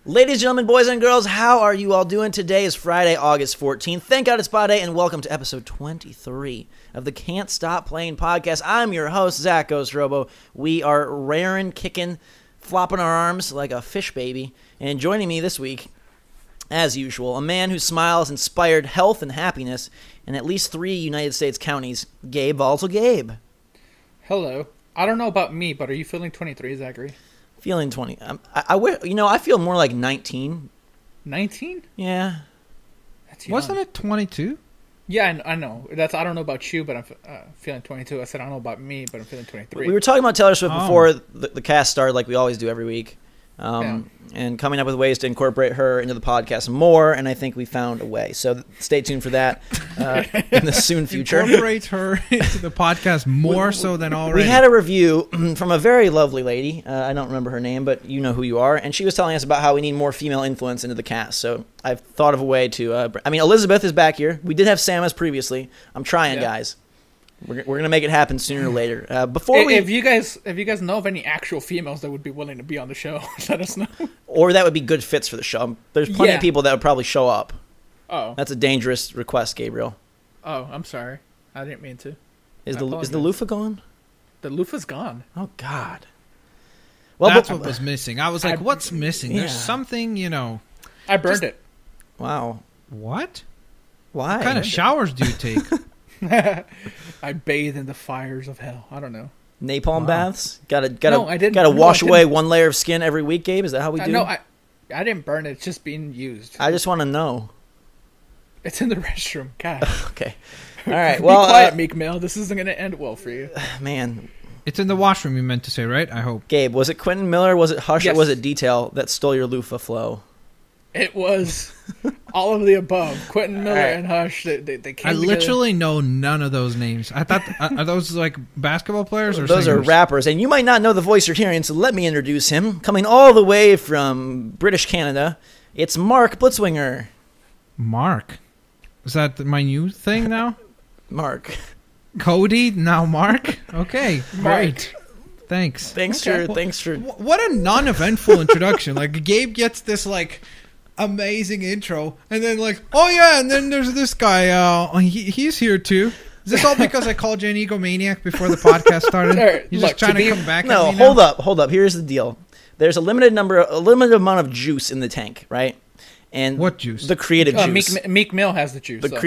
Ladies, gentlemen, boys, and girls, how are you all doing? Today is Friday, August 14th. Thank God it's Spa Day, and welcome to episode 23 of the Can't Stop Playing podcast. I'm your host, Zach Ghost Robo. We are raring, kicking, flopping our arms like a fish baby. And joining me this week, as usual, a man whose smiles inspired health and happiness in at least 3 United States counties, Gabe Volatile Gabe. Hello. I don't know about me, but are you feeling 23, Zachary? Feeling 20. I feel more like 19. 19? Yeah. That's young. Wasn't it 22? Yeah, I know. I don't know about you, but I'm feeling 22. I said I don't know about me, but I'm feeling 23. We were talking about Taylor Swift before the cast started, like we always do every week. And coming up with ways to incorporate her into the podcast more, and I think we found a way. So stay tuned for that in the soon future. Incorporate her into the podcast more so than already. We had a review from a very lovely lady. I don't remember her name, but you know who you are. And she was telling us about how we need more female influence into the cast. So I've thought of a way to... Elizabeth is back here. We did have Sam as previously. I'm trying, guys. We're gonna make it happen sooner or later. If you guys know of any actual females that would be willing to be on the show, let us know. Or that would be good fits for the show. There's plenty of people that would probably show up. Oh, that's a dangerous request, Gabriel. Oh, I'm sorry. I didn't mean to. Is the loofah gone? The loofah's gone. Oh God. Well, that's what was missing. I was like, what's missing? Yeah. There's something, I burned it. Wow. What? Why? What kind of showers do you take? I bathe in the fires of hell. I don't know. Napalm baths? Gotta wash away one layer of skin every week, Gabe? Is that how we do? No, I didn't burn it. It's just being used. I just want to know. It's in the restroom. God. Okay. All right. Be Well, quiet, Meek Mill. This isn't going to end well for you. Man. It's in the washroom, you meant to say, right? I hope. Gabe, was it Quentin Miller, was it Hush, Yes. or was it Detail that stole your loofah flow? It was all of the above. Quentin Miller and Hush, they came together. Literally know none of those names. I thought, are those like basketball players or Those singers? are rappers, and you might not know the voice you're hearing, so let me introduce him. Coming all the way from British Canada, it's Mark Blitzwinger. Mark? Is that my new thing now? Mark. Cody, now Mark? Okay, great. Thanks. Thanks for... What a non-eventful introduction. Like, Gabe gets this, like... amazing intro, and then and then there's this guy. He's here too. Is this all because I called you an egomaniac before the podcast started? You're just trying to come back? No, at me now? hold up. Here's the deal. There's a limited amount of juice in the tank, right? And what juice? The creative juice. Meek Mill has the juice. The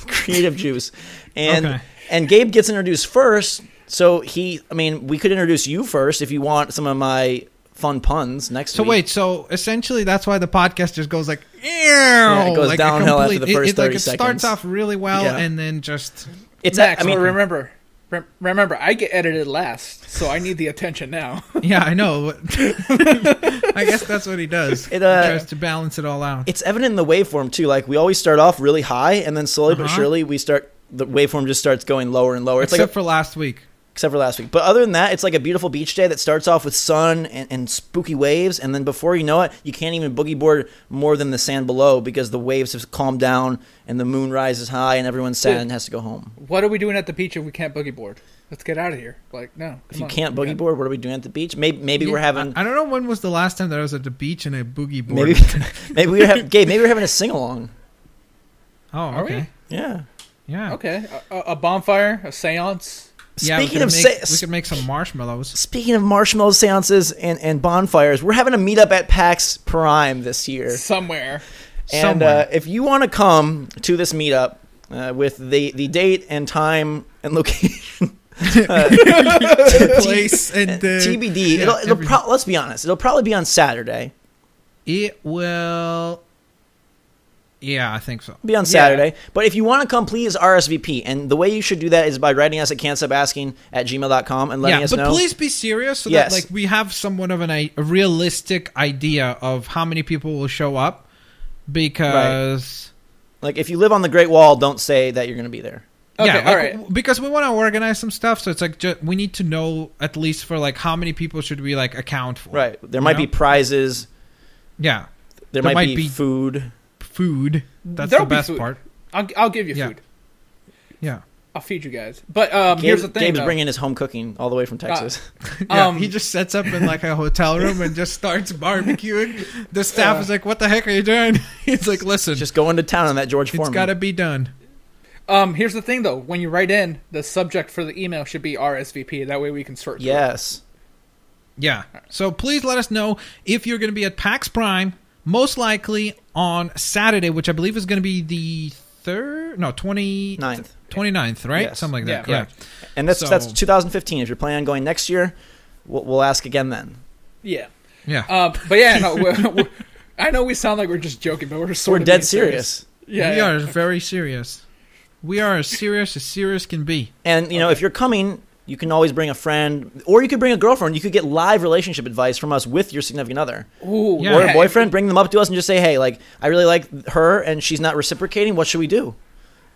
creative juice, and okay. And Gabe gets introduced first. So we could introduce you first if you want some of my fun puns next week. So wait, so essentially that's why the podcast just goes like, it goes downhill after the first 30 seconds. It starts off really well and then just... remember, I get edited last, so I need the attention now. Yeah, I know. I guess that's what he does. He tries to balance it all out. It's evident in the waveform too. Like we always start off really high, and then slowly but surely the waveform just starts going lower and lower. Except for last week. But other than that, it's like a beautiful beach day that starts off with sun and spooky waves, and then before you know it, you can't even boogie board more than the sand below because the waves have calmed down and the moon rises high and everyone's sad and has to go home. What are we doing at the beach if we can't boogie board? Let's get out of here. No. If you can't boogie board, what are we doing at the beach? Maybe we're having... I don't know when was the last time that I was at the beach and I boogie board. Maybe we're having a sing-along. Oh, okay. Yeah. Okay. A bonfire, a seance... Yeah, we could make some marshmallows. Speaking of marshmallow seances and bonfires, we're having a meetup at PAX Prime this year. Somewhere. And if you want to come to this meetup with the date and time and location, place and TBD. Let's be honest. It'll probably be on Saturday. It will... Yeah, I think so. Be on Saturday. Yeah. But if you want to come, please RSVP. And the way you should do that is by writing us at can'tstopasking@gmail.com and letting us know. Yeah, but please be serious so that we have somewhat of a realistic idea of how many people will show up. Because... Like, if you live on the Great Wall, don't say that you're going to be there. Okay, all right. Because we want to organize some stuff, so it's like we need to know at least for how many people should we account for. Right. There might be prizes. Yeah. There might be food. Food. That's the best part. I'll give you food. Yeah. I'll feed you guys. But here's the thing. Gabe's though. bringing his home cooking all the way from Texas. He just sets up in like a hotel room and just starts barbecuing. The staff is like, "What the heck are you doing?" He's like, "Listen, Just going to town on that George Foreman. it's got to be done." Here's the thing, though. When you write in, the subject for the email should be RSVP. That way we can sort through it. Yes. Yeah. So please let us know if you're going to be at PAX Prime, most likely on Saturday, which I believe is going to be the 29th, right? Yes. Something like that. Yeah, correct. And that's So- 2015. If you're planning on going next year, we'll ask again then. Yeah. Yeah. But yeah, no, I know we sound like we're just joking, but we're sort of We're dead being serious. Yeah, We yeah. are very serious. We are as serious can be. And, if you're coming, you can always bring a friend, or you could bring a girlfriend. You could get live relationship advice from us with your significant other. Ooh, Yeah. Or a boyfriend, bring them up to us and just say, hey, like, I really like her and she's not reciprocating. What should we do?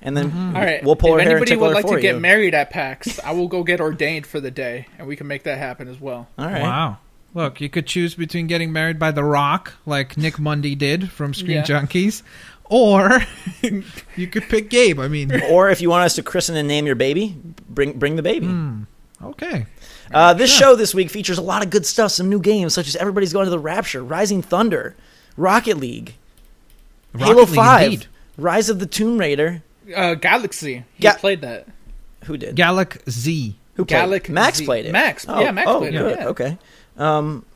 And then All right. we'll pull if her hair and anybody tickle would her like for to get you. married at PAX, I will go get ordained for the day, and we can make that happen as well. All right. Wow. Look, you could choose between getting married by The Rock, like Nick Mundy did from Screen Yeah. Junkies, or you could pick Gabe. I mean, Or if you want us to christen and name your baby, bring the baby. okay. This show this week features a lot of good stuff. Some new games, such as Everybody's Going to the Rapture, Rising Thunder, Rocket League, Halo Rocket League, 5, indeed. Rise of the Tomb Raider. Galak-Z. He Ga- played that. Who did? Galak-Z. Who played? Galak-Z. Max played it. Max. Oh, Yeah, Max played good. it. Yeah. Okay.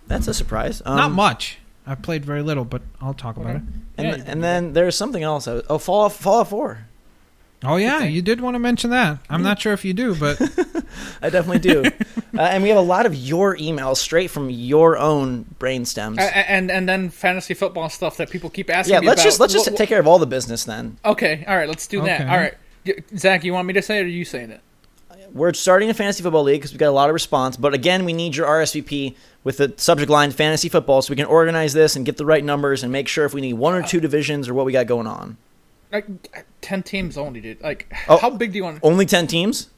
That's a surprise. Not much. I've played very little, but I'll talk about it. And then there's something else. Fallout 4. Oh, yeah, you did want to mention that. I'm not sure if you do, but I definitely do. And we have a lot of your emails straight from your own brain stems. And then fantasy football stuff that people keep asking Yeah, me let's about. just take care of all the business then. Okay, all right, let's do that. Okay. All right. Zach, you want me to say it or are you saying it? We're starting a fantasy football league because we've got a lot of response. But again, we need your RSVP with the subject line fantasy football so we can organize this and get the right numbers and make sure if we need one or two divisions or what we got going on. Like 10 teams only, dude. Like, Oh. how big do you want? Only 10 teams?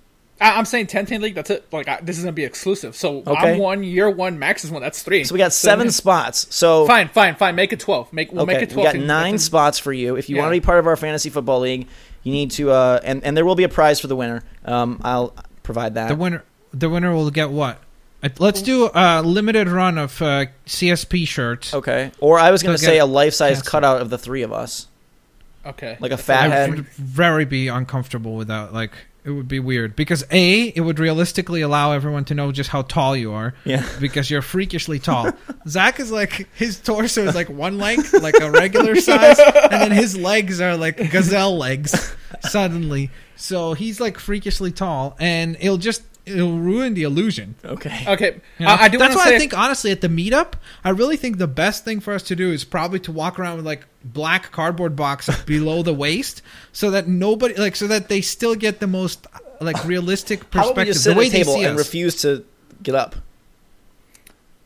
I'm saying 10-team league. That's it. Like, this is gonna be exclusive. So Okay. I'm one, you're one, Max is one. That's 3. So we got 7 spots. So Fine. Make it 12. We'll make it 12. we got 9 spots for you. If you want to Yeah. be part of our fantasy football league, you need to and there will be a prize for the winner. I'll provide that. the winner will get what? Let's do a limited run of CSP shirts. Okay. Or I was going to They'll say get a life-size canceled. cutout of the 3 of us. Okay. Like a fat I head. would very be uncomfortable with that. Like, it would be weird. Because, A, it would realistically allow everyone to know just how tall you are. Yeah. Because you're freakishly tall. Zach is like, his torso is like one length, like a regular size. And then his legs are like gazelle legs, suddenly. So he's like freakishly tall. And it'll ruin the illusion. Okay. Okay. You know? I do want That's to why say. I think, honestly, at the meetup, I really think the best thing for us to do is probably to walk around with like black cardboard box below the waist, so that nobody so that they still get the most like realistic How about we perspective. just sit The way at the table they see and us. refuse to get up?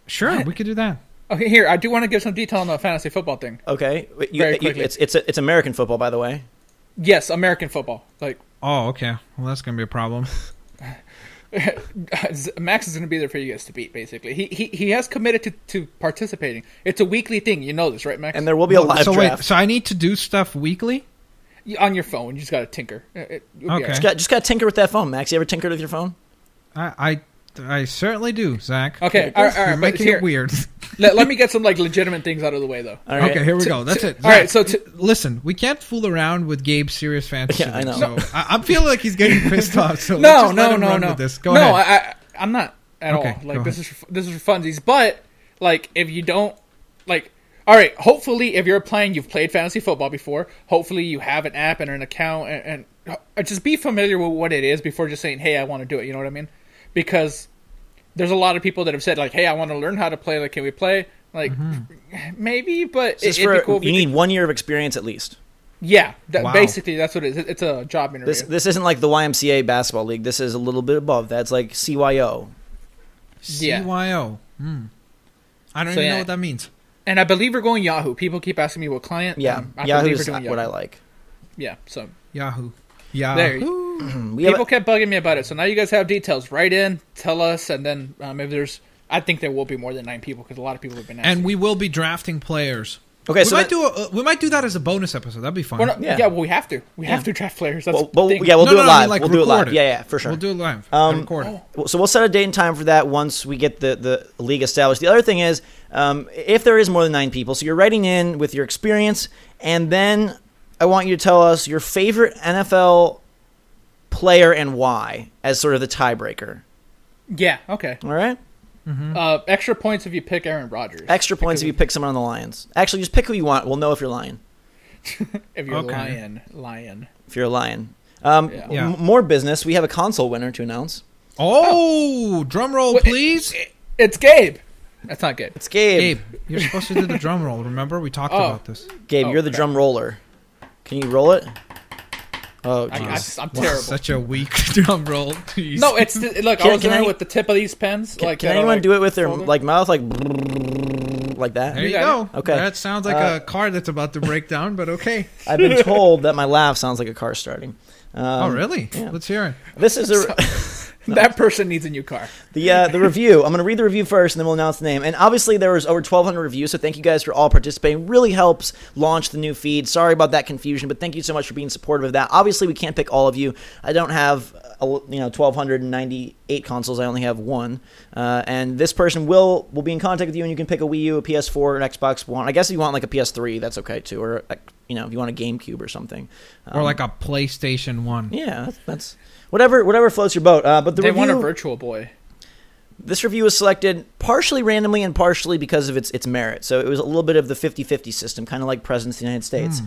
Sure, we could do that. Okay, here I do want to give some detail on the fantasy football thing. Okay. Very quickly. It's American football, by the way. Yes, American football. Like Oh, okay. Well, that's gonna be a problem. Max is going to be there for you guys to beat. Basically, he has committed to participating. It's a weekly thing. You know this, right, Max? And there will be a live so draft. so I need to do stuff weekly. On your phone, you just got to tinker. You'll be all Okay. right. Just got to tinker with that phone, Max. You ever tinkered with your phone? I certainly do, Zach. Okay, all right, You're but making here, it weird. let me get some like legitimate things out of the way, though. All right. Okay, here we go. That's it. All right, Zach, so listen, we can't fool around with Gabe's serious fantasy. Yeah, I know. So I'm feeling like he's getting pissed off. So no, let's just let him no. run with this. Go ahead. I'm not at Okay, all. Like go this is for funsies. But like, if you don't like, all right. Hopefully, if you're playing, you've played fantasy football before. Hopefully, you have an app and an account, and just be familiar with what it is before just saying, "Hey, I want to do it." You know what I mean? Because there's a lot of people that have said like, "Hey, I want to learn how to play. Like, can we play?" Like, maybe, but It's it'd be cool. if you we need could- 1 year of experience at least. Yeah, Wow. basically that's what it is. It's a job interview. This isn't like the YMCA basketball league. This is a little bit above that. It's like CYO. Yeah. CYO. I don't So, even yeah. know what that means. And I believe we're going Yahoo. People keep asking me what client. Yeah, I believe Yahoo's we're doing what I Yahoo. like. Yeah, so Yahoo. there. We have People kept bugging me about it. So now you guys have details. Write in, tell us, and then if there's, I think there will be more than 9 people because a lot of people have been asking. And we will be drafting players. Okay, we might do that as a bonus episode. That'd be fun. Well, well, we have to. We have to draft players. That's we'll do it live. Like, we'll do it live. it. Yeah, for sure. We'll do it live. Record it. So we'll set a date and time for that once we get the league established. The other thing is, if there is more than 9 people, so you're writing in with your experience, and then I want you to tell us your favorite NFL player and why as sort of the tiebreaker. Yeah. Okay. All right. Extra points if you pick Aaron Rodgers. Extra points if you pick someone on the Lions. Actually, just pick who you want. We'll know if you're lying. If you're lion. If you're a lion. More business. We have a console winner to announce. Oh, drum roll, please. It's Gabe. That's not good. It's Gabe. Gabe, you're supposed to do the drum roll. Remember, we talked about this. Gabe, you're the drum roller. Can you roll it? Oh, jeez. I'm terrible. Such a weak drum roll. Jeez. No, it's look. I was doing it with the tip of these pens. Can anyone do it with their mouth like that? There you go. Okay. That sounds like a car that's about to break down, but okay. I've been told that my laugh sounds like a car starting. Oh, really? Yeah. Let's hear it. This is that person needs a new car. The review. I'm going to read the review first, and then we'll announce the name. And obviously, there was over 1,200 reviews, so thank you guys for all participating. Really helps launch the new feed. Sorry about that confusion, but thank you so much for being supportive of that. Obviously, we can't pick all of you. I don't have 1,298 consoles. I only have one. And this person will be in contact with you, and you can pick a Wii U, a PS4, an Xbox One. I guess if you want like a PS3, that's okay too, or if you want a GameCube or something, or like a PlayStation 1. Yeah, that's whatever floats your boat. But they want a Virtual Boy. This review was selected partially randomly and partially because of its merit. So it was a little bit of the 50-50 system, kind of like Presidents of the United States.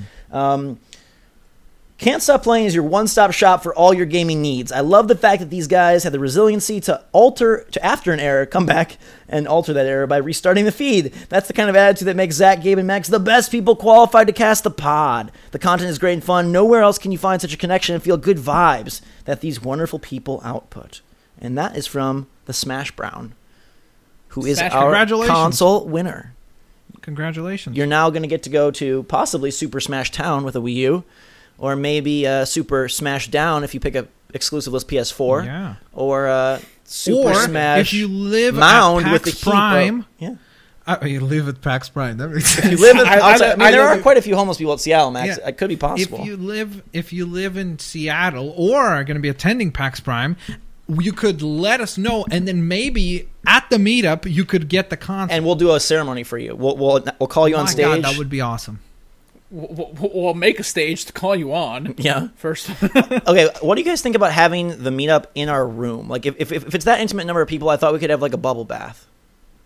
Can't Stop Playing is your one-stop shop for all your gaming needs. I love the fact that these guys had the resiliency to after an error, come back and alter that error by restarting the feed. That's the kind of attitude that makes Zach, Gabe, and Max the best people qualified to cast the pod. The content is great and fun. Nowhere else can you find such a connection and feel good vibes that these wonderful people output. And that is from the Smash Brown, who is our console winner. Congratulations. You're now going to get to go to possibly Super Smash Town with a Wii U, or maybe Super Smash Down if you pick a exclusive-less PS4. Yeah. Or Super Smash if you live Mound at PAX with the Prime. Yeah. You live at PAX Prime. That makes sense. If you live there are quite a few homeless people at Seattle, Max. Yeah. It could be possible. If you live in Seattle or are going to be attending PAX Prime, you could let us know, and then maybe at the meetup you could get the console. And we'll do a ceremony for you. We'll call you on stage. God, that would be awesome. We'll make a stage to call you on. Yeah. First. Okay, what do you guys think about having the meetup in our room? Like, if it's that intimate number of people, I thought we could have like a bubble bath.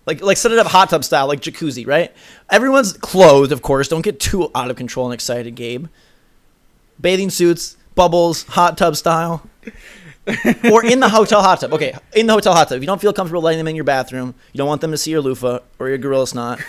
Like set it up hot tub style, like jacuzzi, right? Everyone's clothed, of course. Don't get too out of control and excited, Gabe. Bathing suits, bubbles, hot tub style. Or in the hotel hot tub. Okay, in the hotel hot tub. If you don't feel comfortable letting them in your bathroom, you don't want them to see your loofah or your gorilla snot.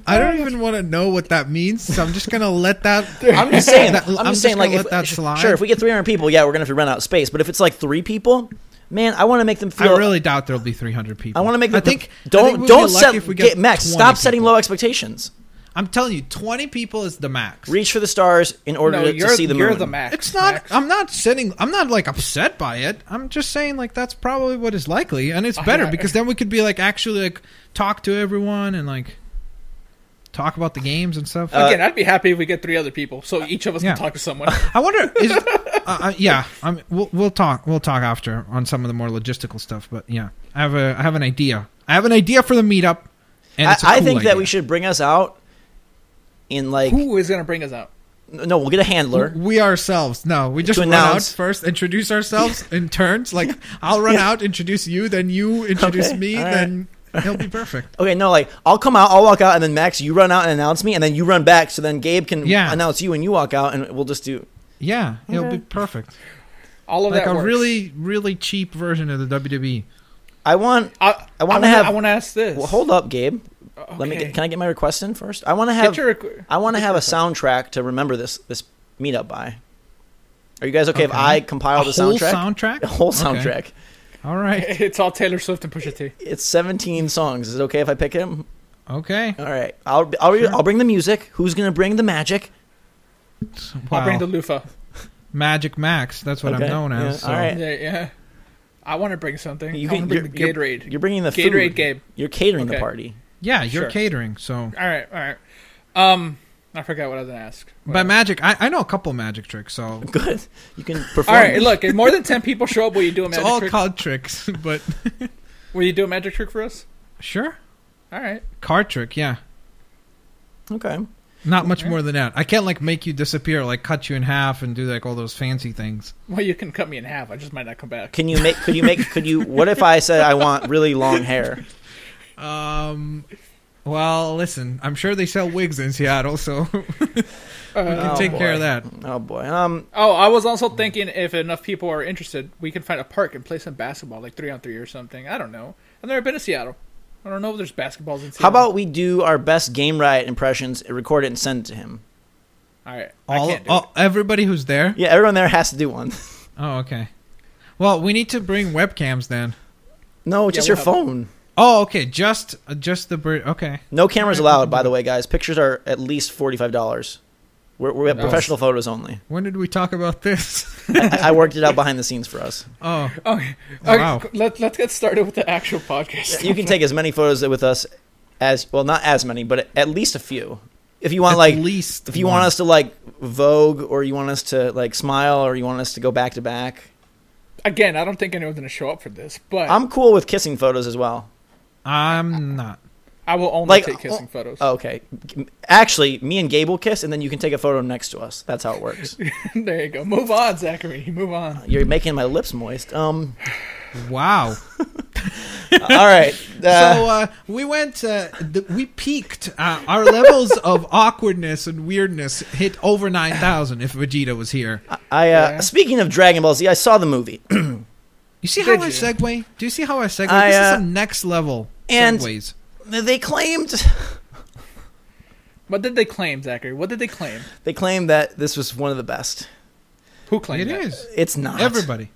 I don't even want to know what that means, so I'm just gonna let that. I'm just saying. Like, let that slide. Sure, if we get 300 people, yeah, we're gonna have to run out of space. But if it's like 3 people, man, I want to make them feel. I really doubt there'll be 300 people. I want to make them. Don't set. Max, stop setting low expectations. I'm telling you, 20 people is the max. Reach for the stars in order to see the moon. You're the max. It's not. Max. I'm not like upset by it. I'm just saying like that's probably what is likely, and it's better because then we could be like actually like talk to everyone and like talk about the games and stuff. Again, I'd be happy if we get 3 other people, so each of us can talk to someone. I wonder. We'll talk. We'll talk after on some of the more logistical stuff. But yeah, I have an idea. I have an idea for the meetup, and it's a cool think idea. that we should bring us out in like. Who is going to bring us out? No, we'll get a handler. We ourselves. No, we just run out first, introduce ourselves in turns. Like I'll run out, introduce you, then you introduce me, then. He'll be perfect. Okay, no, like I'll come out, I'll walk out, and then Max, you run out and announce me, and then you run back, so then Gabe can announce you, and you walk out, and we'll just do. Yeah, it'll be perfect. All of like that a works. really, really cheap version of the WWE. I want to ask this. Well, hold up, Gabe. Okay. Can I get my request in first? I want to have. I want to have a soundtrack to remember this meetup by. Are you guys okay if I compile the soundtrack? Soundtrack? A whole soundtrack. All right. It's all Taylor Swift and Pusha T. It's 17 songs. Is it okay if I pick him? Okay. All right. I'll bring the music. Who's gonna bring the magic? I'll bring the loofah. Magic Max. That's what I'm known as. Yeah. All right. Yeah. I want to bring something. You I want to bring the Gatorade. You're bringing the Gatorade, food. Gabe. You're catering the party. Yeah, you're Sure. catering. So All right. I forgot what I was gonna ask. by magic, I know a couple magic tricks. So Good. You can perform. All right, look. If more than 10 people show up, will you do a it's magic all trick? card tricks, but Will you do a magic trick for us? sure, All right. card trick. Yeah, Okay. not much more than that. I can't like make you disappear, like cut you in half and do like all those fancy things. Well, you can cut me in half. I just might not come back. Can you make? Could you? What if I said I want really long hair? Well, listen, I'm sure they sell wigs in Seattle, so we can take care of that. Oh boy. Oh, I was also thinking if enough people are interested, we can find a park and play some basketball, like 3-on-3 or something. I don't know. I've never been to Seattle. I don't know if there's basketballs in Seattle. How about we do our best Game Riot impressions, record it, and send it to him? All right. I can't do it. Everybody who's there. Yeah, everyone there has to do one. Oh, okay. Well, we need to bring webcams then. No, just we'll your have- phone. Oh, okay. Just the bird. Okay. No cameras allowed, by the way, guys. Pictures are at least $45. We have professional photos only. When did we talk about this? I worked it out behind the scenes for us. Oh, Okay. Wow. Let's get started with the actual podcast. You can take as many photos with us as not as many, but at least a few. If you want, at least if you one. want us to Vogue, or you want us to smile, or you want us to go back to back. Again, I don't think anyone's going to show up for this, but I'm cool with kissing photos as well. I'm not. I will only Like, take kissing photos. Oh, okay. Actually, me and Gabe will kiss, and then you can take a photo next to us. That's how it works. There you go. Move on, Zachary. Move on. You're making my lips moist. Wow. All right. So we went. We peaked. Our levels of awkwardness and weirdness hit over 9,000. If Vegeta was here, Speaking of Dragon Ball Z, I saw the movie. you see how Did I you? segue? Do you see how I segue? I, This is some next level and- segues. They claimed What did they claim, Zachary? What did they claim? that this was one of the best. Who claimed It that? is. It's not. Everybody.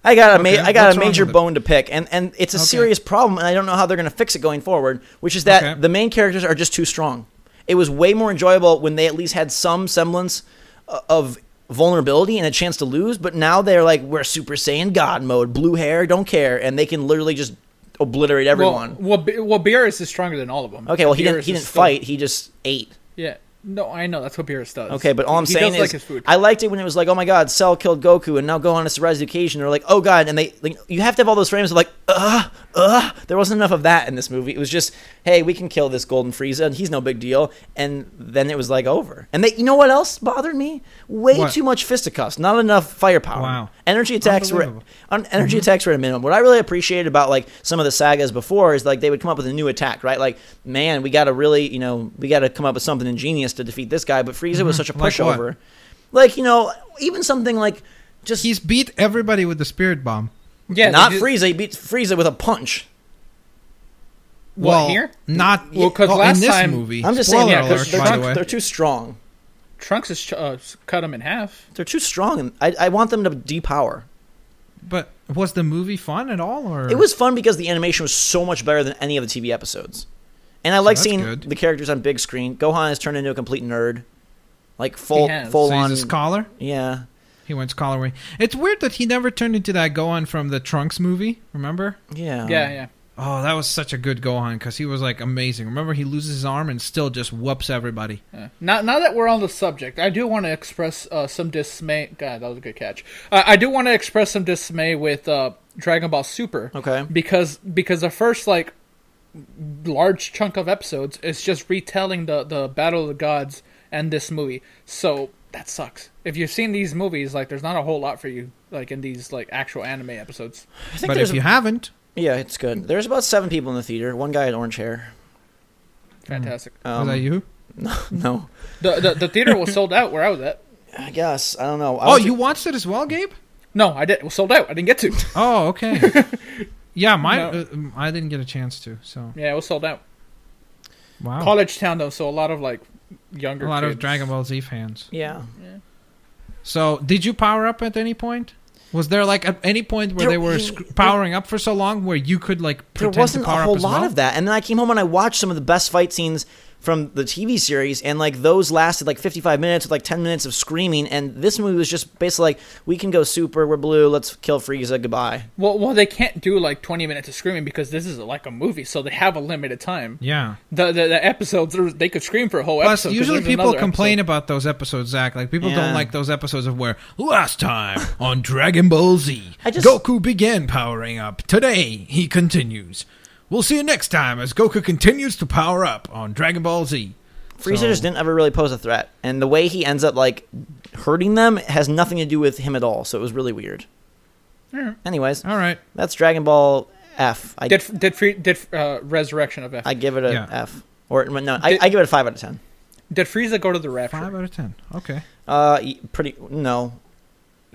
I got Okay, I got what's a wrong major with it? bone to pick, and it's a Okay. serious problem, and I don't know how they're going to fix it going forward. Which is that Okay. the main characters are just too strong. It was way more enjoyable when they at least had some semblance of vulnerability and a chance to lose. But now they're like, we're Super Saiyan God mode, blue hair, don't care, and they can literally just obliterate everyone. Well, Beerus is stronger than all of them. Okay, well he Beerus didn't is still- fight. He just ate. Yeah. No, I know. That's what Beerus does. Okay, but all I'm He saying does is, like his food. I liked it when it was like, oh my god, Cell killed Goku, and now Gohan has to rise to the occasion. They're like, oh god, and they you have to have all those frames of like, There wasn't enough of that in this movie. It was just, hey, we can kill this Golden Frieza, and he's no big deal. And then it was like over. And you know what else bothered me? Way What? too much fisticuffs, not enough firepower. Wow. Energy attacks were Unbelievable. attacks were at a minimum. What I really appreciated about like some of the sagas before is like they would come up with a new attack, right? Like, man, we got to really, we got to come up with something ingenious to defeat this guy. But Frieza was such a Like what? pushover. Like, even something like just He's beat everybody with the spirit bomb. Yeah. not they just- Frieza. He beat Frieza with a punch. What, Well, here? Not Well, 'cause in last this time- movie. I'm just Spoiler saying, yeah, they're, alert, they're by the way. they're too strong. Trunks has cut him in half. They're too strong, and I want them to depower. But was the movie fun at all? Or It was fun because the animation was so much better than any of the TV episodes. And I like that's seeing good. the characters on big screen. Gohan has turned into a complete nerd. Like full He has. full So on. he's a scholar. Yeah. He went scholar way. It's weird that he never turned into that Gohan from the Trunks movie. Remember? Yeah. Yeah. Oh, that was such a good Gohan because he was like amazing. Remember, he loses his arm and still just whoops everybody. Now that we're on the subject, I do want to express some dismay. God, that was a good catch. I do want to express some dismay with Dragon Ball Super. Okay. Because the first large chunk of episodes is just retelling the Battle of the Gods and this movie. So that sucks. If you've seen these movies, there's not a whole lot for you in these actual anime episodes. I think But there's if you haven't, yeah, it's good. There's about 7 people in the theater. One guy had orange hair. Fantastic. was that you? No. The theater was sold out where I was at. I guess. I don't know. Oh, you watched it as well, Gabe? No, I did. It was sold out. I didn't get to. Oh, okay. Yeah, No. I didn't get a chance to. So Yeah, it was sold out. wow, College town though, so a lot of younger. a lot kids. of Dragon Ball Z fans. Yeah. So did you power up at any point? Was there at any point where There- they were powering up for so long where you could There pretend wasn't to a power whole up as lot well? of that. And then I came home and I watched some of the best fight scenes from the TV series, and like those lasted like 55 minutes with like 10 minutes of screaming, and this movie was just basically like, we can go super, we're blue, let's kill Frieza, goodbye. Well, they can't do like 20 minutes of screaming because this is like a movie, so they have a limited time. Yeah. The episodes, they could scream for a whole Plus, episode. usually people complain episode. about those episodes, Zach. Like, people Yeah. don't like those episodes of where, last time on Dragon Ball Z, I just- Goku began powering up. Today, he continues. We'll see you next time as Goku continues to power up on Dragon Ball Z. Frieza So- just didn't ever really pose a threat, and the way he ends up like hurting them has nothing to do with him at all, so it was really weird. Yeah. Anyways, All right. that's Dragon Ball F. Did Resurrection of F. I give it a Yeah. F. Or no, I give it a 5 out of 10. Did Frieza go to the Rapture? 5 out of 10. Okay. Pretty no.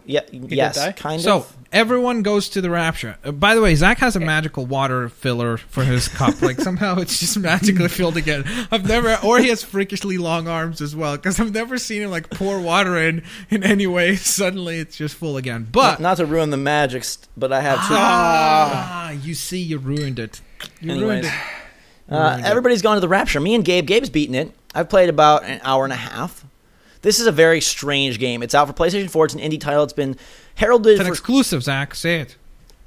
Yeah, yes, die? kind So, of. everyone goes to the Rapture. By the way, Zach has a magical water filler for his cup. Like, somehow it's just magically filled again. Or he has freakishly long arms as well, because I've never seen him, like, pour water in any way. Suddenly, it's just full again. But, Not to ruin the magic, but I have two. you see, you ruined it. You Anyways. ruined it. Everybody's gone to the Rapture. Me and Gabe. Gabe's beaten it. I've played about an hour and a half. This is a very strange game. It's out for PlayStation 4. It's an indie title. It's been heralded It's an for... exclusive, Zach. Say it.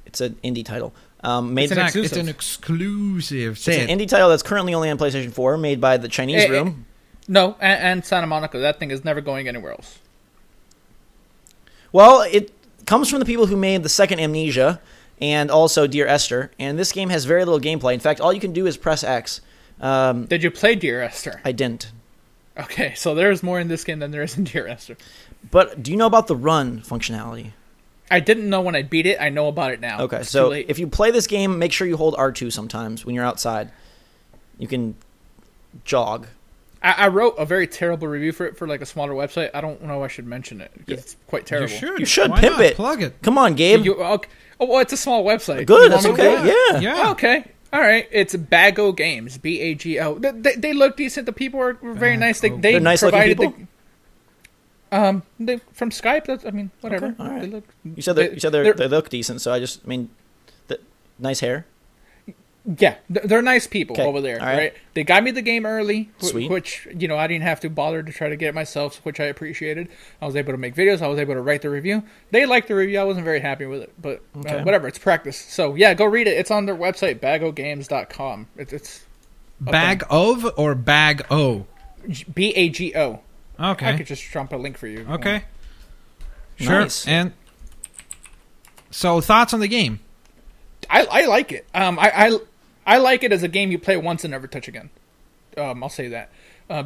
It's an indie title. Made It's an Zach, exclusive. it's an exclusive. It's Say an it. indie title that's currently only on PlayStation 4, made by the Chinese Hey, Room. No, and Santa Monica. That thing is never going anywhere else. Well, it comes from the people who made the second Amnesia and also Dear Esther, and this game has very little gameplay. In fact, all you can do is press X. Did you play Dear Esther? I didn't. Okay, so there's more in this game than there is in Dear Esther. But do you know about the run functionality? I didn't know when I beat it. I know about it now. Okay, It's so too late. if you play this game, make sure you hold R2 sometimes when you're outside. You can jog. I wrote a very terrible review for it for like a smaller website. I don't know if I should mention it because it's quite terrible. You should Why pimp not? it. Plug it. Come on, Gabe. Okay. Oh, well, it's a small website. Good, You that's want me to okay. do it? Yeah. Yeah. Oh, okay. All right. It's Bago Games. Bago. They look decent. The people are very nice. They They're nice-looking provided people? they from Skype. That's, I mean, whatever. Okay, all right. They look, You said they look decent, so I mean, nice hair. yeah, they're nice people Okay, over there, all right. right? They got me the game early, Sweet. which, I didn't have to bother to try to get it myself, which I appreciated. I was able to make videos. I was able to write the review. They liked the review. I wasn't very happy with it, but Okay. whatever. It's practice. So, yeah, go read it. It's on their website, bagogames.com. It's Bag of or bag O? Bago. I Okay. could just drop a link for you. if you Okay. want. Sure. Nice. And so, thoughts on the game? I like it. I like it as a game you play once and never touch again. I'll say that.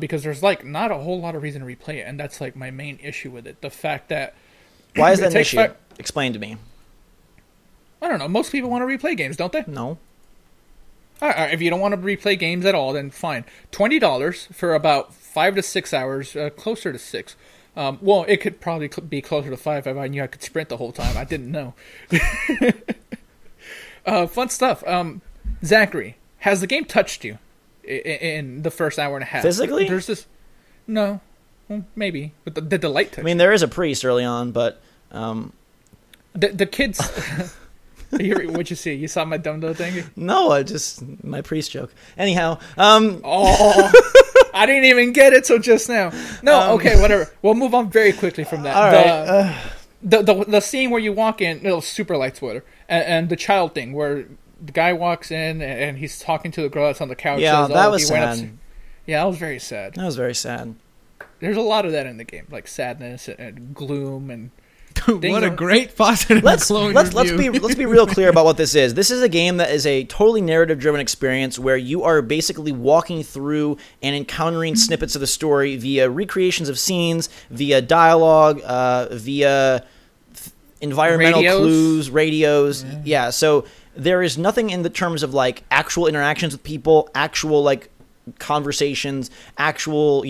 Because there's like not a whole lot of reason to replay it, and that's like my main issue with it. The fact that Why is it that an takes issue? fi- Explain to me. I don't know. Most people want to replay games, don't they? No. All right, if you don't want to replay games at all, then fine. $20 for about 5 to 6 hours, closer to 6. Well, it could probably be closer to 5 if I knew I could sprint the whole time. I didn't know. Fun stuff. Zachary, has the game touched you in the first hour and a half? Physically? There's this. No, well, maybe, but did the light touch? I mean, there is a priest early on, but the kids. What'd you see? You saw my dumb thing? no, my priest joke. Anyhow, Oh, I didn't even get it till just now. No, okay, whatever. We'll move on very quickly from that. all right. The scene where you walk in, it was super light spoiler, and the child thing where the guy walks in and he's talking to the girl that's on the couch. Yeah, says, that "Oh, was he went up sad. to-" Yeah, that was very sad. That was very sad. There's a lot of that in the game, like sadness and gloom and. What a are- great positive Let's clone review. let's be real clear about what this is. This is a game that is a totally narrative driven experience where you are basically walking through and encountering snippets of the story via recreations of scenes, via dialogue, via environmental Radios. clues, radios. Yeah, so there is nothing in the terms of like actual interactions with people, actual like conversations, actual,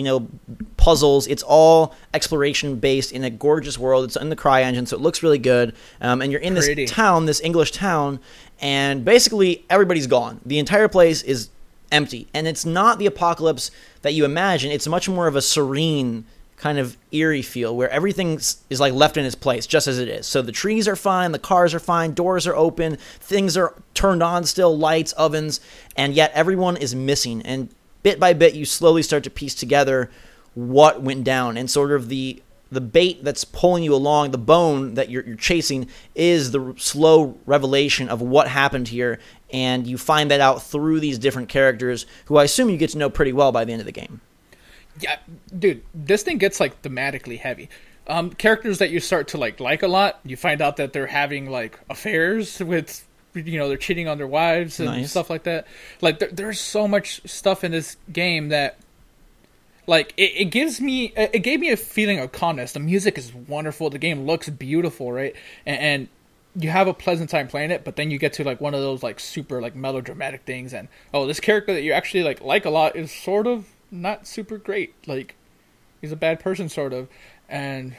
puzzles. It's all exploration based in a gorgeous world. It's in the CryEngine, so it looks really good. And you're in Pretty. this town, this English town, and basically everybody's gone. The entire place is empty. And it's not the apocalypse that you imagine. It's much more of a serene kind of eerie feel where everything is like left in its place just as it is. So the trees are fine, the cars are fine, doors are open, things are turned on still, lights, ovens, and yet everyone is missing. And bit by bit, you slowly start to piece together what went down, and sort of the bait that's pulling you along, the bone that you're chasing, is the slow revelation of what happened here, and you find that out through these different characters, who I assume you get to know pretty well by the end of the game. Yeah, dude, this thing gets like thematically heavy. Characters that you start to like a lot, you find out that they're having like affairs with, they're cheating on their wives and stuff like that. Like there's so much stuff in this game that, like, it gave me a feeling of calmness. The music is wonderful. The game looks beautiful, right? And you have a pleasant time playing it, but then you get to like one of those like super like melodramatic things, and this character that you actually like a lot is sort of not super great. Like, he's a bad person, sort of. And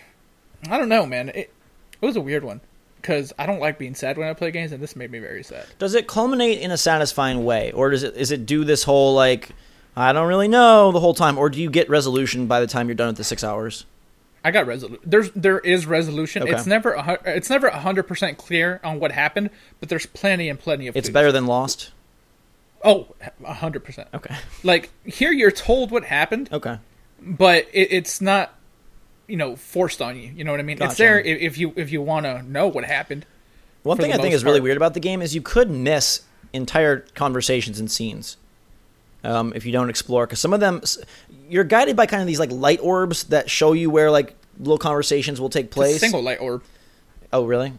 I don't know, man. It was a weird one, because I don't like being sad when I play games, and this made me very sad. Does it culminate in a satisfying way, or is it do this whole like, I don't really know, the whole time, or do you get resolution by the time you're done with the 6 hours? I got resolution. There is resolution. Okay. It's never 100% clear on what happened, but there's plenty of It's clues. better than Lost? Oh, 100%. Okay. Like, here you're told what happened. Okay. But it's not, forced on you. You know what I mean? Gotcha. It's there if you want to know what happened. One thing I think is really weird about the game is you could miss entire conversations and scenes if you don't explore, because some of them, you're guided by kind of these like light orbs that show you where like little conversations will take place. It's a single light orb. Oh, really?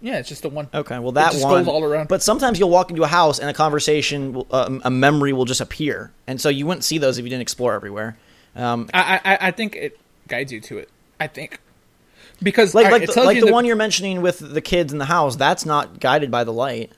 Yeah, it's just the one. Okay, well that it just one goes all around. But sometimes you'll walk into a house and a conversation, a memory will just appear, and so you wouldn't see those if you didn't explore everywhere. I think it guides you to it. I think, because like the one you're mentioning with the kids in the house, that's not guided by the light.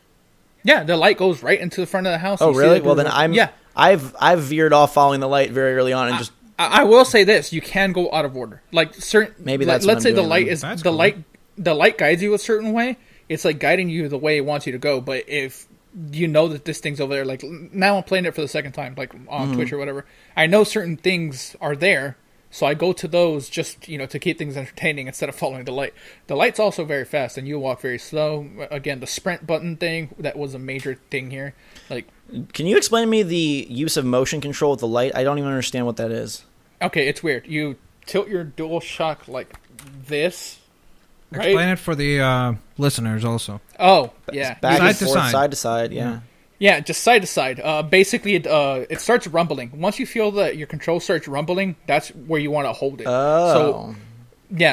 Yeah, the light goes right into the front of the house. Oh, really? Well, then I've veered off following the light very early on, and just. I will say this: you can go out of order. Like certain, maybe that's. Let's say the light then. is That's the cool. light. The light guides you a certain way. It's like guiding you the way it wants you to go. But if you know that this thing's over there, like now I'm playing it for the second time, like on Twitch or whatever. I know certain things are there, so I go to those just to keep things entertaining instead of following the light. The light's also very fast, and you walk very slow. Again, the sprint button thing, that was a major thing here. Like, can you explain to me the use of motion control with the light? I don't even understand what that is. okay, it's weird. You tilt your DualShock like this. Right? Explain it for the listeners also. Oh, yeah. Back Side and to forth, side. side to side, yeah. Yeah, just side to side. Basically, it starts rumbling. Once you feel that your control starts rumbling, that's where you want to hold it. Oh.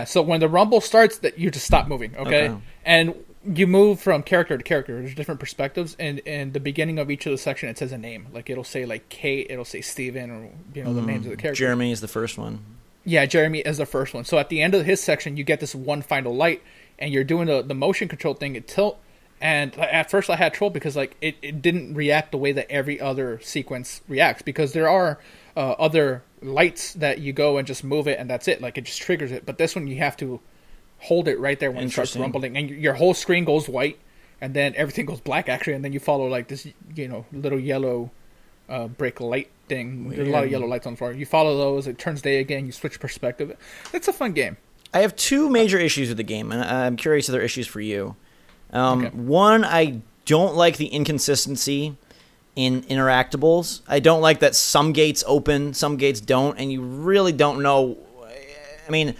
So when the rumble starts, that you just stop moving, okay? And you move from character to character. There's different perspectives, and in the beginning of each of the section, it says a name. Like, it'll say, like, Kate, it'll say Steven, or, the names of the characters. Jeremy is the first one. Yeah, Jeremy is the first one. So at the end of his section, you get this one final light, and you're doing the motion control thing at tilt. And at first I had trouble because like it didn't react the way that every other sequence reacts, because there are other lights that you go and just move it and that's it. Like, it just triggers it. But this one you have to hold it right there when it starts rumbling, and your whole screen goes white, and then everything goes black actually, and then you follow like this little yellow brake light thing. Weird. There's a lot of yellow lights on the floor. You follow those, it turns day again, you switch perspective. It's a fun game. I have two major issues with the game, and I'm curious if there are issues for you. Okay. One, I don't like the inconsistency in interactables. I don't like that some gates open, some gates don't, and you really don't know. I mean,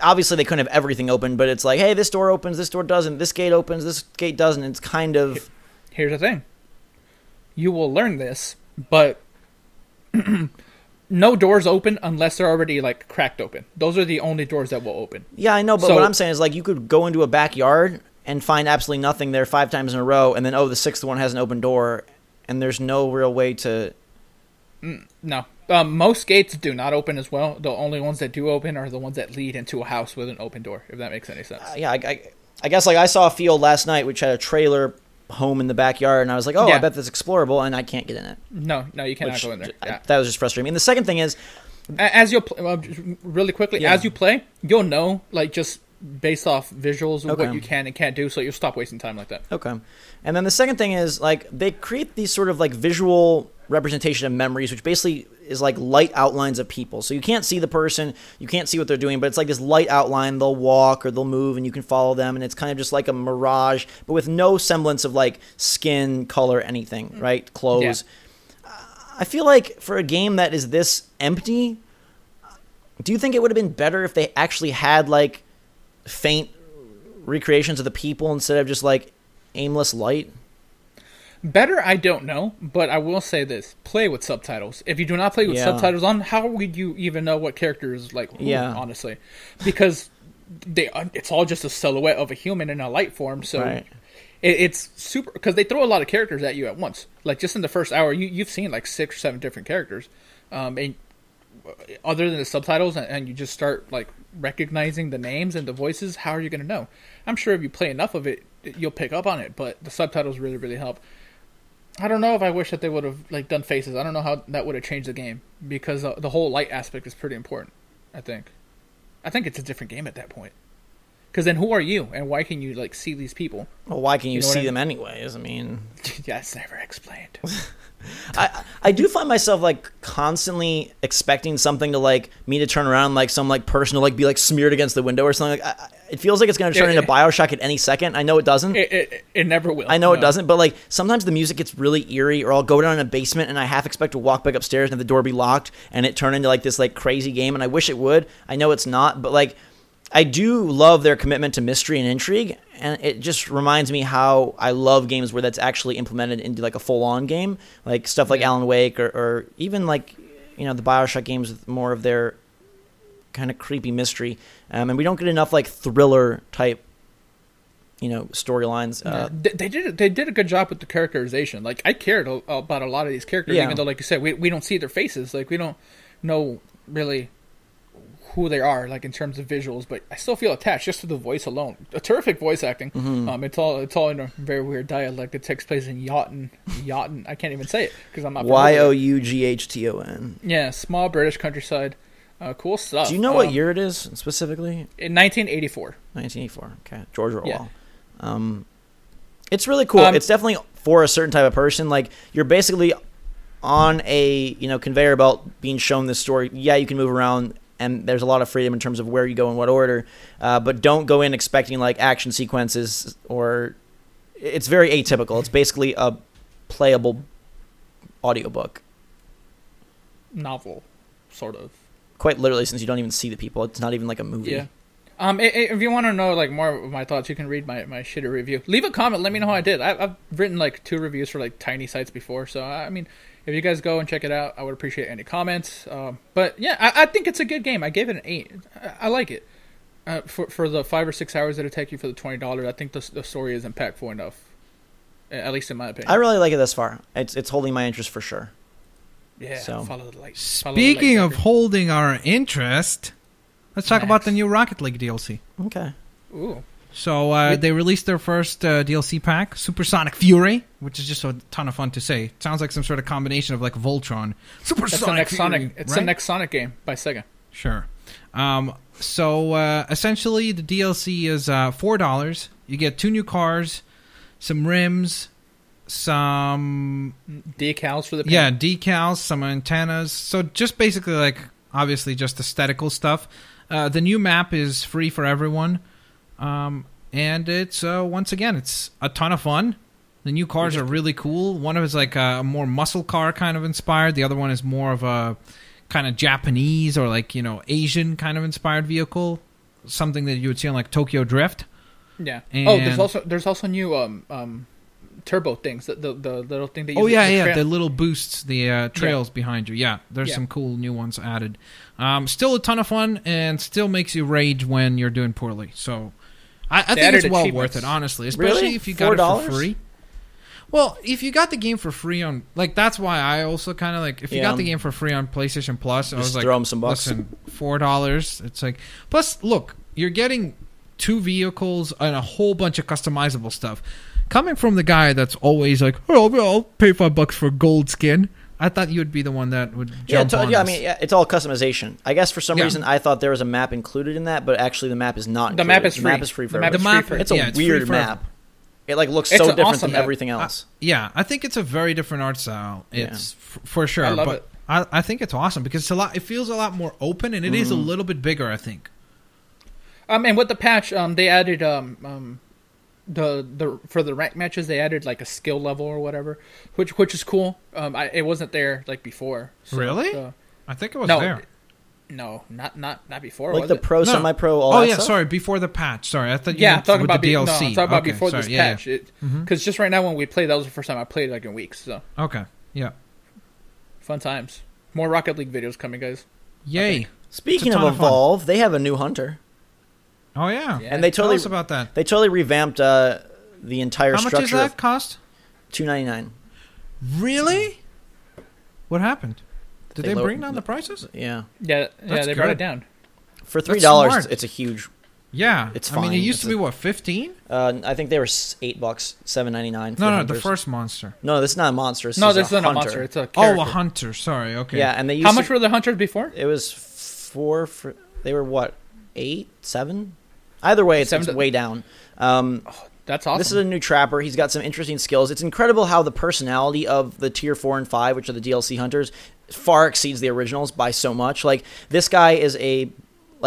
obviously they couldn't have everything open, but it's like, hey, this door opens, this door doesn't, this gate opens, this gate doesn't. It's kind of... Here's the thing. You will learn this, but no doors open unless they're already like cracked open. Those are the only doors that will open. Yeah, I know, but So- what I'm saying is like you could go into a backyard and find absolutely nothing there 5 times in a row, and then, the sixth one has an open door, and there's no real way to... No. Most gates do not open as well. The only ones that do open are the ones that lead into a house with an open door, if that makes any sense. Yeah, I guess like I saw a field last night which had a trailer home in the backyard, and I was like, I Yeah. bet that's explorable, and I can't get in it. No, you cannot Which, go in there. Yeah. that was just frustrating. And the second thing is... As you'll really quickly, Yeah. as you play, you'll know, like, just based off visuals of Okay. what you can and can't do, so you'll stop wasting time like that. Okay. And then the second thing is, like, they create these sort of, like, visual representation of memories, which basically is, like, light outlines of people. So you can't see the person, you can't see what they're doing, but it's like this light outline. They'll walk or they'll move, and you can follow them, and it's kind of just like a mirage, but with no semblance of, like, skin, color, anything, right? Clothes. Yeah. I feel like for a game that is this empty, do you think it would have been better if they actually had like faint recreations of the people instead of just like aimless light? Better, I don't know, but I will say this: play with subtitles. If you do not play with subtitles on, how would you even know what character is like who, honestly? Because it's all just a silhouette of a human in a light form, so it's super, because they throw a lot of characters at you at once. Like, just in the first hour, you've seen like 6 or 7 different characters, and other than the subtitles, and you just start like recognizing the names and the voices. How are you going to know? I'm sure if you play enough of it, you'll pick up on it, but the subtitles really, really help. I don't know if I wish that they would have like done faces. I don't know how that would have changed the game, because the whole light aspect is pretty important. I think it's a different game at that point. Because then who are you, and why can you like see these people? Well, why can you see them anyways? I mean, yeah, it's never explained. I do find myself like constantly expecting something to like me to turn around, like some like person to like be like smeared against the window or something. Like it feels like it's going to turn into BioShock at any second. I know it doesn't. It never will. I know it doesn't, but like sometimes the music gets really eerie, or I'll go down in a basement and I half expect to walk back upstairs and have the door be locked and it turn into like this like crazy game, and I wish it would. I know it's not, but like I do love their commitment to mystery and intrigue, and it just reminds me how I love games where that's actually implemented into like a full-on game, like stuff like Alan Wake, or even like, you know, the BioShock games with more of their kind of creepy mystery, and we don't get enough like thriller type, you know, storylines. They did a good job with the characterization. Like, I cared about a lot of these characters, even though, like you said, we don't see their faces. Like, we don't know really who they are, like in terms of visuals, but I still feel attached just to the voice alone. A terrific voice acting. It's all in a very weird dialect. It takes place in Yougton. I can't even say it because I'm not. Youghton. Yeah, small British countryside. Cool stuff. Do you know what year it is specifically? In 1984. 1984. Okay, George Orwell. Yeah. It's really cool. It's definitely for a certain type of person. Like, you're basically on a conveyor belt being shown this story. Yeah, you can move around, and there's a lot of freedom in terms of where you go in what order, but don't go in expecting like action sequences, or it's very atypical. It's basically a playable audiobook. Novel, sort of. Quite literally, since you don't even see the people. It's not even like a movie. Yeah. If you want to know like more of my thoughts, you can read my shitty review. Leave a comment. Let me know how I did. I've written like 2 reviews for like tiny sites before, so I mean, if you guys go and check it out, I would appreciate any comments. But yeah, I think it's a good game. I gave it an 8. I like it. For the 5 or 6 hours that it take you for the $20, I think the story is impactful enough. At least in my opinion. I really like it thus far. It's holding my interest for sure. Yeah. So. Follow the light. Speaking of holding our interest, let's talk about the new Rocket League DLC. Okay. Ooh. So they released their first DLC pack, Supersonic Fury, which is just a ton of fun to say. It sounds like some sort of combination of like Voltron. Supersonic Fury. It's the next Sonic game by Sega. Sure. So essentially the DLC is $4. You get 2 new cars, some rims, some decals for the paint. Yeah, decals, some antennas. So just basically like obviously just aesthetical stuff. The new map is free for everyone. And it's once again, it's a ton of fun. The new cars are really cool. One of it's like a more muscle car kind of inspired. The other one is more of a kind of Japanese or like Asian kind of inspired vehicle. Something that you would see on like Tokyo Drift. Yeah. And there's also new turbo things. The little thing that you the little boosts, the trails behind you. Yeah, there's some cool new ones added. Still a ton of fun, and still makes you rage when you're doing poorly. So I think it's well worth it, honestly, especially if you got it for free. Well, if you got the game for free on, like, that's why I also kind of like, if you got the game for free on PlayStation Plus, I was like, throw them some bucks. Listen, $4. It's like, plus, look, you're getting 2 vehicles and a whole bunch of customizable stuff. Coming from the guy that's always like, oh, I'll pay $5 for gold skin. I thought you would be the one that would jump on this. I mean, it's all customization. I guess for some reason I thought there was a map included in that, but actually the map is not included. The map is free. The map is free for everyone. It's a weird map. It like looks so different from everything else. I think it's a very different art style. It's for sure. I love it. I think it's awesome because it feels a lot more open, and it is a little bit bigger, I think. And with the patch, they added for the rank matches they added like a skill level or whatever, which is cool. It wasn't there like before. So, really? I think it was no, there. No, not before. Like was the it? pro, semi-pro, all Oh that yeah, stuff? sorry, before the patch. Sorry, I thought you Yeah, I'm meant talking with about the DLC. No, I'm talking about Okay, before sorry, this yeah, patch. Because just right now when we played, that was the first time I played like in weeks. So Okay, yeah. fun times. More Rocket League videos coming, guys. Yay. Speaking It's a of ton of fun. Evolve, they have a new hunter. Oh yeah. Yeah. And they Tell totally us about that. They totally revamped the entire How much structure does that cost? of $2.99. Really? What happened? Did they low- bring down the prices? Yeah. Yeah, That's they brought good. it down. For That's $3, smart. it's a huge. Yeah. It's I mean, fine. it used It's to be what, 15? I think they were $8, $7.99. No, the hunters. first monster. No, this is not a monster. This No, is this a isn't a hunter. monster. It's a Oh, character. a hunter. Sorry. Okay. Yeah, and they used How much to, were the hunters before? It was four. They were what, 8, 7? Either way, it's Seven- way down. That's awesome. This is a new trapper. He's got some interesting skills. It's incredible how the personality of the tier 4 and 5, which are the DLC hunters, far exceeds the originals by so much. Like, this guy is a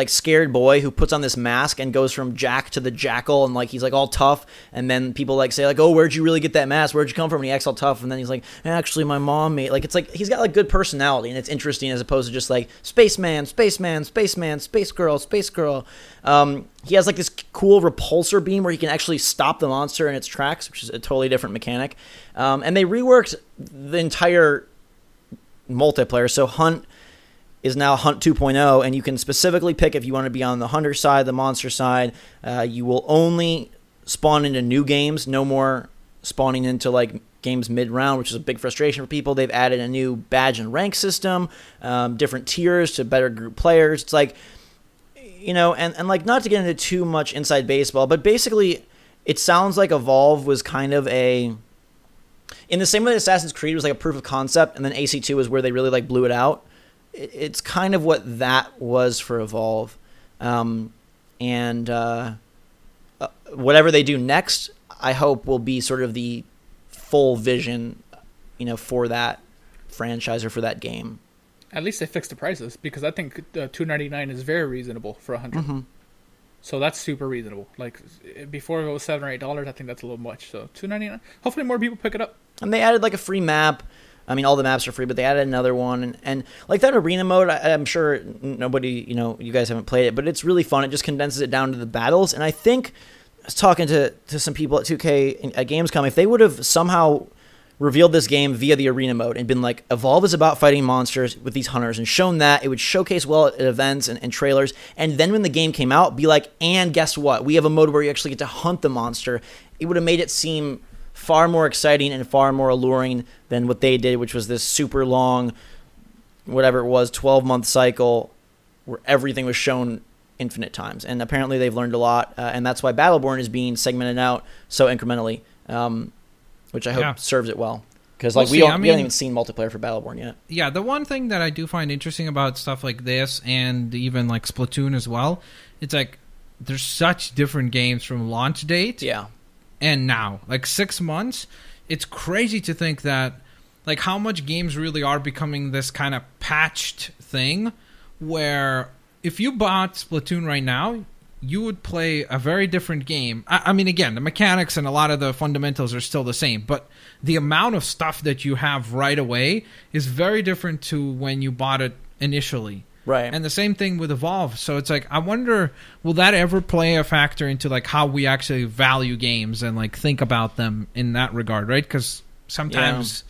scared boy who puts on this mask and goes from Jack to the Jackal, and like he's like all tough, and then people like say like, oh, where'd you really get that mask, where'd you come from, and he acts all tough, and then he's like, actually my mom made, like, it's like he's got like good personality, and it's interesting as opposed to just like spaceman, space girl. He has like this cool repulsor beam where he can actually stop the monster in its tracks, which is a totally different mechanic. And they reworked the entire multiplayer, so Hunt is now Hunt 2.0, and you can specifically pick if you want to be on the hunter side, the monster side. You will only spawn into new games, no more spawning into like games mid-round, which is a big frustration for people. They've added a new badge and rank system, different tiers to better group players. It's like, you know, and like, not to get into too much inside baseball, but basically it sounds like Evolve was kind of in the same way that Assassin's Creed was like a proof of concept, and then AC2 was where they really like blew it out. It's kind of what that was for Evolve. Whatever they do next, I hope will be sort of the full vision, you know, for that franchise or for that game. At least they fixed the prices, because I think $2.99 is very reasonable for a hunter. Mm-hmm. So that's super reasonable. Like, before it was $7 or $8, I think that's a little much. So $2.99. Hopefully more people pick it up. And they added like a free map. I mean, all the maps are free, but they added another one. And like that arena mode, I'm sure nobody, you know, you guys haven't played it, but it's really fun. It just condenses it down to the battles. And I think I was talking to some people at 2K at Gamescom, if they would have somehow revealed this game via the arena mode and been like, Evolve is about fighting monsters with these hunters, and shown that, it would showcase well at events and trailers. And then when the game came out, be like, and guess what? We have a mode where you actually get to hunt the monster. It would have made it seem far more exciting and far more alluring than what they did, which was this super long, whatever it was, 12-month cycle where everything was shown infinite times. And apparently they've learned a lot, and that's why Battleborn is being segmented out so incrementally, which I hope serves it well. Because like we haven't even seen multiplayer for Battleborn yet. Yeah, the one thing that I do find interesting about stuff like this, and even like Splatoon as well, it's like there's such different games from launch date. Yeah. And now, like 6 months, it's crazy to think that, like, how much games really are becoming this kind of patched thing, where if you bought Splatoon right now, you would play a very different game. I mean, again, the mechanics and a lot of the fundamentals are still the same, but the amount of stuff that you have right away is very different to when you bought it initially. Right. And the same thing with Evolve. So it's like, I wonder, will that ever play a factor into like how we actually value games and like think about them in that regard, right? Because sometimes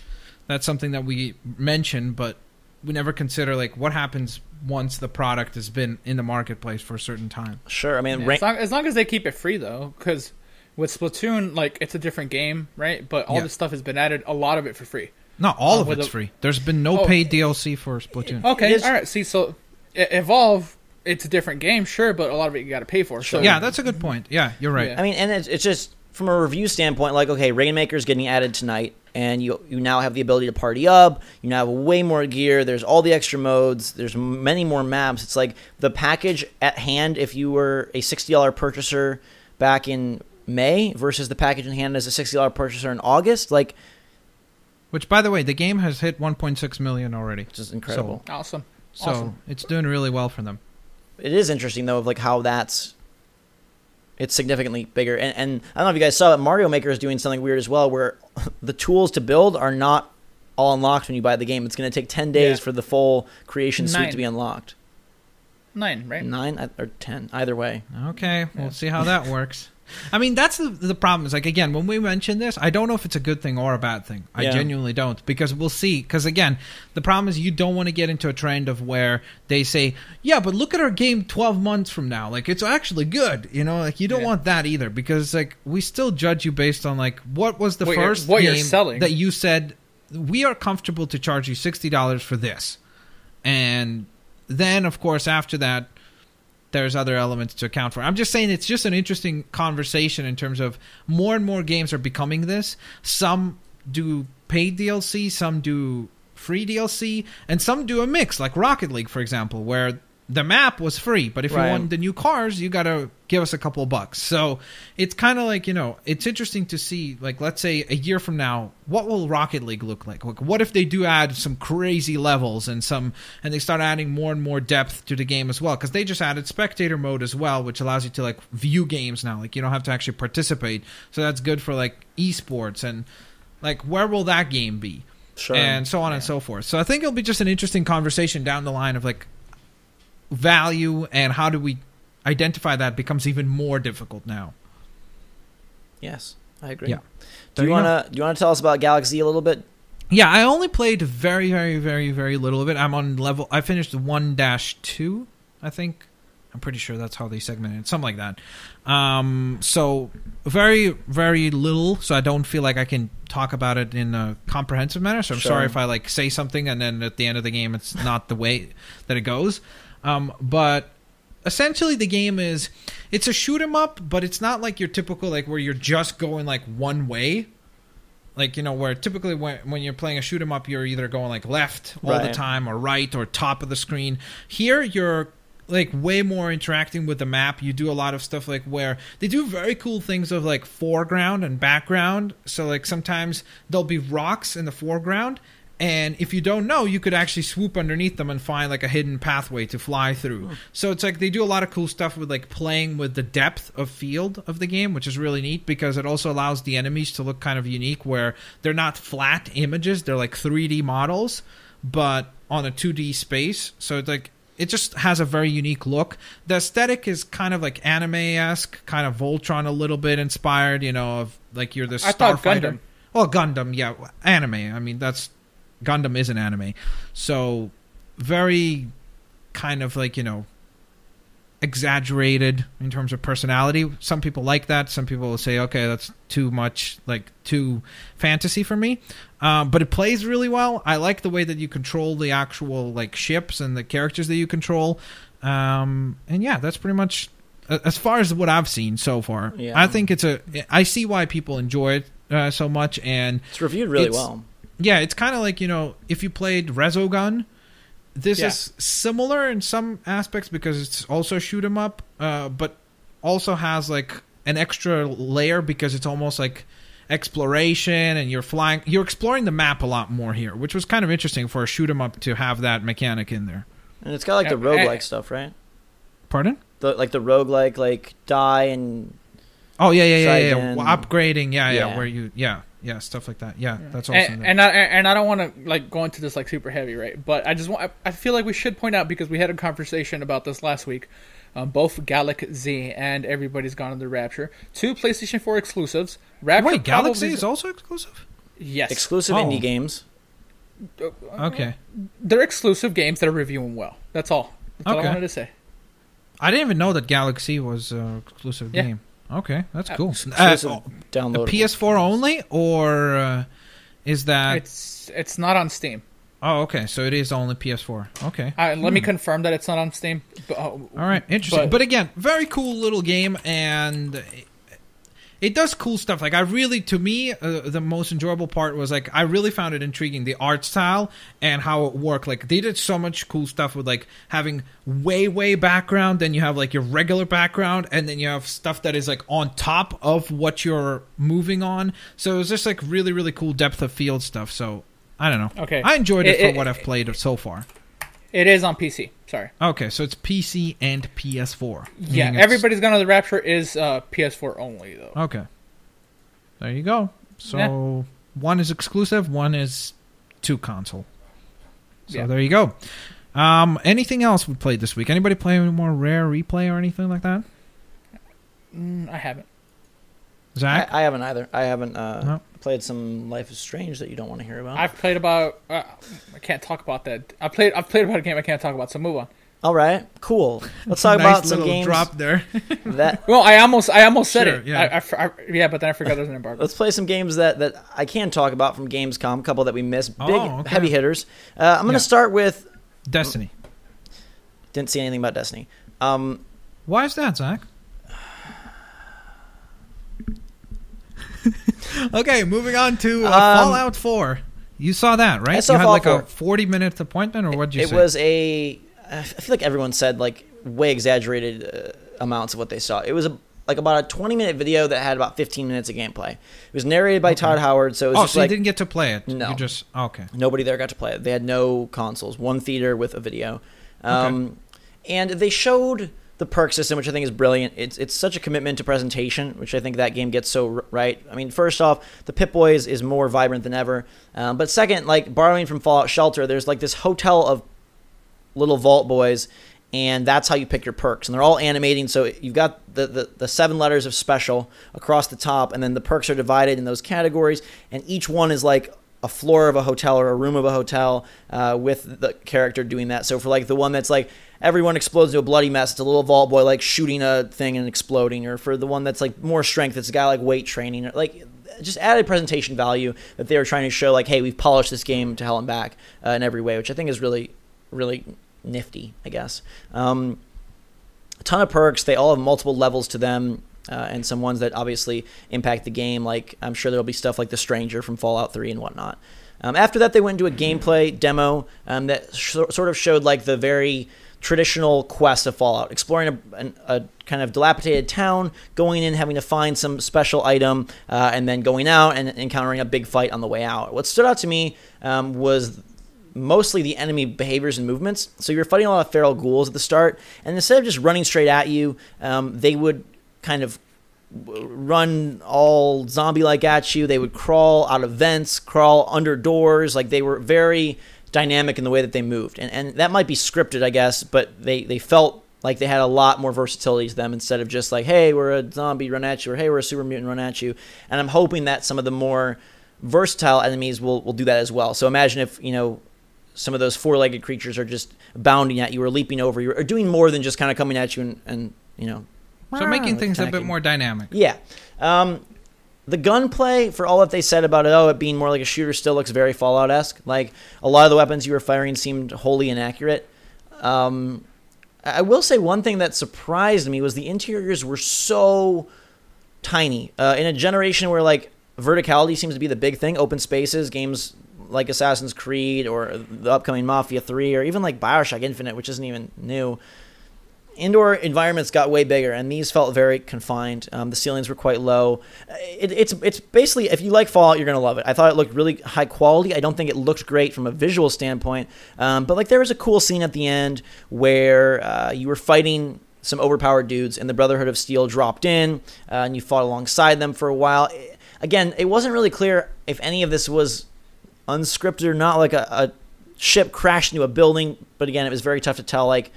that's something that we mention, but we never consider like what happens once the product has been in the marketplace for a certain time. Sure. I mean, as long as they keep it free, though, because with Splatoon, like, it's a different game, right? But all this stuff has been added, a lot of it for free. Not all of it's free. There's been no paid DLC for Splatoon. Okay, all right. See, so Evolve, it's a different game, sure, but a lot of it you got to pay for. So yeah, that's a good point. Yeah, you're right. Yeah. I mean, and it's just from a review standpoint, like, okay, Rainmaker's getting added tonight, and you now have the ability to party up. You now have way more gear. There's all the extra modes. There's many more maps. It's like the package at hand if you were a $60 purchaser back in May versus the package in hand as a $60 purchaser in August. Like, which, by the way, the game has hit 1.6 million already. Which is incredible. Awesome. So it's doing really well for them. It is interesting, though, of like how that's It's significantly bigger. And I don't know if you guys saw it, Mario Maker is doing something weird as well, where the tools to build are not all unlocked when you buy the game. It's going to take 10 days for the full creation suite to be unlocked. 9, right? 9 or 10, either way. Okay, we'll see how that works. I mean, that's the problem. Is like, again, when we mention this, I don't know if it's a good thing or a bad thing. I genuinely don't, because we'll see. Because again, the problem is you don't want to get into a trend of where they say, yeah, but look at our game 12 months from now. Like, it's actually good. You know, like, you don't want that either, because like, we still judge you based on like, what was the first game you're selling that you said, we are comfortable to charge you $60 for this. And then, of course, after that, there's other elements to account for. I'm just saying it's just an interesting conversation in terms of more and more games are becoming this. Some do paid DLC, some do free DLC, and some do a mix, like Rocket League, for example, where the map was free, but if you want the new cars, you got to give us a couple of bucks. So it's kind of like, you know, it's interesting to see, like, let's say a year from now, what will Rocket League look like? Like, what if they do add some crazy levels and they start adding more and more depth to the game as well? Because they just added spectator mode as well, which allows you to like view games now. Like, you don't have to actually participate. So that's good for like esports, and like, where will that game be? Sure. And so on and so forth. So I think it'll be just an interesting conversation down the line of like, value and how do we identify that becomes even more difficult now. Yes, I agree. Yeah. Do you want to tell us about Galak-Z a little bit? Yeah, I only played very, very, very, very little of it. I finished 1-2, I think. I'm pretty sure that's how they segmented it, something like that. So very, very little, so I don't feel like I can talk about it in a comprehensive manner. So I'm sorry if I like say something and then at the end of the game it's not the way that it goes. But essentially the game it's a shoot 'em up, but it's not like your typical, like, where you're just going like one way. Like, you know, where typically when you're playing a shoot 'em up, you're either going like left all the time or right or top of the screen. Here you're like way more interacting with the map. You do a lot of stuff like where they do very cool things of like foreground and background. So like sometimes there'll be rocks in the foreground, and if you don't know, you could actually swoop underneath them and find like a hidden pathway to fly through. So it's like they do a lot of cool stuff with like playing with the depth of field of the game, which is really neat because it also allows the enemies to look kind of unique, where they're not flat images, they're like 3D models, but on a 2D space. So it's like, it just has a very unique look. The aesthetic is kind of like anime-esque, kind of Voltron a little bit inspired, you know, of like you're the starfighter. Gundam. Well, Gundam, yeah, anime. I mean, Gundam is an anime. So very kind of like, you know, exaggerated in terms of personality. Some people like that. Some people will say, okay, that's too much, like too fantasy for me. But it plays really well. I like the way that you control the actual like ships and the characters that you control. And yeah, that's pretty much as far as what I've seen so far. Yeah. I think I see why people enjoy it so much, and it's reviewed really well. Yeah, it's kind of like, you know, if you played Resogun, this is similar in some aspects because it's also shoot 'em up, but also has like an extra layer because it's almost like exploration and you're exploring the map a lot more here, which was kind of interesting for a shoot 'em up to have that mechanic in there. And it's got like the roguelike stuff, right? Pardon? The roguelike, like die and well, upgrading, where you stuff like that. Yeah, that's awesome. And I don't want to like go into this like super heavy, right? But I feel like we should point out, because we had a conversation about this last week. Both Galak-Z and Everybody's Gone on the Rapture, 2 PlayStation 4 exclusives. Rapture. Wait, Galak-Z is also exclusive? Yes, exclusive indie games. Okay, they're exclusive games that are reviewing well. That's all. That's all I wanted to say. I didn't even know that Galak-Z was an exclusive game. Okay, that's cool. Downloadable. PS4 only, or is that? It's not on Steam. Oh, okay. So it is only PS4. Okay. Let me confirm that it's not on Steam. All right, interesting. But again, very cool little game, and it does cool stuff. Like, to me, the most enjoyable part was, like, I really found it intriguing, the art style and how it worked. Like, they did so much cool stuff with, like, having way background, then you have, like, your regular background, and then you have stuff that is, like, on top of what you're moving on. So it was just, like, really, really cool depth of field stuff. So, I don't know. Okay. I enjoyed it for what I've played so far. It is on PC. Sorry. Okay, so it's PC and PS4. Yeah, Meaning Everybody's Gone to the Rapture is PS4 only, though. Okay. There you go. So one is exclusive, one is 2 console. So there you go. Anything else we played this week? Anybody play any more Rare Replay or anything like that? I haven't. Zach? I haven't either. I haven't played some Life is Strange that you don't want to hear about. I've played about... I can't talk about that. I've played about a game I can't talk about, so move on. All right, cool. Let's talk Nice about some little games. drop there. That Well, I almost said Sure, it. yeah. But then I forgot there's an embargo. Let's play some games that I can talk about from Gamescom. A couple that we missed. Big Okay. heavy hitters. I'm going to start with. Destiny. Didn't see anything about Destiny. Why is that, Zach? Okay, moving on to Fallout 4. You saw that, right? I saw you had Fallout like 4. a 40-minute appointment, or what did you It say? was a. I feel like everyone said like way exaggerated amounts of what they saw. It was about a 20-minute video that had about 15 minutes of gameplay. It was narrated by Todd Howard, so it was just so like you didn't get to play it? No. You just okay. Nobody there got to play it. They had no consoles. One theater with a video. And they showed the perk system, which I think is brilliant. It's such a commitment to presentation, which I think that game gets so right. I mean, first off, the Pip-Boy is more vibrant than ever. But second, like borrowing from Fallout Shelter, there's like this hotel of little Vault Boys, and that's how you pick your perks. And they're all animating, so you've got the 7 letters of special across the top, and then the perks are divided in those categories, and each one is like a floor of a hotel or a room of a hotel with the character doing that. So for like the one that's like everyone explodes into a bloody mess, it's a little Vault Boy like shooting a thing and exploding. Or for the one that's like more strength, it's a guy like weight training. Or like just added presentation value that they were trying to show like, hey, we've polished this game to hell and back in every way, which I think is really, really nifty, I guess. A ton of perks. They all have multiple levels to them. And some ones that obviously impact the game, like I'm sure there'll be stuff like the Stranger from Fallout 3 and whatnot. After that, they went into a gameplay demo that sort of showed like the very traditional quest of Fallout, exploring a kind of dilapidated town, going in, having to find some special item, and then going out and encountering a big fight on the way out. What stood out to me was mostly the enemy behaviors and movements. So you're fighting a lot of feral ghouls at the start, and instead of just running straight at you, they would kind of run all zombie-like at you. They would crawl out of vents, crawl under doors. Like they were very dynamic in the way that they moved. And that might be scripted, I guess, but they felt like they had a lot more versatility to them instead of just like, hey, we're a zombie, run at you, or hey, we're a super mutant, run at you. And I'm hoping that some of the more versatile enemies will do that as well. So imagine if, some of those 4-legged creatures are just bounding at you or leaping over you or doing more than just kind of coming at you and so making things a bit more dynamic. Yeah. The gunplay, for all that they said about it being more like a shooter, still looks very Fallout-esque. Like, a lot of the weapons you were firing seemed wholly inaccurate. I will say one thing that surprised me was the interiors were so tiny. In a generation where, like, verticality seems to be the big thing, open spaces, games like Assassin's Creed or the upcoming Mafia 3 or even, like, Bioshock Infinite, which isn't even new, indoor environments got way bigger, and these felt very confined. The ceilings were quite low. It's basically, if you like Fallout, you're going to love it. I thought it looked really high quality. I don't think it looked great from a visual standpoint, but like there was a cool scene at the end where you were fighting some overpowered dudes, and the Brotherhood of Steel dropped in, and you fought alongside them for a while. Again, it wasn't really clear if any of this was unscripted or not, like a ship crashed into a building, but again, it was very tough to tell, like,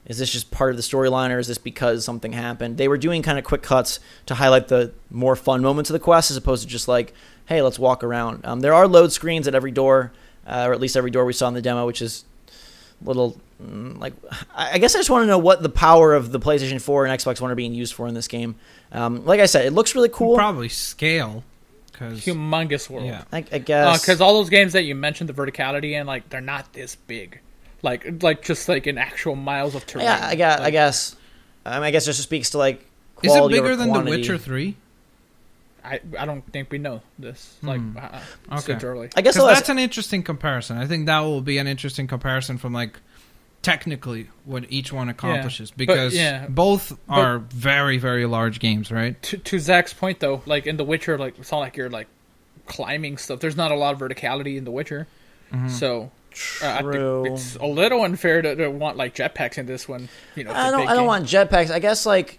is this just part of the storyline, or is this because something happened? They were doing kind of quick cuts to highlight the more fun moments of the quest as opposed to just like, hey, let's walk around. There are load screens at every door, or at least every door we saw in the demo, which is a little, like, I guess I just want to know what the power of the PlayStation 4 and Xbox One are being used for in this game. Like I said, it looks really cool. Probably scale. Humongous world. Yeah. I guess. Because all those games that you mentioned, the verticality, and like they're not this big. Like just like in actual miles of terrain. Yeah, I guess. I guess it just speaks to like quality. Is it over bigger than The quantity. Witcher 3? I don't think we know this. Like, it's Okay. too early. I guess That's an interesting comparison. I think that will be an interesting comparison from like technically what each one accomplishes, because both are very, very large games, right? To Zach's point though, like in The Witcher, like it's not like you're like climbing stuff. There's not a lot of verticality in The Witcher, so True. It's a little unfair to want like jetpacks in this one. You know, I don't want jetpacks. I guess like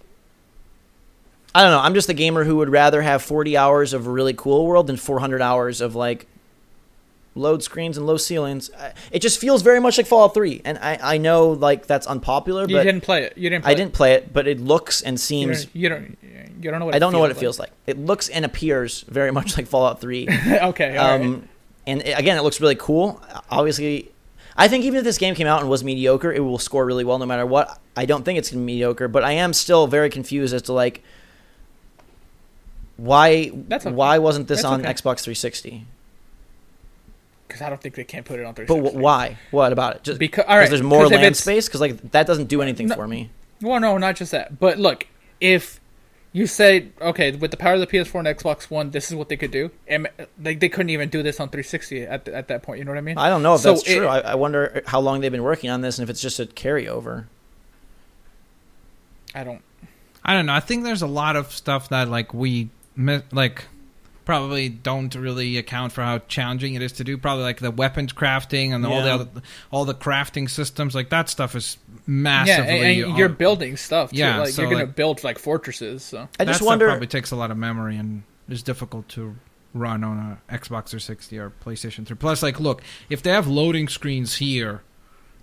I don't know. I'm just a gamer who would rather have 40 hours of a really cool world than 400 hours of like load screens and low ceilings. It just feels very much like Fallout 3, and I know like that's unpopular. But you didn't play it. I didn't play it, but it looks and seems. You don't know what. I don't know what it feels like. It looks and appears very much like Fallout 3. Okay. All right. And again, it looks really cool. Obviously, I think even if this game came out and was mediocre, it will score really well no matter what. I don't think it's going to be mediocre, but I am still very confused as to like why wasn't this on Xbox 360? Because I don't think they can put it on 360. But why? What about it? Just because there's more land space? Because like that doesn't do anything for me. Well, no, not just that. But look, if you say, okay, with the power of the PS4 and Xbox One, this is what they could do, and they couldn't even do this on 360 at that point. You know what I mean? I don't know if that's true. I wonder how long they've been working on this and if it's just a carryover. I don't know. I think there's a lot of stuff that like we probably don't really account for how challenging it is to do. Probably like the weapons crafting and all the crafting systems. Like that stuff is massively. Yeah, and you're building stuff too. Yeah, like so you're gonna build like fortresses. So I just that wonder. Stuff probably takes a lot of memory and is difficult to run on a Xbox 360 or PlayStation 3. Plus, like, look, if they have loading screens here,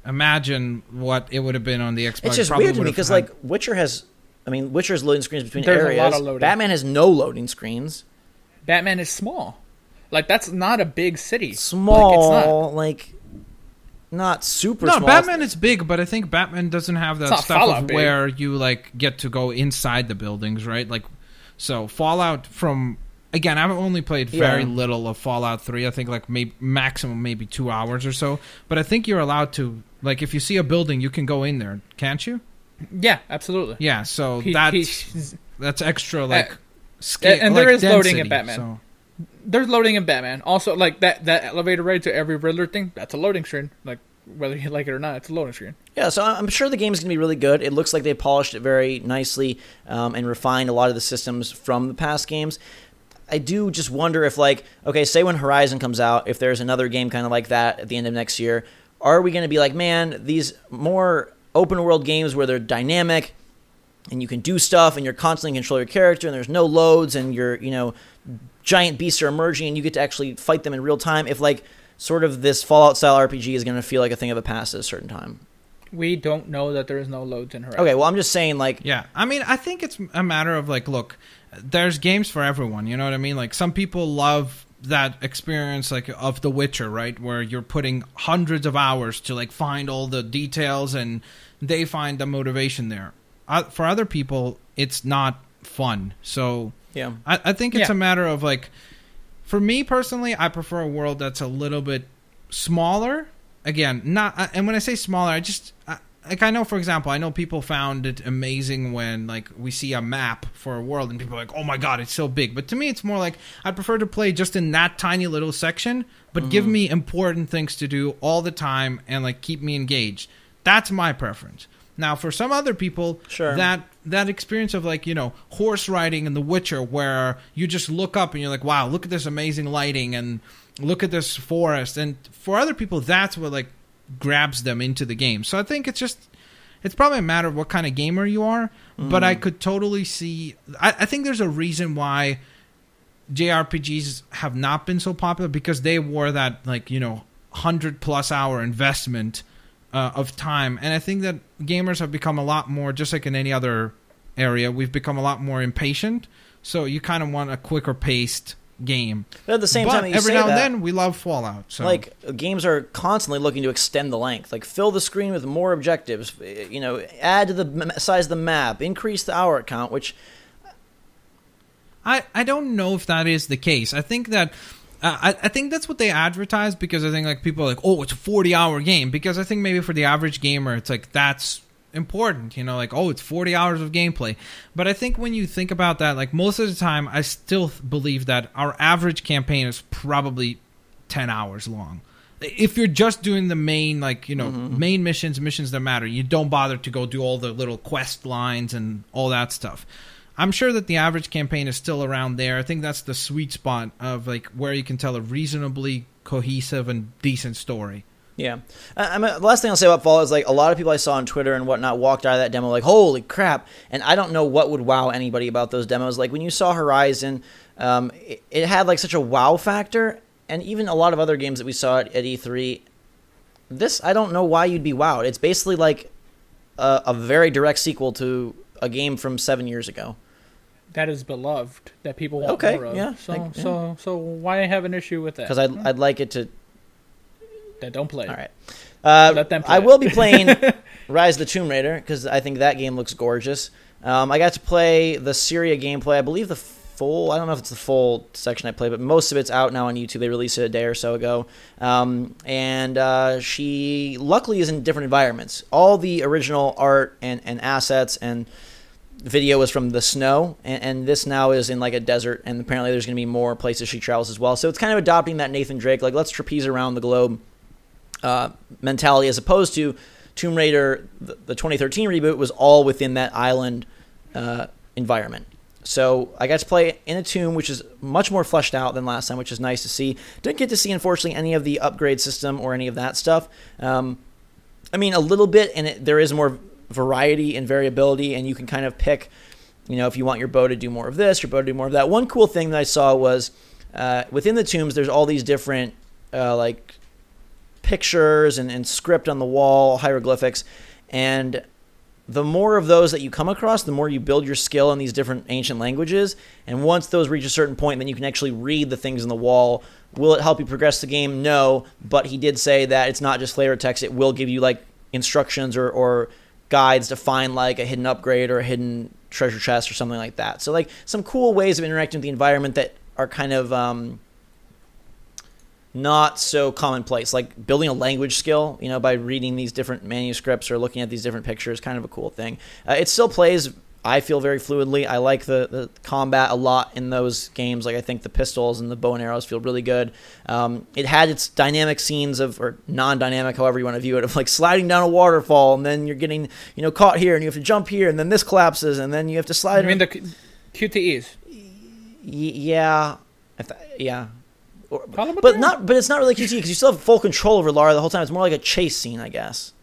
imagine what it would have been on the Xbox. It's just weird to me because like Witcher's loading screens between There's areas. A lot of loading. Batman has no loading screens. Batman is small. Like, that's not a big city. Small, not super small. No, Batman is big, but I think Batman doesn't have that stuff of big. where you, like, get to go inside the buildings, right? Like, so Fallout from... Again, I've only played very little of Fallout 3. I think, like, maximum maybe 2 hours or so. But I think you're allowed to... Like, if you see a building, you can go in there, can't you? Yeah, absolutely. Yeah, so that's extra, like... And there is density, loading in Batman. So. There's loading in Batman. Also, like that elevator ride to every Riddler thing, that's a loading screen. Like, whether you like it or not, it's a loading screen. Yeah, so I'm sure the game is going to be really good. It looks like they polished it very nicely and refined a lot of the systems from the past games. I do just wonder if, like, okay, say when Horizon comes out, if there's another game kind of like that at the end of next year, are we going to be like, man, these more open-world games where they're dynamic, and you can do stuff, and you're constantly in control of your character, and there's no loads, and your giant beasts are emerging, and you get to actually fight them in real time. If like sort of this Fallout-style RPG is going to feel like a thing of the past at a certain time. We don't know that there is no loads in Horizon. Okay, well, I'm just saying, like... Yeah, I mean, I think it's a matter of, like, look, there's games for everyone, you know what I mean? Like, some people love that experience, like, of The Witcher, right? Where you're putting hundreds of hours to, like, find all the details, and they find the motivation there. For other people, it's not fun. So yeah, I think it's a matter of, like, for me personally, I prefer a world that's a little bit smaller. Again, and when I say smaller, I know, for example, I know people found it amazing when, like, we see a map for a world and people are like, oh my god, it's so big. But to me, it's more like I prefer to play just in that tiny little section, but give me important things to do all the time and, like, keep me engaged. That's my preference. Now, for some other people, that experience of, like, horse riding in The Witcher, where you just look up and you're like, wow, look at this amazing lighting and look at this forest. And for other people, that's what, like, grabs them into the game. So I think it's probably a matter of what kind of gamer you are. But I could totally see... I think there's a reason why JRPGs have not been so popular, because they were that, like, 100-plus hour investment of time. And I think that gamers have become a lot more, just like in any other area, we've become a lot more impatient. So you kind of want a quicker paced game. But at the same time, every now and then we love Fallout. So. Like, games are constantly looking to extend the length. Like, fill the screen with more objectives. Add to the size of the map. Increase the hour count, which... I don't know if that is the case. I think that... I think that's what they advertise, because I think, like, people are like, oh, it's a 40-hour game, because I think maybe for the average gamer, it's like, that's important, like, oh, it's 40 hours of gameplay. But I think when you think about that, like, most of the time, I still believe that our average campaign is probably 10 hours long. If you're just doing the main, like, main missions that matter, you don't bother to go do all the little quest lines and all that stuff. I'm sure that the average campaign is still around there. I think that's the sweet spot of, like, where you can tell a reasonably cohesive and decent story. Yeah. The last thing I'll say about Fallout is, like, a lot of people I saw on Twitter and whatnot walked out of that demo like, holy crap. And I don't know what would wow anybody about those demos. Like, when you saw Horizon, it had, like, such a wow factor. And even a lot of other games that we saw at E3, this, I don't know why you'd be wowed. It's basically like a very direct sequel to a game from 7 years ago. That is beloved, that people want more of. Yeah. So why have an issue with that? Because I'd like it to... That don't play. All right. Let them play I will be playing Rise of the Tomb Raider because I think that game looks gorgeous. I got to play the Syria gameplay. I believe I don't know if it's the full section I played, but most of it's out now on YouTube. They released it a day or so ago. And she luckily is in different environments. All the original art and assets and video was from the snow, and this now is in like a desert, and apparently there's going to be more places she travels as well. So it's kind of adopting that Nathan Drake, like, let's trapeze around the globe mentality, as opposed to Tomb Raider, the 2013 reboot was all within that island environment. So I got to play in a tomb, which is much more fleshed out than last time, which is nice to see. Didn't get to see, unfortunately, any of the upgrade system or any of that stuff. I mean, a little bit, and there is more variety and variability, and you can kind of pick, if you want your bow to do more of this, your bow to do more of that. One cool thing that I saw was within the tombs, there's all these different like pictures and script on the wall, hieroglyphics, and the more of those that you come across, the more you build your skill in these different ancient languages. And once those reach a certain point, then you can actually read the things on the wall. Will it help you progress the game? No, but he did say that it's not just flavor text. It will give you like instructions or guides to find like a hidden upgrade or a hidden treasure chest or something like that. So like some cool ways of interacting with the environment that are kind of not so commonplace, like building a language skill, by reading these different manuscripts or looking at these different pictures, kind of a cool thing. It still plays, I feel, very fluidly. I like the combat a lot in those games. Like, I think the pistols and the bow and arrows feel really good. It had its dynamic scenes or non-dynamic, however you want to view it, of like sliding down a waterfall, and then you're getting, caught here, and you have to jump here, and then this collapses, and then you have to slide. I mean, the QTEs. Yeah. Yeah. But it's not really QT because you still have full control over Lara the whole time. It's more like a chase scene, I guess,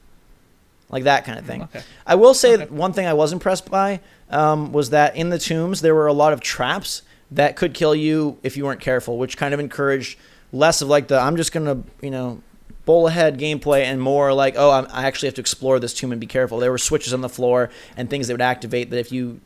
like that kind of thing. Okay. I will say that one thing I was impressed by was that in the tombs there were a lot of traps that could kill you if you weren't careful, which kind of encouraged less of like the I'm just gonna bowl ahead gameplay and more like I actually have to explore this tomb and be careful. There were switches on the floor and things that would activate that if you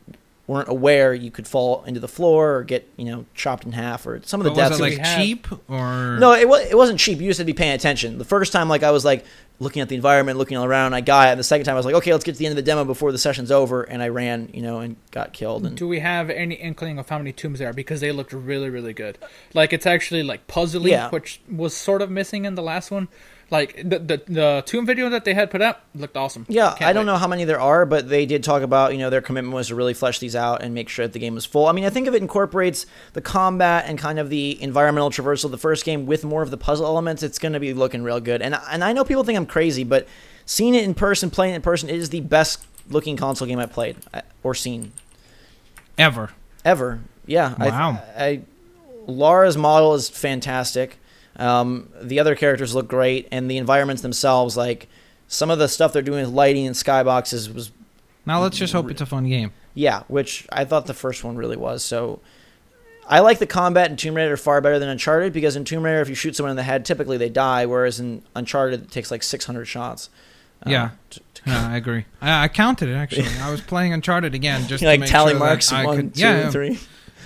weren't aware, you could fall into the floor or get chopped in half, or some of the deaths. Was it like cheap or no? It wasn't cheap. You just had to be paying attention. The first time, like I was like looking at the environment, looking all around, I got it. And the second time, I was like, okay, let's get to the end of the demo before the session's over, and I ran, and got killed. And do we have any inkling of how many tombs there are? Because they looked really, really good. Like, it's actually like puzzly, which was sort of missing in the last one. Like, the tomb video that they had put up looked awesome. Yeah, I don't know how many there are, but they did talk about, their commitment was to really flesh these out and make sure that the game was full. I mean, I think if it incorporates the combat and kind of the environmental traversal of the first game with more of the puzzle elements, it's going to be looking real good. And I know people think I'm crazy, but seeing it in person, playing it in person, it is the best looking console game I've played or seen. Ever. Yeah. Wow. Lara's model is fantastic. The other characters look great, and the environments themselves, like some of the stuff they're doing with lighting and skyboxes was... Now let's just hope it's a fun game. Yeah, which I thought the first one really was. So I like the combat in Tomb Raider far better than Uncharted, because in Tomb Raider, if you shoot someone in the head, typically they die, whereas in Uncharted, it takes like 600 shots. Yeah. I agree. I counted it, actually. I was playing Uncharted again just to like make tally sure marks, that I 1, could... 2, 3.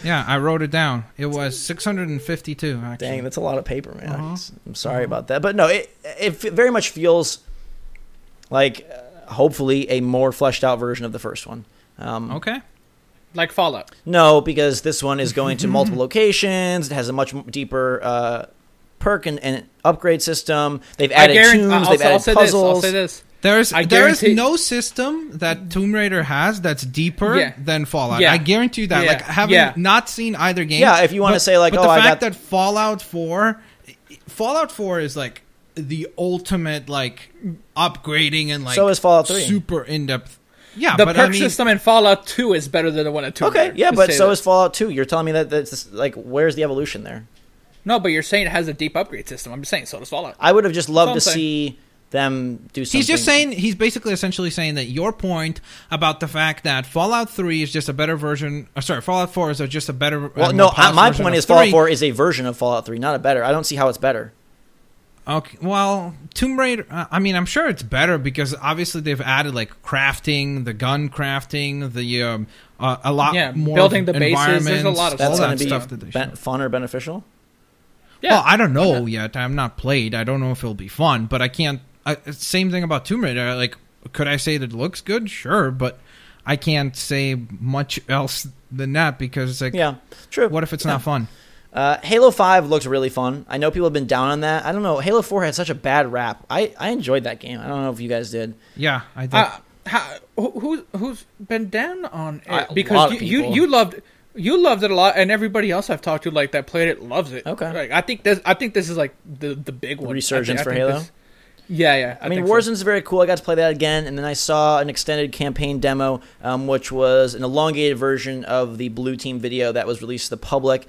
Yeah, I wrote it down. It was 652, actually. Dang, that's a lot of paper, man. I'm sorry about that. But no, it very much feels like, hopefully, a more fleshed out version of the first one. Okay. Like Fallout. No, because this one is going to multiple locations. It has a much deeper perk and upgrade system. They've added tombs. They've added puzzles. I'll say this. There is no system that Tomb Raider has that's deeper than Fallout. Yeah. I guarantee you that. Yeah. Like, having not seen either game. Yeah, if you want to say like, but the fact that Fallout 4 is like the ultimate like upgrading and like so is Fallout 3. Super in depth. Yeah, the but perk system in Fallout 2 is better than the one at Tomb Raider. Okay, yeah, but so is Fallout 2. You're telling me that that's like, where's the evolution there? No, but you're saying it has a deep upgrade system. I'm just saying so does Fallout. I would have just loved to That's all I'm see them do something. He's just saying, he's basically essentially saying that your point about the fact that Fallout 3 is just a better version, Fallout 4 is just a better Well, no, my point is Fallout 3. 4 is a version of Fallout 3, not a better. I don't see how it's better. Okay, well, Tomb Raider, I mean, I'm sure it's better because obviously they've added like crafting, the gun crafting, the a lot more building the bases. There's a lot of That's all going to be stuff that they show. fun or beneficial? Yeah. Well, I don't know yet. I'm not played. I don't know if it'll be fun, but I can't. Same thing about Tomb Raider. Like, could I say that it looks good? Sure, but I can't say much else than that because it's like, Yeah, true. what if it's not fun? Halo 5 looks really fun. I know people have been down on that. I don't know. Halo 4 had such a bad rap. I enjoyed that game. I don't know if you guys did. Yeah, I did. Who's been down on it? A lot Because of people. you loved it a lot, and everybody else I've talked to like that played it loves it. Okay. Like, I think this is like the big one. Resurgence I for think Halo? Yeah. I mean, think so. Warzone's very cool. I got to play that again, and then I saw an extended campaign demo, which was an elongated version of the Blue Team video that was released to the public.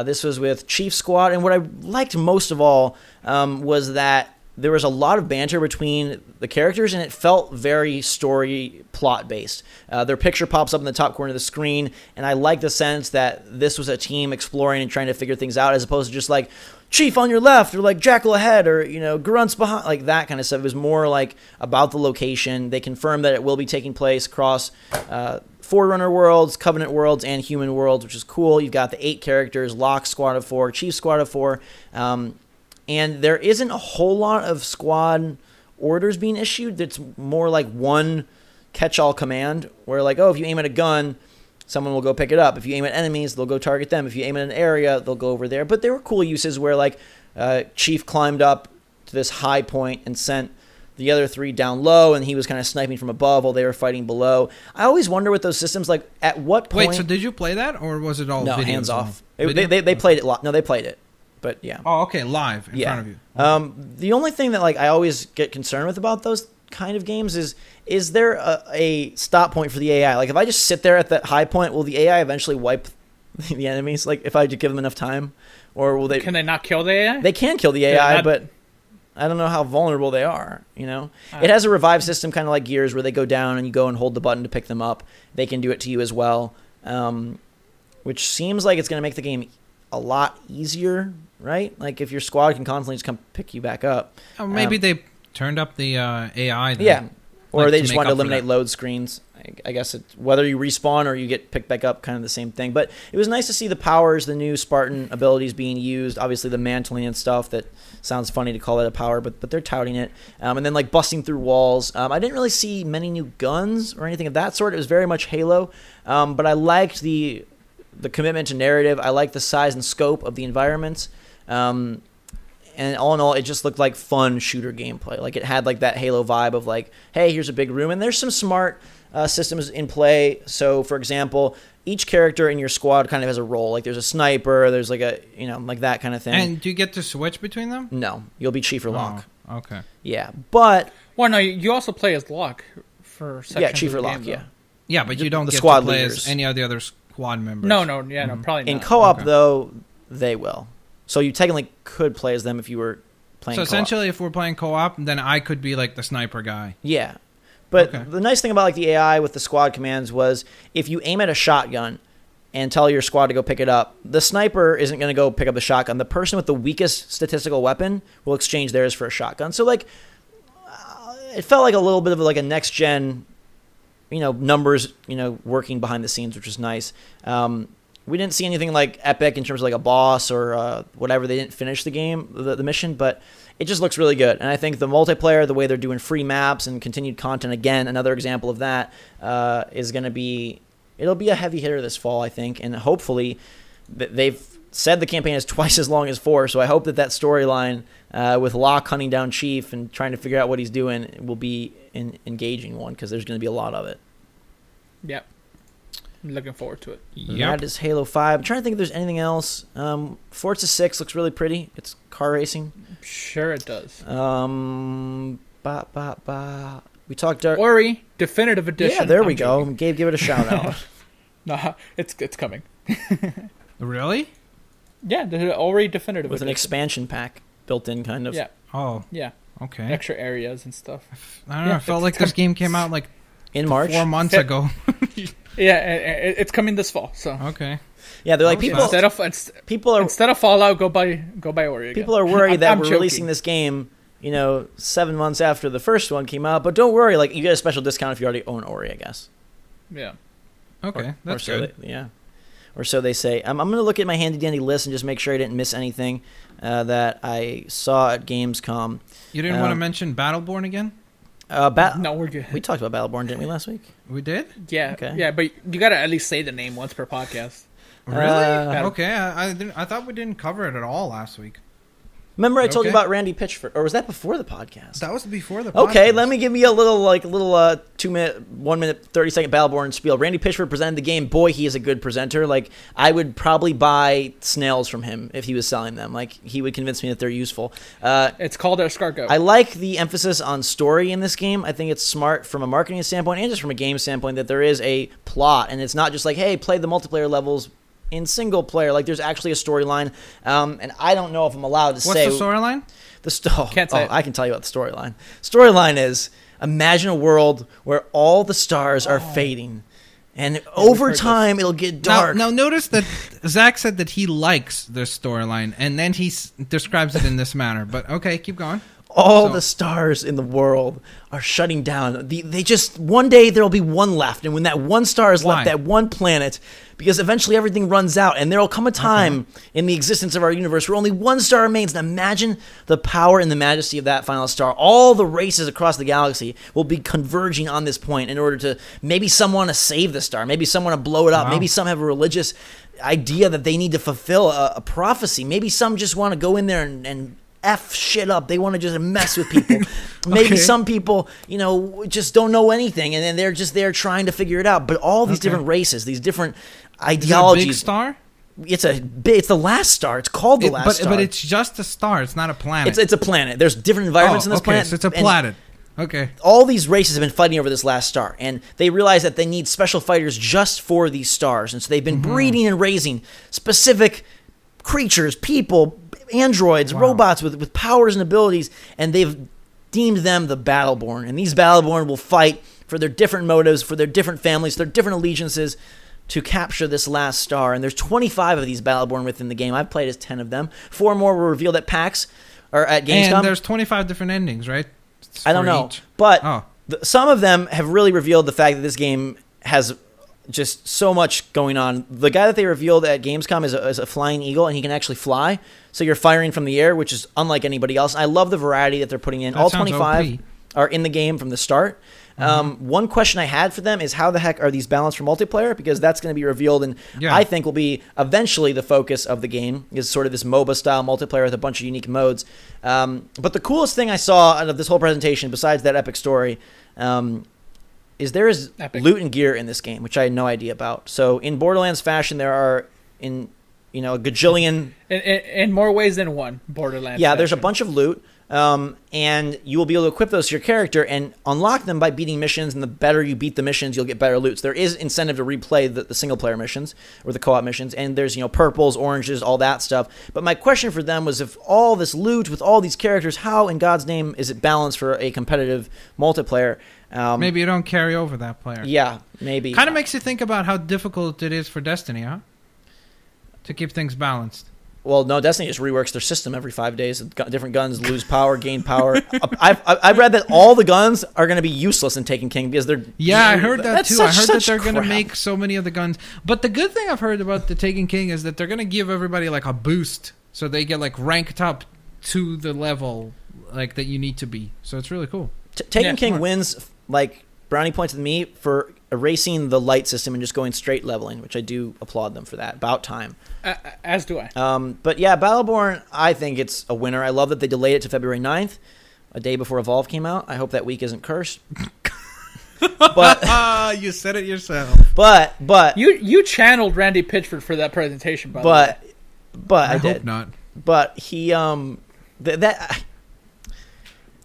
This was with Chief Squad, and what I liked most of all was that there was a lot of banter between the characters, and it felt very story plot based. Their picture pops up in the top corner of the screen, and I like the sense that this was a team exploring and trying to figure things out, as opposed to just like Chief on your left, or like Jackal ahead, or grunts behind, like that kind of stuff. It was more like about the location. They confirmed that it will be taking place across Forerunner worlds, Covenant worlds, and human worlds, which is cool. You've got the 8 characters: Locke Squad of 4, Chief Squad of 4. And there isn't a whole lot of squad orders being issued. It's more like one catch-all command where, like, oh, if you aim at a gun, someone will go pick it up. If you aim at enemies, they'll go target them. If you aim at an area, they'll go over there. But there were cool uses where, like, Chief climbed up to this high point and sent the other 3 down low, and he was kind of sniping from above while they were fighting below. I alys wonder with those systems, like, at what point... Wait, so did you play that, or was it all No, videos hands off. Video? They played it. No, they played it. But yeah. Oh, okay, live in front of you. The only thing that like I always get concerned with about those kind of games is there a stop point for the AI? Like if I just sit there at that high point, will the AI eventually wipe the enemies? Like if I give them enough time, or will they? Can they not kill the AI? They can kill the AI, but I don't know how vulnerable they are. It has a revive system, kind of like Gears, where they go down and you go and hold the button to pick them up. They can do it to you as well, which seems like it's going to make the game a lot easier, right? Like if your squad can constantly just come pick you back up. Maybe they turned up the AI. Then, yeah, or like, they to just make wanted to up for eliminate that. load screens. I guess it's whether you respawn or you get picked back up, kind of the same thing. But it was nice to see the powers, the new Spartan abilities being used. Obviously, the mantling and stuff. That sounds funny to call it a power, but they're touting it. And then like busting through walls. I didn't really see many new guns or anything of that sort. It was very much Halo, but I liked the commitment to narrative. I like the size and scope of the environments. And all in all, it just looked like fun shooter gameplay. Like it had like that Halo vibe of like, hey, here's a big room. And there's some smart systems in play. So for example, each character in your squad kind of has a role. Like there's a sniper, there's like a, like that kind of thing. And do you get to switch between them? No, you'll be Chief or Locke. Oh, okay. Yeah, but Well, no, you also play as Locke for sections yeah, Chief of or the Locke, game, yeah. though. Yeah, but you don't the get squad to play leaders. as any of the other squad members. No, probably not. In co-op Okay. though, they will. So you technically could play as them if you were playing So co-op. essentially, if we're playing co-op, then I could be like the sniper guy. Yeah. But Okay. the nice thing about like the AI with the squad commands was if you aim at a shotgun and tell your squad to go pick it up, the sniper isn't going to go pick up the shotgun. The person with the weakest statistical weapon will exchange theirs for a shotgun. So like it felt like a little bit of like a next gen, numbers, working behind the scenes, which was nice. We didn't see anything like epic in terms of like a boss or whatever. They didn't finish the game, the mission, but it just looks really good. And I think the multiplayer, the way they're doing free maps and continued content, again, another example of that, is going to be, it'll be a heavy hitter this fall, I think. And hopefully they've said the campaign is twice as long as 4. So I hope that storyline with Locke hunting down Chief and trying to figure out what he's doing will be an engaging one, because there's going to be a lot of it. Yep. I'm looking forward to it. That is Halo 5. I'm trying to think if there's anything else. Forza 6 looks really pretty. It's car racing. Sure it does. We talked Dark. Ori Definitive Edition. Yeah, there we I'm go. joking. Gabe, give it a shout out. Nah, it's coming. Really? Yeah, they're already definitive with an edition. expansion pack built in, kind of. Yeah, Oh, yeah, okay. extra areas and stuff. I don't know. I felt like this game came out like In March. 4 months ago. Yeah, it's coming this fall. So Okay. Yeah, they're like Okay. people. People are instead of Fallout, go buy Ori again. people are worried that I'm we're joking. releasing this game, 7 months after the first one came out. But don't worry, like you get a special discount if you already own Ori, I guess. Yeah. Okay, that's or so good. yeah. Or so they say. I'm going to look at my handy dandy list and just make sure I didn't miss anything that I saw at Gamescom. You didn't want to mention Battleborn again? No, we're good. We talked about Battleborn, didn't we, last week? We did? Yeah, Okay. yeah, but you gotta at least say the name once per podcast. Really? Uh, Okay, I thought we didn't cover it at all last week. Remember I told you Okay. about Randy Pitchford, or was that before the podcast? That was before the podcast. Okay, let me give you a little 2-minute, 1 minute, 30-second Battleborn spiel. Randy Pitchford presented the game. Boy, he is a good presenter. Like, I would probably buy snails from him if he was selling them. Like, he would convince me that they're useful. It's called Escargot. I like the emphasis on story in this game. I think it's smart from a marketing standpoint and just from a game standpoint that there is a plot, and it's not just like, hey, play the multiplayer levels in single player. Like, there's actually a storyline, and I don't know if I'm allowed to say What's the storyline? Can't say it. I can tell you about the storyline. Storyline is, imagine a world where all the stars are fading, and over heard time it'll get dark. Now notice that Zach said that he likes this storyline, and then he describes it in this manner. But okay, keep going. All So- the stars in the world are shutting down. They just, one day there'll be one left, and when that one star is Why? left, that one planet, because eventually everything runs out, and there'll come a time in the existence of our universe where only one star remains. And imagine the power and the majesty of that final star. All the races across the galaxy will be converging on this point in order to, maybe some want to save the star, maybe some want to blow it up, Wow. maybe some have a religious idea that they need to fulfill a prophecy, maybe some just want to go in there and F shit up. They want to just mess with people. Maybe Okay. some people, just don't know anything, and then they're just there trying to figure it out. But all these Okay. different races, these different Is it a big ideologies. star? It's the last star. It's called the last star. But it's just a star. It's not a planet. it's a planet. There's different environments in this okay, planet. so it's a and planet. Okay. all these races have been fighting over this last star, and they realize that they need special fighters just for these stars, and so they've been breeding and raising specific creatures, people, androids, Wow. robots with powers and abilities, and they've deemed them the Battleborn. And these Battleborn will fight for their different motives, for their different families, their different allegiances to capture this last star. And there's 25 of these Battleborn within the game. I've played as 10 of them. 4 more were revealed at PAX or at Gamescom. And there's 25 different endings, right? I don't For know, each. but Oh. some of them have really revealed the fact that this game has just so much going on. The guy that they revealed at Gamescom is a flying eagle, and he can actually fly. So you're firing from the air, which is unlike anybody else. I love the variety that they're putting in. That All sounds 25 OP. are in the game from the start. One question I had for them is how the heck are these balanced for multiplayer? Because that's going to be revealed, and Yeah. I think will be eventually the focus of the game, is sort of this MOBA style multiplayer with a bunch of unique modes. But the coolest thing I saw out of this whole presentation, besides that epic story, is there is Epic. loot and gear in this game, which I had no idea about. So in Borderlands fashion, there are a gajillion. In more ways than one, Borderlands. Yeah, there's a fashion. bunch of loot, and you will be able to equip those to your character and unlock them by beating missions. And the better you beat the missions, you'll get better loot. So there is incentive to replay the single player missions or the co-op missions. And there's purples, oranges, all that stuff. But my question for them was, if all this loot with all these characters, how in God's name is it balanced for a competitive multiplayer? Maybe you don't carry over that player. Yeah, maybe. Kind of makes you think about how difficult it is for Destiny, huh? To keep things balanced. Well, no, Destiny just reworks their system every 5 days. Different guns lose power, gain power. I've read that all the guns are going to be useless in Taken King because they're... Yeah, I heard that That's too. I heard that such they're going to crap. make so many of the guns. But the good thing I've heard about the Taken King is that they're going to give everybody like a boost, so they get like ranked up to the level like that you need to be. So it's really cool. Taken Yeah, King smart. wins like brownie points with me for erasing the light system and just going straight leveling, which I do applaud them for that. About time. As do I. But yeah, Battleborn, I think it's a winner. I love that they delayed it to February 9th, a day before Evolve came out. I hope that week isn't cursed. But You said it yourself. but You channeled Randy Pitchford for that presentation, by the way. but I hope did. not. But he that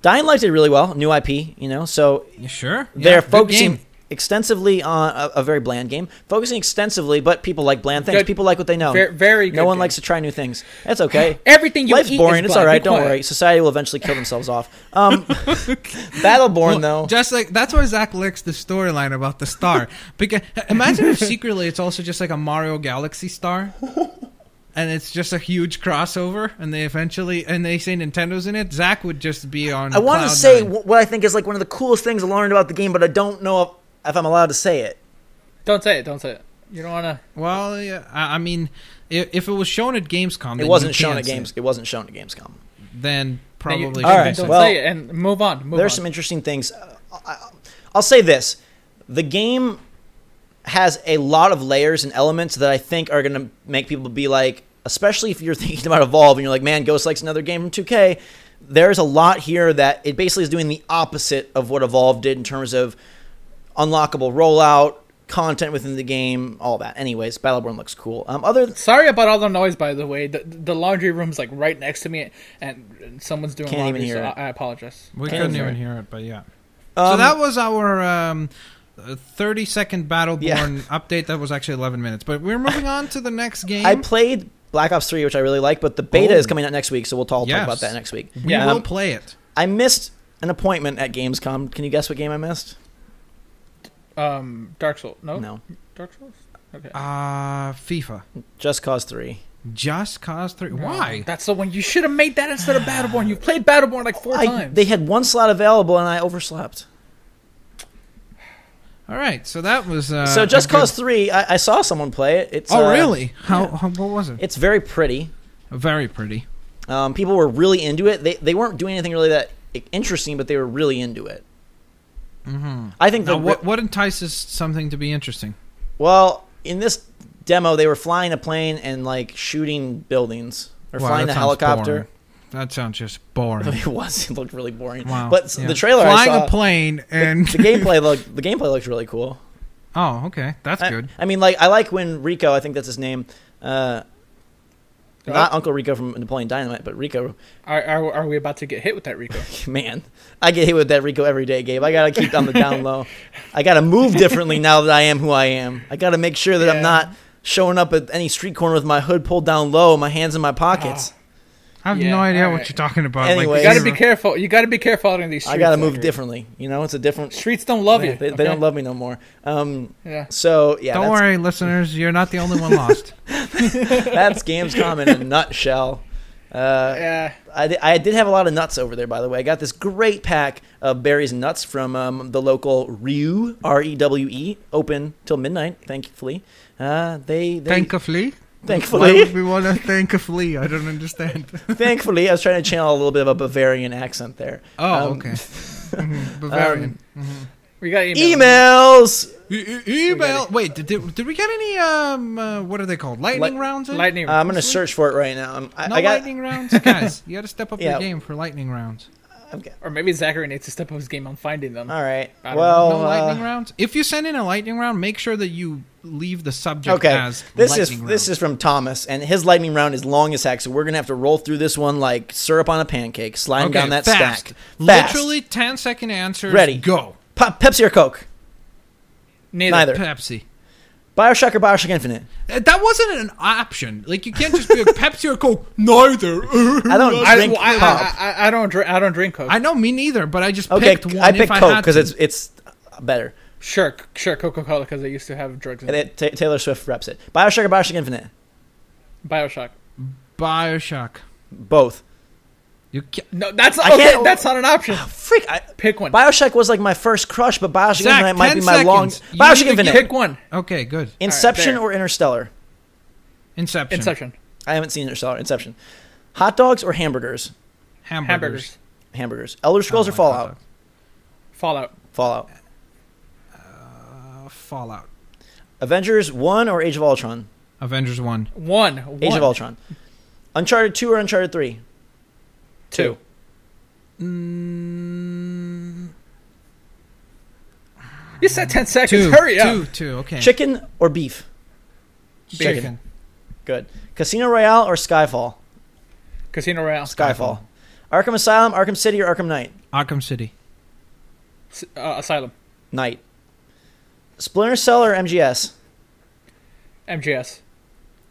Dying Light did really well, new IP, so You sure? they're good focusing. game. extensively on a very bland game, focusing extensively, but people like bland things. Good. People like what they know. Very good. No one game. likes to try new things. That's okay. Everything you Life's eat boring. is It's bland. all right. Be Don't quiet. worry. Society will eventually kill themselves off. Battleborn, though. Just like that's why Zach likes the storyline about the star. Because imagine if secretly it's also just like a Mario Galaxy star, and it's just a huge crossover, and they say Nintendo's in it. Zach would just be on. I want to cloud say nine. what I think is like one of the coolest things I learned about the game, but I don't know if I'm allowed to say it. Don't say it. Don't say it. You don't want to. Well, yeah, I mean, if it was shown at Gamescom, It then wasn't you shown can't at say Games. it. It wasn't shown at Gamescom. Then probably All shouldn't right, say Don't it. well, say it and move on. There's some interesting things. I'll say this: the game has a lot of layers and elements that I think are going to make people be like, especially if you're thinking about Evolve and you're like, man, Ghost likes another game from 2K. There's a lot here that it basically is doing the opposite of what Evolve did in terms of unlockable rollout, content within the game, all that. Anyways, Battleborn looks cool. Sorry about all the noise, by the way. The laundry room's like right next to me, and someone's doing Can't laundry. even hear So it. I apologize. We Can't couldn't hear even it. hear it, but yeah. So that was our 30-second Battleborn Yeah. update. That was actually 11 minutes. But we're moving on to the next game. I played Black Ops 3, which I really like, but the beta is coming out next week, so we'll talk Yes. about that next week. we Yeah. will play it. I missed an appointment at Gamescom. Can you guess what game I missed? Dark Souls. No. Dark Souls. Okay. FIFA. Just Cause 3. Just Cause 3. Why? That's the one. You should have made that instead of Battleborn. You've played Battleborn like 4 times. They had one slot available, and I overslept. All right, so that was... So Just a good- Cause 3, I saw someone play it. It's, Oh, really? yeah. What was it? It's very pretty. Very pretty. People were really into it. They weren't doing anything really that interesting, but they were really into it. Mm-hmm. I think Now, that what entices something to be interesting? well, in this demo, they were flying a plane and like shooting buildings or Wow, flying that a sounds helicopter. boring. That sounds just boring. It was. It looked really boring. Wow. But Yeah. the trailer Flying I saw, a plane and... the gameplay looks really cool. Oh, okay. That's good. I mean, like I like when Rico, I think that's his name. Not Uncle Rico from Napoleon Dynamite, but Rico. Are we about to get hit with that, Rico? Man, I get hit with that Rico every day, Gabe. I gotta keep on the down low. I gotta move differently now that I am who I am. I gotta make sure that I'm Yeah. not showing up at any street corner with my hood pulled down low, my hands in my pockets. I have Yeah, no idea all what right. you're talking about. Anyway. You got to be careful. You got to be careful out in these streets. I gotta move Zachary. differently. You know, it's a different. Streets don't love you. They okay? don't love me no more. Yeah. So yeah, Don't worry, listeners. You're not the only one lost. that's Gamescom in a nutshell. Yeah. I did have a lot of nuts over there, by the way. I got this great pack of berries and nuts from the local Rewe, R-E-W-E, open till midnight, thankfully. Thankfully? Why Thankfully. would we want to thankfully? I don't understand. Thankfully, I was trying to channel a little bit of a Bavarian accent there. Oh, okay. Mhm, Bavarian. We got emails. Emails! Email. Wait, did we get any, what are they called? Lightning rounds in? Lightning. I'm going to search for it right now. No I got, lightning rounds? Guys, you got to step up Yeah. your game for lightning rounds. Or maybe Zachary needs to step up his game on finding them. all right. I don't Well, No lightning rounds? If you send in a lightning round, make sure that you leave the subject okay. as This lightning round. is from Thomas, and his lightning round is long as heck, so we're going to have to roll through this one like syrup on a pancake, sliding down that fast. stack. Fast. Literally 10-second answers. Ready. Go. Pepsi or Coke? Neither. Pepsi. Bioshock or Bioshock Infinite? That wasn't an option. Like, you can't just be like, Pepsi or Coke. Neither. I don't drink pop. I don't drink Coke. I know, me neither, but I just Okay, picked one I picked if I Coke had because to. it's better. Sure, Coca-Cola because they used to have drugs in And it. Taylor Swift reps it. Bioshock or Bioshock Infinite? Bioshock. Bioshock. Both. You can't. No, that's I okay. can't- That's not an option. Freak! Pick one. Bioshock was like my first crush, but Bioshock Zach, Infinite might 10 be my long. seconds. You Bioshock need to Infinite. Pick one. Okay, good. Inception there. or Interstellar? Inception. Inception. I haven't seen Interstellar. Inception. Hot dogs or hamburgers? Hamburgers. Hamburgers. Elder Scrolls I or like Fallout? hot dogs. Fallout. Fallout. Fallout. Avengers 1 or Age of Ultron? Avengers 1. One. Age of Ultron. Uncharted 2 or Uncharted 3? Two. You said 10 seconds. Two. Hurry up. Two. Okay. Chicken or beef? Chicken. Good. Casino Royale or Skyfall? Casino Royale. Skyfall. Arkham Asylum, Arkham City, or Arkham Knight? Arkham City. Asylum. Knight. Splinter Cell or MGS? MGS.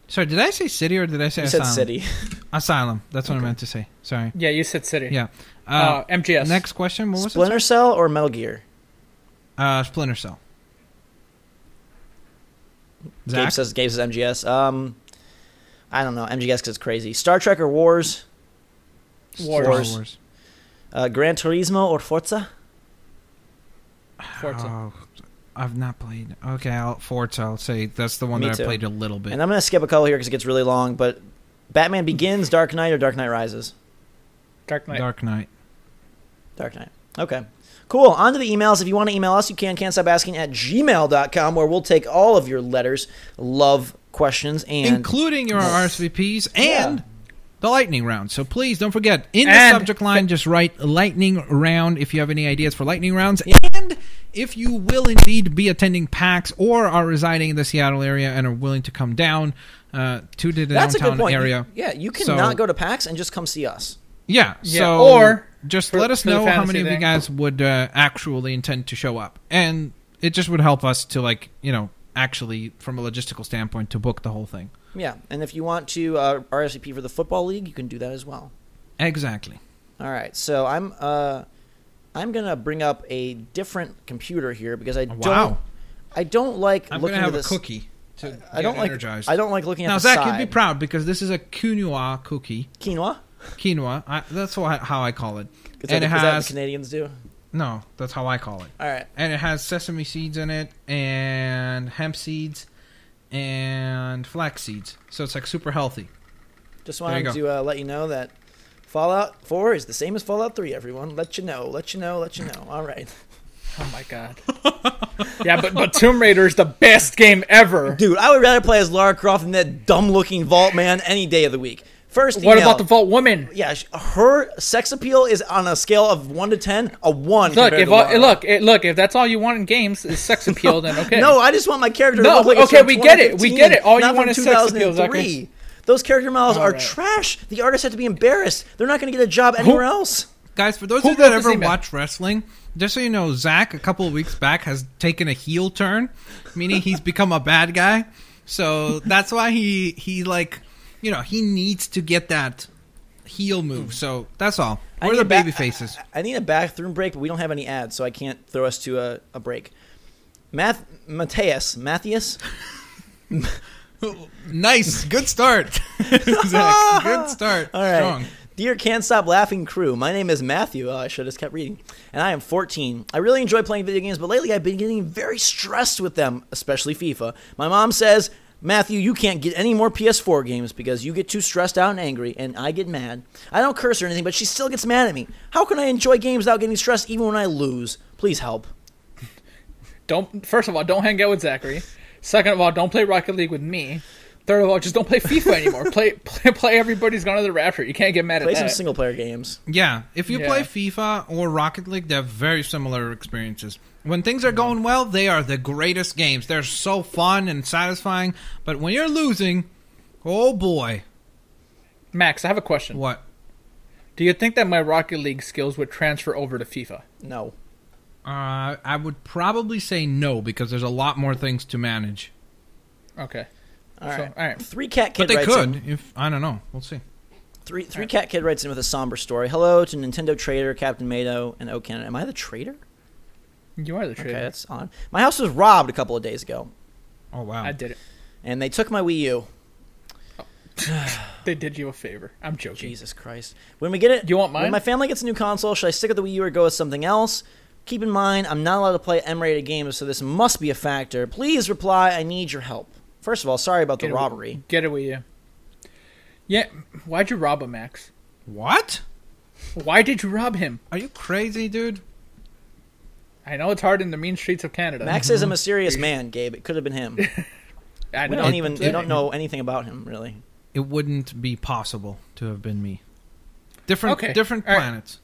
Sorry, did I say City or did I say You Asylum? said City. Asylum. That's what I meant to say. Sorry. Yeah, you said City. Yeah. MGS. Next question. What was Splinter Cell or Metal Gear? it? Splinter Cell. Gabe Zach? says MGS. I don't know. MGS because it's crazy. Star Trek or Wars? Wars. Gran Turismo or Forza? Forza. Oh, I've not played. Okay, Forza. I'll say that's the one Me that too. I played a little bit. And I'm going to skip a couple here because it gets really long, but Batman Begins, Dark Knight, or Dark Knight Rises? Dark Knight. Dark Knight. Dark Knight. Okay. Cool. On to the emails. If you want to email us, you can. Can't stop asking at gmail.com, where we'll take all of your letters, love, questions, and... Including your RSVPs and the lightning round. So please don't forget, in the And- subject line, just write lightning round if you have any ideas for lightning rounds. And if you will indeed be attending PAX or are residing in the Seattle area and are willing to come down to the That's a good downtown point. area. Yeah, you can So- not go to PAX and just come see us. Yeah, Yeah, so or just for- let us for the know how fantasy many of you thing. guys would actually intend to show up. And it just would help us to, actually, from a logistical standpoint, to book the whole thing. Yeah, and if you want to RSVP for the Football League, you can do that as well. Exactly. All right, so I'm gonna bring up a different computer here because I Wow. don't like I'm looking going to have at a this. cookie to I don't get like energized. I don't like looking at Now, the Zach, side. you'd be proud because this is a quinoa cookie. Quinoa. Quinoa. That's how I call it. Is And that it what the has... Canadians do? No, that's how I call it. All right. And it has sesame seeds in it and hemp seeds and flax seeds. So it's like super healthy. Just There you wanted to let you know that Fallout 4 is the same as Fallout 3, everyone. Let you know. All right. Oh my god. Yeah, but Tomb Raider is the best game ever. Dude, I would rather play as Lara Croft than that dumb-looking Vault Man any day of the week. First What email. about the Vault Woman? Yeah, her sex appeal is on a scale of 1 to 10, a 1. Look, compared to Lara. look, if that's all you want in games is sex appeal, then okay. No, I just want my character to No, look like it's okay, from we get it. We 2015, get it. All you not want from is sex appeal, 2003. Those character models All are right. trash. The artists have to be embarrassed. They're not going to get a job anywhere else. Guys, for those Who of you that wrote this ever email? watch wrestling, just so you know, Zach, a couple of weeks back, has taken a heel turn, meaning he's become a bad guy. So that's why he needs to get that heel move. So that's all. I We're need the a ba- baby faces. I need a bathroom break, but we don't have any ads, so I can't throw us to a break. Matthias. Nice. Good start. Zach, good start. All right. Strong. Dear Can't Stop Laughing crew, my name is Matthew. Oh, I should have just kept reading. And I am 14. I really enjoy playing video games, but lately I've been getting very stressed with them, especially FIFA. My mom says, Matthew, you can't get any more PS4 games because you get too stressed out and angry, and I get mad. I don't curse or anything, but she still gets mad at me. How can I enjoy games without getting stressed even when I lose? Please help. First of all, don't hang out with Zachary. Second of all, don't play Rocket League with me. Third of all, just don't play FIFA anymore. play Everybody's Gone to the Rapture. You can't get mad Play at some that. single-player games. Yeah, if you Yeah. play FIFA or Rocket League, they have very similar experiences. When things are going well, they are the greatest games. They're so fun and satisfying. But when you're losing, oh boy. Max, I have a question. What? Do you think that my Rocket League skills would transfer over to FIFA? No. I would probably say no, because there's a lot more things to manage. Okay. All right. All right. Three Cat Kid But they writes could, in. if I don't know. We'll see. Three Cat Kid writes in with a somber story. Hello to Nintendo Trader, Captain Mado, and O Canada. Am I the traitor? You are the trader. Okay, that's odd. My house was robbed a couple of days ago, Oh, wow. I did it. and they took my Wii U. They did you a favor. I'm joking. Jesus Christ. When we get it, You want mine? When my family gets a new console, should I stick with the Wii U or go with something else? Keep in mind, I'm not allowed to play M-rated games, so this must be a factor. Please reply. I need your help. First of all, sorry about the robbery. Get it with you. Yeah. Why'd you rob him, Max? What? Why did you rob him? Are you crazy, dude? I know it's hard in the mean streets of Canada. Max is a mysterious man, Gabe. It could have been him. I We know. don't know anything about him, really. It wouldn't be possible to have been me. Different Okay. different All right. planets.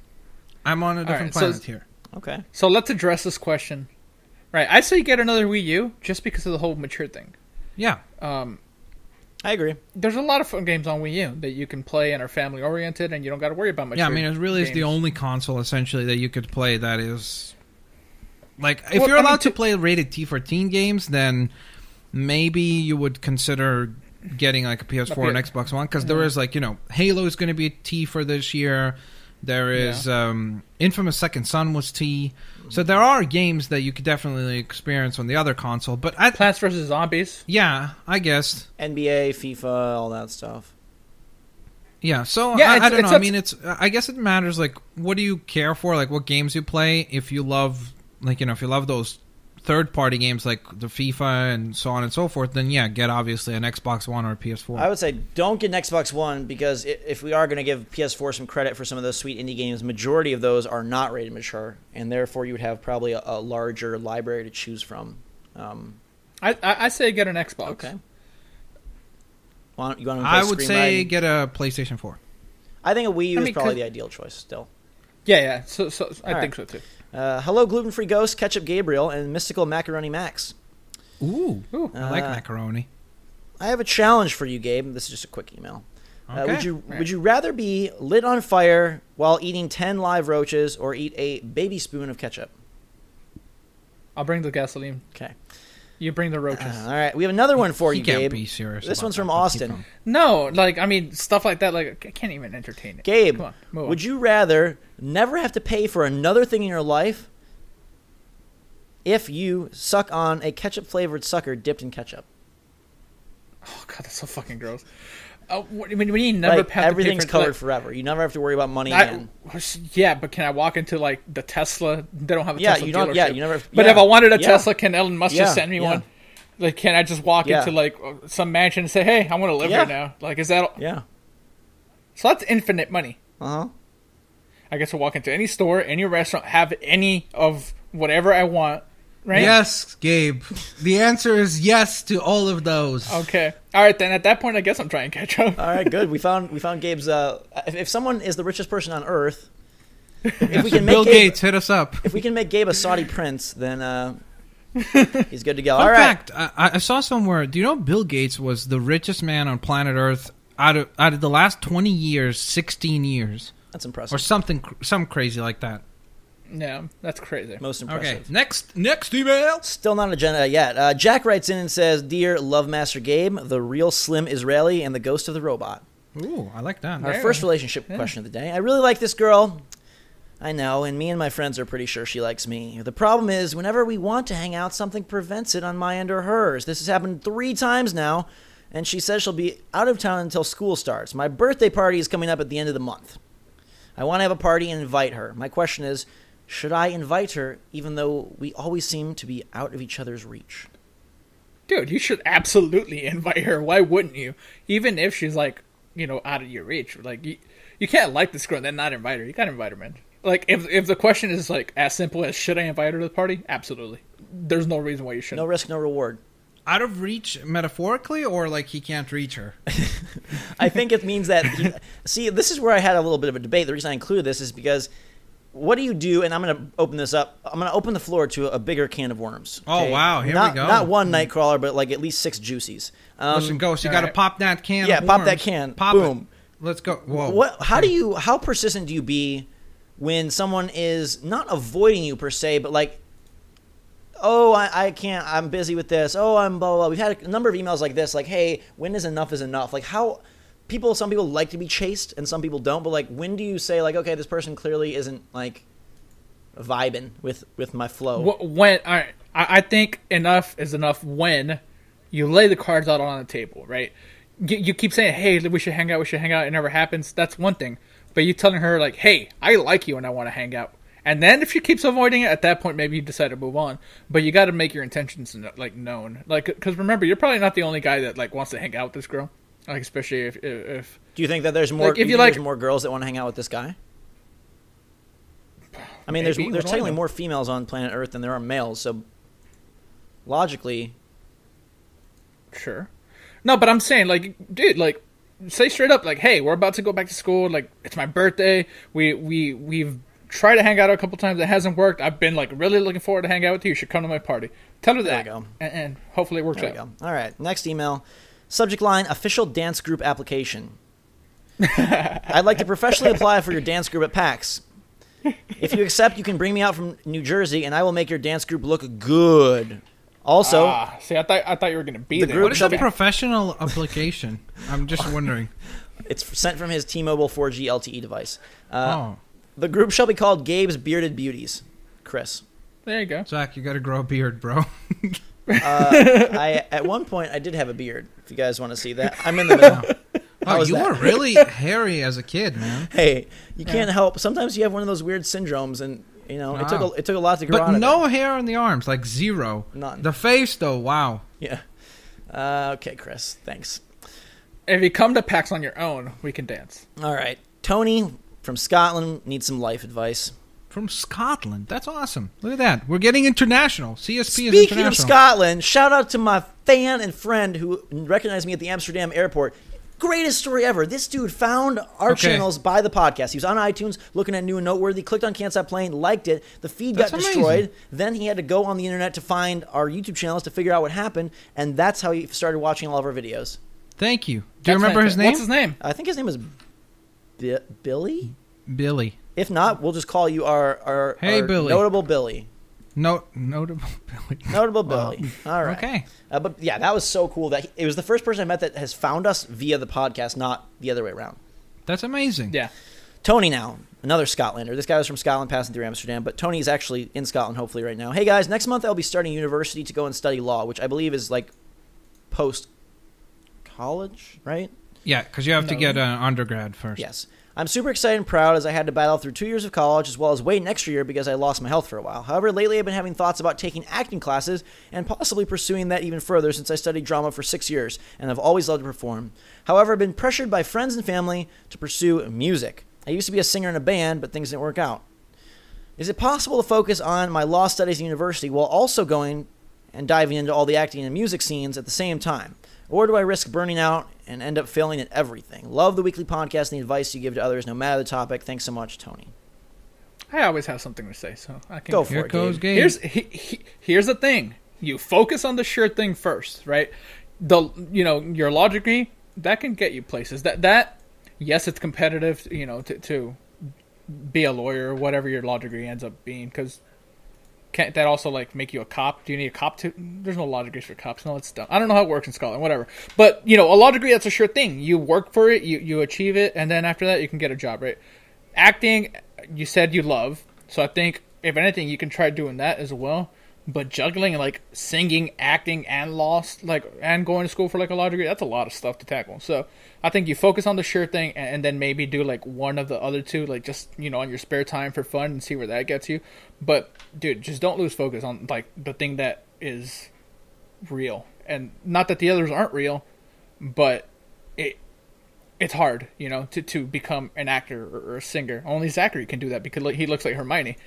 I'm on a different so- planet here. Okay. So let's address this question. Right. I'd say you get another Wii U just because of the whole mature thing. Yeah. I agree. There's a lot of fun games on Wii U that you can play and are family oriented, and you don't got to worry about mature. Yeah, I mean, it really is the games. only console, essentially, that you could play that is Like, if you're allowed to play rated T for teen games, then maybe you would consider getting like a PS4 and Xbox One, because there is, like, you know, Halo is going to be a T for this year. There is Infamous Second Son was T. So there are games that you could definitely experience on the other console. But Plants vs. Zombies. Yeah, I guess. NBA, FIFA, all that stuff. Yeah, so I don't know. I mean, I guess it matters, like, what do you care for? Like, what games you play? If you love, like, you know, if you love those third-party games like the FIFA and so on and so forth, then yeah, get obviously an Xbox One or a PS4. I would say don't get an Xbox One, because if we are going to give PS4 some credit for some of those sweet indie games, majority of those are not rated mature, and therefore you would have probably a larger library to choose from. I say get an Xbox. Okay. You want to I would say get a PlayStation 4. I think a Wii U is probably the ideal choice still. Yeah. So I think so too. Hello, Gluten-Free Ghost, Ketchup Gabriel, and Mystical Macaroni Max. Ooh. I like macaroni. I have a challenge for you, Gabe. This is just a quick email. Okay. Would you rather be lit on fire while eating 10 live roaches, or eat a baby spoon of ketchup? I'll bring the gasoline. Okay. You bring the roaches. All right. We have another one for you, can't Gabe. be serious. This one's about from that, but keep Austin. going. No, like, I mean, stuff like that, like, I can't even entertain it. Gabe, Come on, move would on. you rather never have to pay for another thing in your life if you suck on a ketchup-flavored sucker dipped in ketchup? Oh, God, that's so fucking gross. When you never Like, have to everything's pay for, covered like, forever. You never have to worry about money again. Yeah, but can I walk into, like, the Tesla? They don't have a Tesla you don't. dealership. Yeah, you never. But yeah, if I wanted a yeah. Tesla, can Elon Musk just send me yeah. one? Like, can I just walk into, like, some mansion and say, hey, I want to live here now? Like, is that... Yeah. So that's infinite money. Uh-huh. I get to walk into any store, any restaurant, have any of whatever I want, right? Yes, Gabe. The answer is yes to all of those. Okay. All right, then at that point, I guess I'm trying to catch up. All right, good. We found Gabe's. If someone is the richest person on Earth, if we can make Bill Gabe, Gates, hit us up. if we can make Gabe a Saudi prince, then he's good to go. Fun All right. fact, I saw somewhere, do you know Bill Gates was the richest man on planet Earth out of the last 20 years, 16 years? That's impressive. Or something crazy like that. Yeah, that's crazy. Most Okay, impressive. next email. Still not agenda yet. Jack writes in and says, "Dear Love Master Gabe, the real Slim Israeli, and the ghost of the robot." Ooh, I like that. Our first relationship question of the day. I really like this girl. I know, and me and my friends are pretty sure she likes me. The problem is, whenever we want to hang out, something prevents it on my end or hers. This has happened 3 times now, and she says she'll be out of town until school starts. My birthday party is coming up at the end of the month. I want to have a party and invite her. My question is, should I invite her, even though we always seem to be out of each other's reach? Dude, you should absolutely invite her. Why wouldn't you? Even if she's, like, you know, out of your reach. Like, you can't like this girl and then not invite her. You gotta invite her, man. Like, if the question is, like, as simple as should I invite her to the party? Absolutely. There's no reason why you shouldn't. No risk, no reward. Out of reach metaphorically, or like he can't reach her? I think it means that... see, this is where I had a little bit of a debate. The reason I included this is because... what do you do? And I'm going to open this up. I'm going to open the floor to a bigger can of worms. Okay? Oh, wow. Here we go. Not one Nightcrawler, but like at least 6 Juicies. Listen, Ghost, you got to pop that can. Yeah, of pop worms. that can. Pop Boom. It. Let's go. Whoa. How persistent do you be when someone is not avoiding you per se, but like, oh, I can't, I'm busy with this. Oh, I'm blah, blah, blah. We've had a number of emails like this, like, hey, when is enough is enough? Like how... some people like to be chased and some people don't, but like when do you say like, okay, this person clearly isn't like vibing with my flow? When I think enough is enough when you lay the cards out on the table, right? You keep saying, hey, we should hang out, it never happens. That's one thing. But you telling her like, hey, I like you and I want to hang out. And then if she keeps avoiding it, at that point maybe you decide to move on. But you got to make your intentions like known. Like, because remember, you're probably not the only guy that like wants to hang out with this girl. Like, especially if do you think that there's more? Like, if there's more girls that want to hang out with this guy? I mean, maybe, there's technically more females on planet Earth than there are males, so logically, sure. No, but I'm saying, like, dude, like, say straight up, like, hey, we're about to go back to school. Like, it's my birthday. We've tried to hang out a couple times. It hasn't worked. I've been like really looking forward to hang out with you. You should come to my party. Tell her that. There you go. And hopefully it works there out. You go. All right. Next email. Subject line: official dance group application. I'd like to professionally apply for your dance group at PAX. If you accept, you can bring me out from New Jersey, and I will make your dance group look good. Also, see, I thought you were going to be the there. group What is a professional application? I'm just wondering. it's sent from his T-Mobile 4G LTE device. Oh, The group shall be called Gabe's Bearded Beauties. Chris. There you go. Zach, you got to grow a beard, bro. At one point, I did have a beard, if you guys want to see that. I'm in the middle. How Oh, was you that? were really hairy as a kid, man. Hey, you can't help. Sometimes you have one of those weird syndromes, and it Wow. took a lot to grow But out of no it. hair on the arms, like zero. None. The face, though, wow. Yeah. Okay, Chris. Thanks. If you come to PAX on your own, we can dance. All right. Tony from Scotland needs some life advice. From Scotland. That's awesome. Look at that. We're getting international. CSP is Speaking international. of Scotland, shout out to my fan and friend who recognized me at the Amsterdam airport. Greatest story ever. This dude found our channels by the podcast. He was on iTunes looking at New and Noteworthy, clicked on Can't Stop Playing, liked it. The feed That's got amazing. destroyed. Then he had to go on the internet to find our YouTube channels to figure out what happened, and that's how he started watching all of our videos. Thank you. Do you That's remember his fantastic. name? What's his name? I think his name is Billy? Billy. If not, we'll just call you our Hey, our Billy. notable Billy. Notable Billy. Notable Wow. Billy. All right. Okay. But yeah, that was so cool. It was the first person I met that has found us via the podcast, not the other way around. That's amazing. Yeah. Tony now, another Scotlander. This guy was from Scotland, passing through Amsterdam, but Tony's actually in Scotland, hopefully, right now. Hey, guys, next month I'll be starting university to go and study law, which I believe is like post-college, right? Yeah, because you have to No. get an undergrad first. Yes. I'm super excited and proud as I had to battle through 2 years of college as well as wait an extra year because I lost my health for a while. However, lately I've been having thoughts about taking acting classes and possibly pursuing that even further since I studied drama for 6 years and I've always loved to perform. However, I've been pressured by friends and family to pursue music. I used to be a singer in a band, but things didn't work out. Is it possible to focus on my law studies at university while also going and diving into all the acting and music scenes at the same time? Or do I risk burning out and end up failing at everything? Love the weekly podcast and the advice you give to others, no matter the topic. Thanks so much, Tony. I always have something to say, so I can Go for Here it, goes Gabe. Gabe. Here's the thing: you focus on the sure thing first, right? Your law degree that can get you places. That yes, it's competitive, to be a lawyer or whatever your law degree ends up being, because. Can't that also make you a cop? Do you need a cop to? There's no law degrees for cops. No, it's dumb. I don't know how it works in Scotland. Whatever. But a law degree, that's a sure thing. You work for it, you achieve it, and then after that you can get a job, right? Acting, you said you love, so I think if anything you can try doing that as well. But juggling singing, acting, and law, and going to school for a law degree, that's a lot of stuff to tackle. So I think you focus on the sure thing, and then maybe do one of the other two, just on your spare time for fun and see where that gets you. But dude, just don't lose focus on the thing that is real, and not that the others aren't real, but it's hard, to become an actor or a singer. Only Zachary can do that because he looks like Hermione.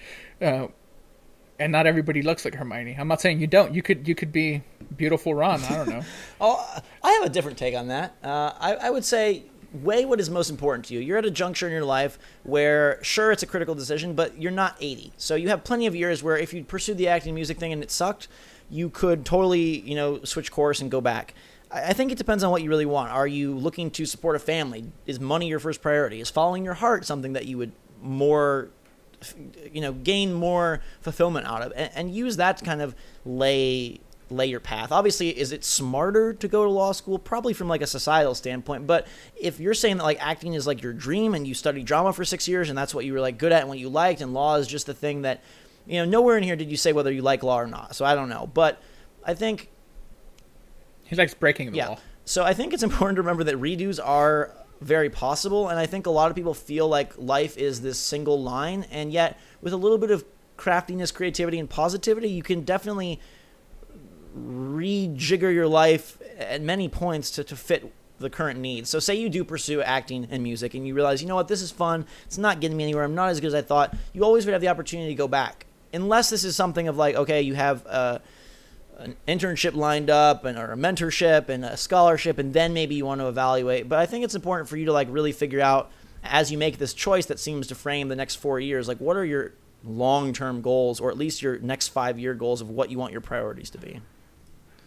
And not everybody looks like Hermione. I'm not saying you don't. You could be beautiful Ron. I don't know. Oh, I have a different take on that. I would say weigh what is most important to you. You're at a juncture in your life where, sure, it's a critical decision, but you're not 80. So you have plenty of years where if you pursued the acting music thing and it sucked, you could totally, switch course and go back. I think it depends on what you really want. Are you looking to support a family? Is money your first priority? Is following your heart something that you would gain more fulfillment out of, and use that to kind of lay your path. Obviously, is it smarter to go to law school? Probably from a societal standpoint. But if you're saying that acting is your dream and you studied drama for 6 years and that's what you were good at and what you liked, and law is just the thing that, nowhere in here did you say whether you like law or not. So I don't know. But I think He likes breaking the law. So I think it's important to remember that redos are very possible, and I think a lot of people feel like life is this single line, and yet with a little bit of craftiness, creativity, and positivity, you can definitely rejigger your life at many points to fit the current needs. So say you do pursue acting and music and you realize, this is fun, it's not getting me anywhere, I'm not as good as I thought, you always would have the opportunity to go back. Unless this is something of okay, you have an internship lined up or a mentorship and a scholarship, and then maybe you want to evaluate. But I think it's important for you to really figure out, as you make this choice that seems to frame the next 4 years, what are your long-term goals, or at least your next 5-year goals of what you want your priorities to be.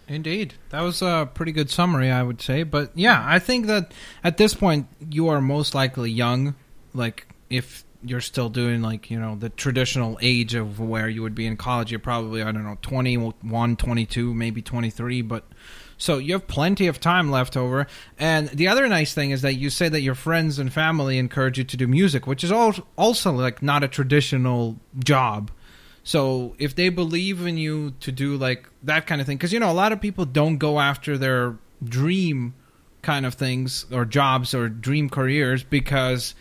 Indeed. That was a pretty good summary, I would say. But yeah, I think that at this point you are most likely young. If you're still doing like, the traditional age of where you would be in college. You're probably, I don't know, 21, 22, maybe 23, but so you have plenty of time left over. And the other nice thing is that you say that your friends and family encourage you to do music, which is also like not a traditional job. So if they believe in you to do like that kind of thing, because, a lot of people don't go after their dream kind of things or jobs or dream careers because,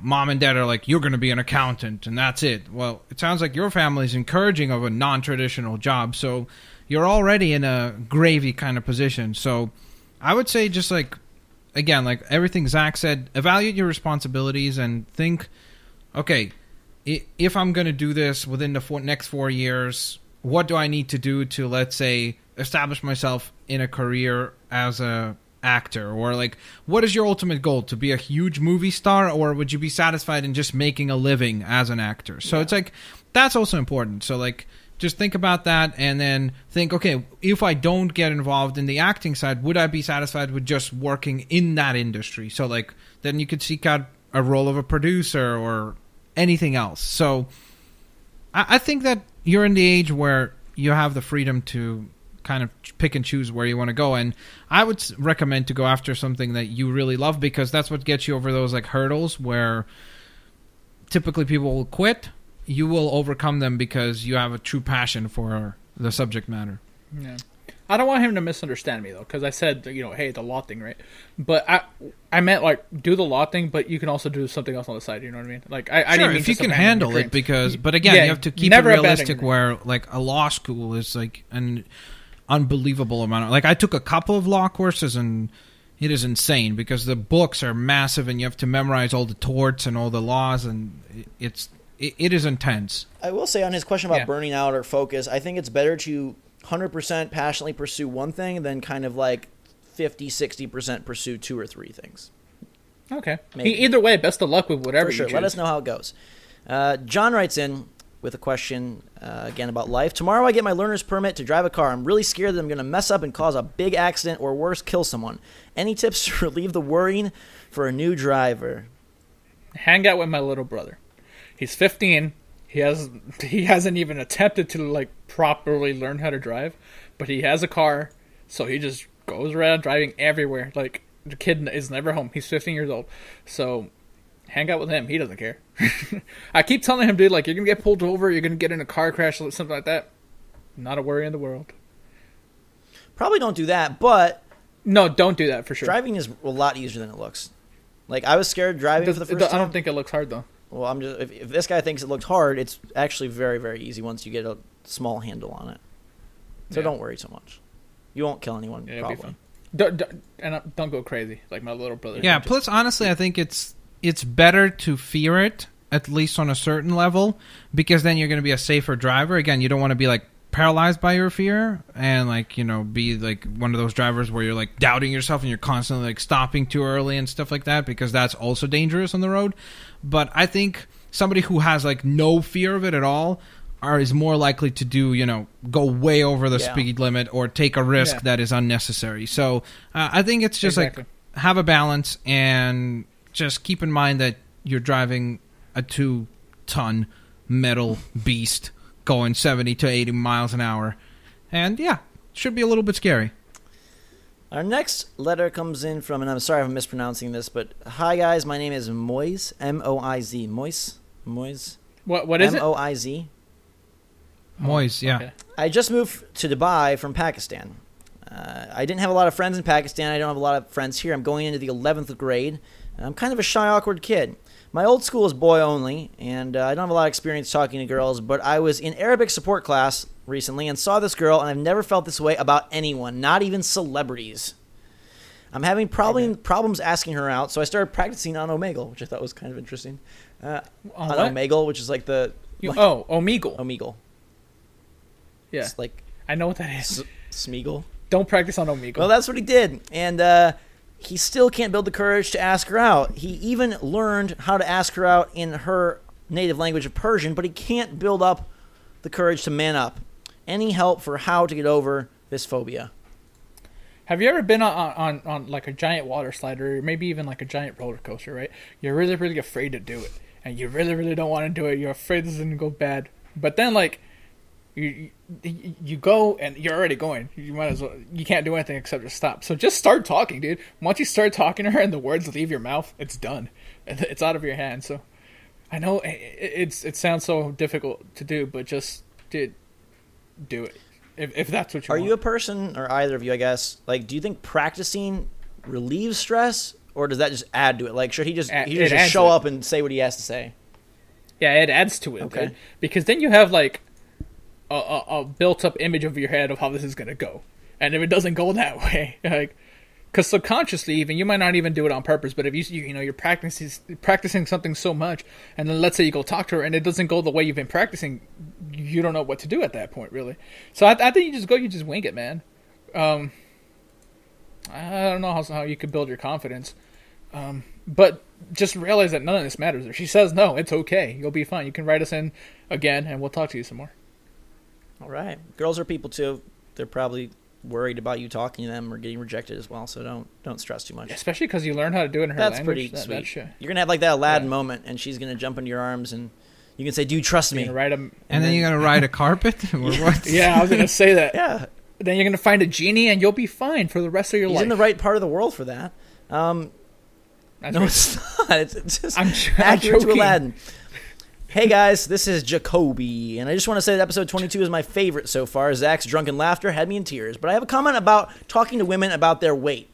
mom and dad are like, you're going to be an accountant and that's it. Well, it sounds like your family's encouraging of a non-traditional job. So you're already in a gravy kind of position. So I would say just like, again, like everything Zach said, evaluate your responsibilities and think, okay, if I'm going to do this within the next 4 years, what do I need to do to, let's say, establish myself in a career as a actor? Or like, what is your ultimate goal? To be a huge movie star, or would you be satisfied in just making a living as an actor? So it's like, that's also important. So like, just think about that and then think, okay, if I don't get involved in the acting side, would I be satisfied with just working in that industry? So like, then you could seek out a role of a producer or anything else. So I think that you're in the age where you have the freedom to kind of pick and choose where you want to go. And I would recommend to go after something that you really love, because that's what gets you over those like hurdles where typically people will quit. You will overcome them because you have a true passion for the subject matter. Yeah. I don't want him to misunderstand me, though, because I said, hey, the law thing, right? But I meant, like, do the law thing, but you can also do something else on the side, you know what I mean? Like, I sure, didn't mean if you can handle it, because, but again, you have to keep it realistic where, like, a law school is, like, an unbelievable amount of, like, I took a couple of law courses, and it is insane, because the books are massive, and you have to memorize all the torts and all the laws, and it is intense. I will say on his question about burning out or focus, I think it's better to 100% passionately pursue one thing than kind of like 50-60% pursue 2 or 3 things. Okay. Either way, best of luck with whatever you choose. Let us know how it goes. John writes in with a question again about life. Tomorrow I get my learner's permit to drive a car. I'm really scared that I'm going to mess up and cause a big accident or worse, kill someone. Any tips to relieve the worrying for a new driver? Hang out with my little brother. He's 15. He hasn't even attempted to like properly learn how to drive, but he has a car, so he just goes around driving everywhere. Like, the kid is never home. He's 15 years old, so hang out with him. He doesn't care. I keep telling him, dude, like, you're gonna get pulled over, you're gonna get in a car crash or something like that. Not a worry in the world. Probably don't do that, but no, don't do that for sure. Driving is a lot easier than it looks. Like, I was scared driving for the first time. I don't think it looks hard though. Well, I'm just if this guy thinks it looked hard, it's actually very, very easy once you get a small handle on it. So don't worry so much. You won't kill anyone, probably. Don't go crazy like my little brother. Yeah. Plus, honestly, I think it's better to fear it, at least on a certain level, because then you're going to be a safer driver. Again, you don't want to be like paralyzed by your fear and like be like one of those drivers where you're like doubting yourself and you're constantly like stopping too early and stuff like that, because that's also dangerous on the road. But I think somebody who has like no fear of it at all is more likely to do go way over the speed limit or take a risk that is unnecessary. So I think it's just like have a balance and just keep in mind that you're driving a 2-ton metal beast going 70 to 80 miles an hour. And should be a little bit scary. Our next letter comes in from, and I'm sorry if I'm mispronouncing this, but hi guys, my name is Moise, M-O-I-Z. Moise? What is it? M-O-I-Z. Moise, yeah. Okay. I just moved to Dubai from Pakistan. I didn't have a lot of friends in Pakistan. I don't have a lot of friends here. I'm going into the 11th grade. I'm kind of a shy, awkward kid. My old school is boy only, and I don't have a lot of experience talking to girls, but I was in Arabic support class recently and saw this girl, and I've never felt this way about anyone, not even celebrities. I'm having problems asking her out, so I started practicing on Omegle, which I thought was kind of interesting. On Omegle, which is like the... Omegle. Omegle. Yeah. It's like... I know what that is. Smeagol. Don't practice on Omegle. Well, that's what he did, and he still can't build the courage to ask her out. He even learned how to ask her out in her native language of Persian, but he can't build up the courage to man up. Any help for how to get over this phobia? Have you ever been on like a giant water slide or maybe even like a giant roller coaster, right? You're really, really afraid to do it. and you really, really don't want to do it. You're afraid this is going to go bad. But then, like, you go, and you're already going. You might as well. You can't do anything except just stop. So just start talking, dude. Once you start talking to her and the words leave your mouth, it's done. It's out of your hands. So I know it sounds so difficult to do, but just do it. If that's what you want. Are you a person, or either of you, I guess, like, do you think practicing relieves stress, or does that just add to it? Like, should he just show up and say what he has to say? Yeah, it adds to it. Okay. Dude. Because then you have, like, a built-up image of your head of how this is going to go. And if it doesn't go that way, like, because subconsciously, even, you might not even do it on purpose, but if you're practicing something so much, and then let's say you go talk to her, and it doesn't go the way you've been practicing, you don't know what to do at that point, really. So I think you just wing it, man. I don't know how you could build your confidence, but just realize that none of this matters. If she says no, it's okay. You'll be fine. You can write us in again, and we'll talk to you some more. All right. Girls are people too. They're probably worried about you talking to them or getting rejected as well, so don't stress too much. Especially because you learn how to do it in her That's language. That's pretty sweet. You're gonna have like that Aladdin moment, and she's gonna jump into your arms, and you can say, "Do you trust me?" And then you're gonna ride a carpet, or what? Yeah, I was gonna say that. Yeah. Then you're gonna find a genie, and you'll be fine for the rest of your life. He's in the right part of the world for that. No, it's not. It's just accurate to Aladdin. Hey guys, this is Jacoby, and I just want to say that episode 22 is my favorite so far. Zach's drunken laughter had me in tears, but I have a comment about talking to women about their weight.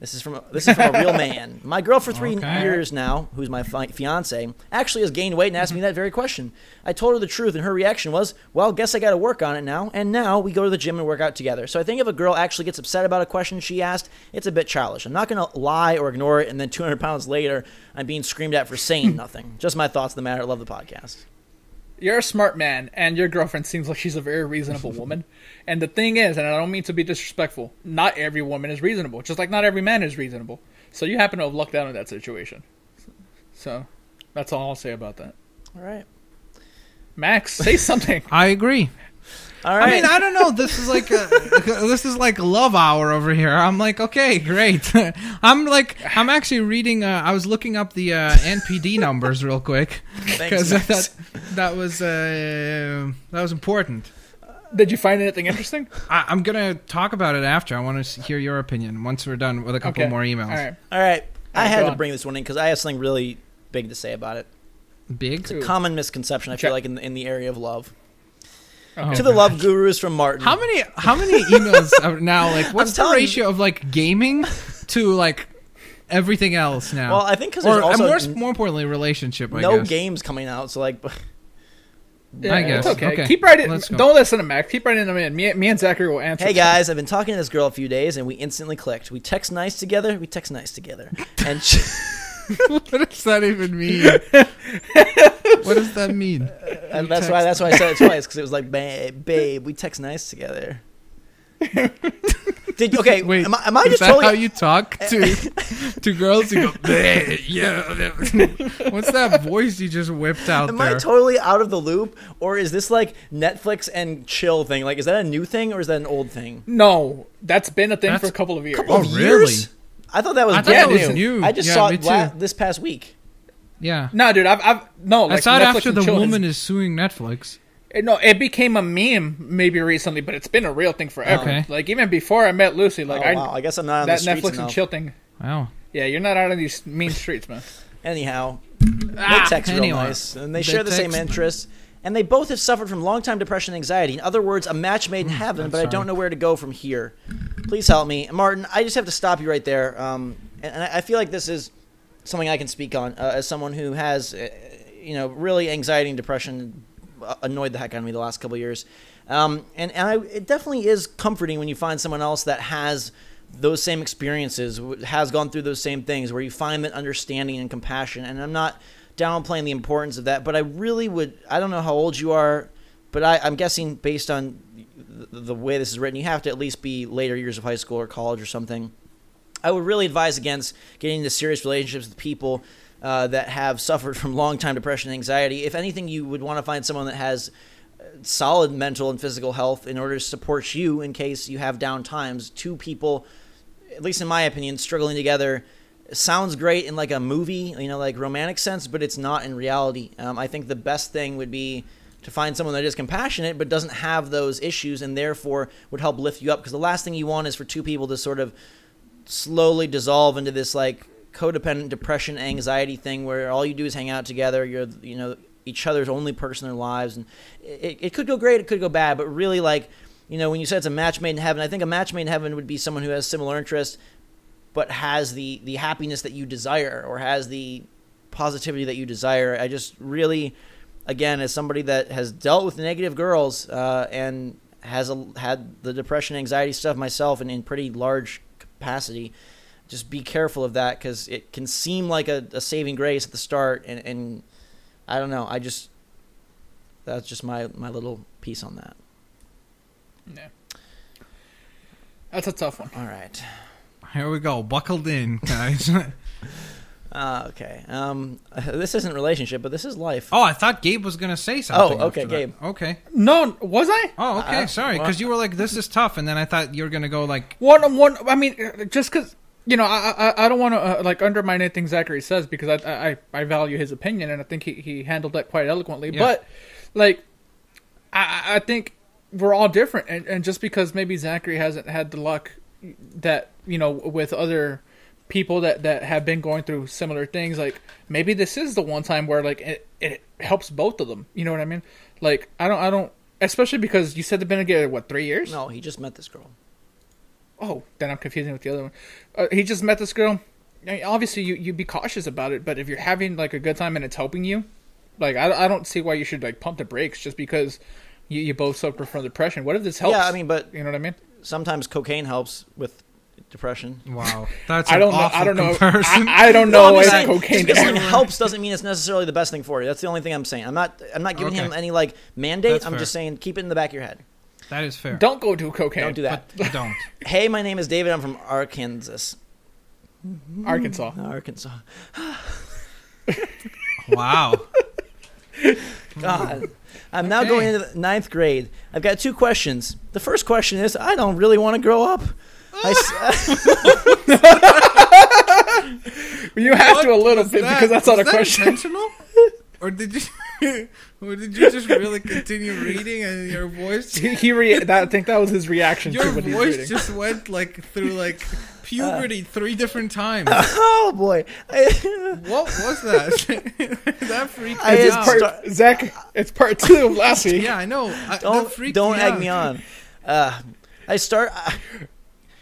This is from a real man. My girl for 3 years now, who's my fiance, actually has gained weight and asked me that very question. I told her the truth, and her reaction was, well, guess I got to work on it now, and now we go to the gym and work out together. So I think if a girl actually gets upset about a question she asked, it's a bit childish. I'm not going to lie or ignore it, and then 200 pounds later, I'm being screamed at for saying nothing. Just my thoughts on the matter. I love the podcast. You're a smart man, and your girlfriend seems like she's a very reasonable woman. And the thing is, and I don't mean to be disrespectful, not every woman is reasonable, just like not every man is reasonable. So you happen to have lucked out in that situation. So that's all I'll say about that. All right. Max, say something. I agree. All right. I mean, I don't know. This is like love hour over here. I'm like, okay, great. I'm actually reading. I was looking up the NPD numbers real quick because that was important. Did you find anything interesting? I'm gonna talk about it after. I want to hear your opinion once we're done with a couple more emails. All right. I had to bring this one in because I have something really big to say about it. Big? It's a common misconception, I feel like, in the area of love. Okay. To the love gurus from Martin. How many emails are now? Like, what's the ratio of like gaming to like everything else now? Well, I think because there's also more importantly, relationship. I no guess. games coming out, so like. Yeah, I guess. It's okay. Okay. Keep writing. Let's go. Don't listen to Mac. Keep writing them in. Me and Zachary will answer. Hey guys, I've been talking to this girl a few days, and we instantly clicked. We text nice together. And what does that even mean? What does that mean? And that's why I said it twice, because it was like, babe, we text nice together. Okay, wait, am I is just that totally how you talk to girls? You go, babe, yeah. What's that voice you just whipped out Am there? I totally out of the loop, or is this like Netflix and chill thing? Like, is that a new thing, or is that an old thing? No, that's been a thing for a couple of years. Couple of really? years? I thought that was new. I just saw it this past week. Yeah. No, dude, I saw it Netflix after the woman is suing Netflix. No, it became a meme maybe recently, but it's been a real thing forever. Okay. Like even before I met Lucy, like I guess I'm not on the that streets Netflix enough. and chill thing. Wow. Yeah, you're not out on these mean streets, man. Anyhow, they text real nice, and they share the same interests, and they both have suffered from long-time depression and anxiety. In other words, a match made in heaven, but I don't know where to go from here. Please help me. Martin, I just have to stop you right there, and I feel like this is something I can speak on as someone who has, really anxiety and depression annoyed the heck out of me the last couple of years. It definitely is comforting when you find someone else that has those same experiences, has gone through those same things, where you find that understanding and compassion. And I'm not downplaying the importance of that, but I really would, I don't know how old you are, but I'm guessing based on the way this is written, you have to at least be later years of high school or college or something. I would really advise against getting into serious relationships with people that have suffered from long-time depression and anxiety. If anything, you would want to find someone that has solid mental and physical health in order to support you in case you have down times. Two people, at least in my opinion, struggling together sounds great in like a movie, like romantic sense, but it's not in reality. I think the best thing would be to find someone that is compassionate but doesn't have those issues and therefore would help lift you up. Because the last thing you want is for two people to sort of slowly dissolve into this like codependent depression, anxiety thing where all you do is hang out together. You're, each other's only person in their lives, and it could go great, it could go bad. But really, like, when you said it's a match made in heaven, I think a match made in heaven would be someone who has similar interests but has the happiness that you desire or has the positivity that you desire. I just really, again, as somebody that has dealt with negative girls and has had the depression, anxiety stuff myself and in pretty large capacity, just be careful of that, because it can seem like a saving grace at the start, and I don't know. That's just my little piece on that. Yeah, that's a tough one. All right, here we go. Buckled in, guys. Okay. This isn't relationship, but this is life. Oh, I thought Gabe was gonna say something. Oh, okay, Gabe. Okay. No, was I? Oh, okay. Sorry, because you were like, "This is tough," and then I thought you were gonna go like one. I mean, just because. I don't want to like undermine anything Zachary says, because I value his opinion, and I think he handled that quite eloquently. Yeah. But like, I think we're all different, and just because maybe Zachary hasn't had the luck that with other people that have been going through similar things, like maybe this is the one time where like it helps both of them. You know what I mean? Like I don't, especially because you said they've been together 3 years? No, he just met this girl. Oh, then I'm confusing with the other one. He just met this girl. Obviously, you be cautious about it, but if you're having like a good time and it's helping you, like I don't see why you should like pump the brakes just because you both suffer from depression. What if this helps? Yeah, I mean, but you know what I mean. Sometimes cocaine helps with depression. Wow, that's I don't know. I don't No, know. I'm saying, cocaine just because something helps doesn't mean it's necessarily the best thing for you. That's the only thing I'm saying. I'm not giving him any like mandate. That's I'm fair. just saying keep it in the back of your head. That is fair. Don't go do cocaine. Don't do that. But don't. Hey, my name is David. I'm from Arkansas. Arkansas. Wow. God. I'm now going into the 9th grade. I've got 2 questions. The first question is, I don't really want to grow up. You have to a little bit because that's not a question. Intentional? Or did you just really continue reading and your voice? I think that was his reaction. Your to what voice he's just went like through like puberty 3 different times. Oh boy! What was that? That freaked me out. Zach, it's part 2 of last week. Yeah, I know. Don't egg me on.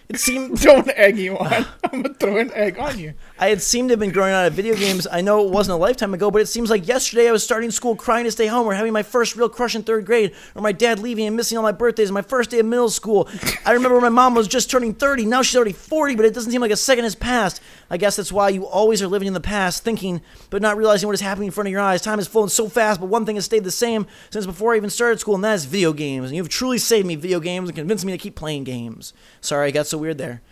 It seemed don't egg you on. I'm gonna throw an egg on you. I had seemed to have been growing out of video games. I know it wasn't a lifetime ago, but it seems like yesterday I was starting school crying to stay home, or having my first real crush in 3rd grade, or my dad leaving and missing all my birthdays, my first day of middle school. I remember when my mom was just turning 30. Now she's already 40, but it doesn't seem like a second has passed. I guess that's why you always are living in the past, thinking but not realizing what is happening in front of your eyes. Time has flown so fast, but one thing has stayed the same since before I even started school, and that is video games. And you've truly saved me, video games, and convinced me to keep playing games. Sorry, I got so weird there.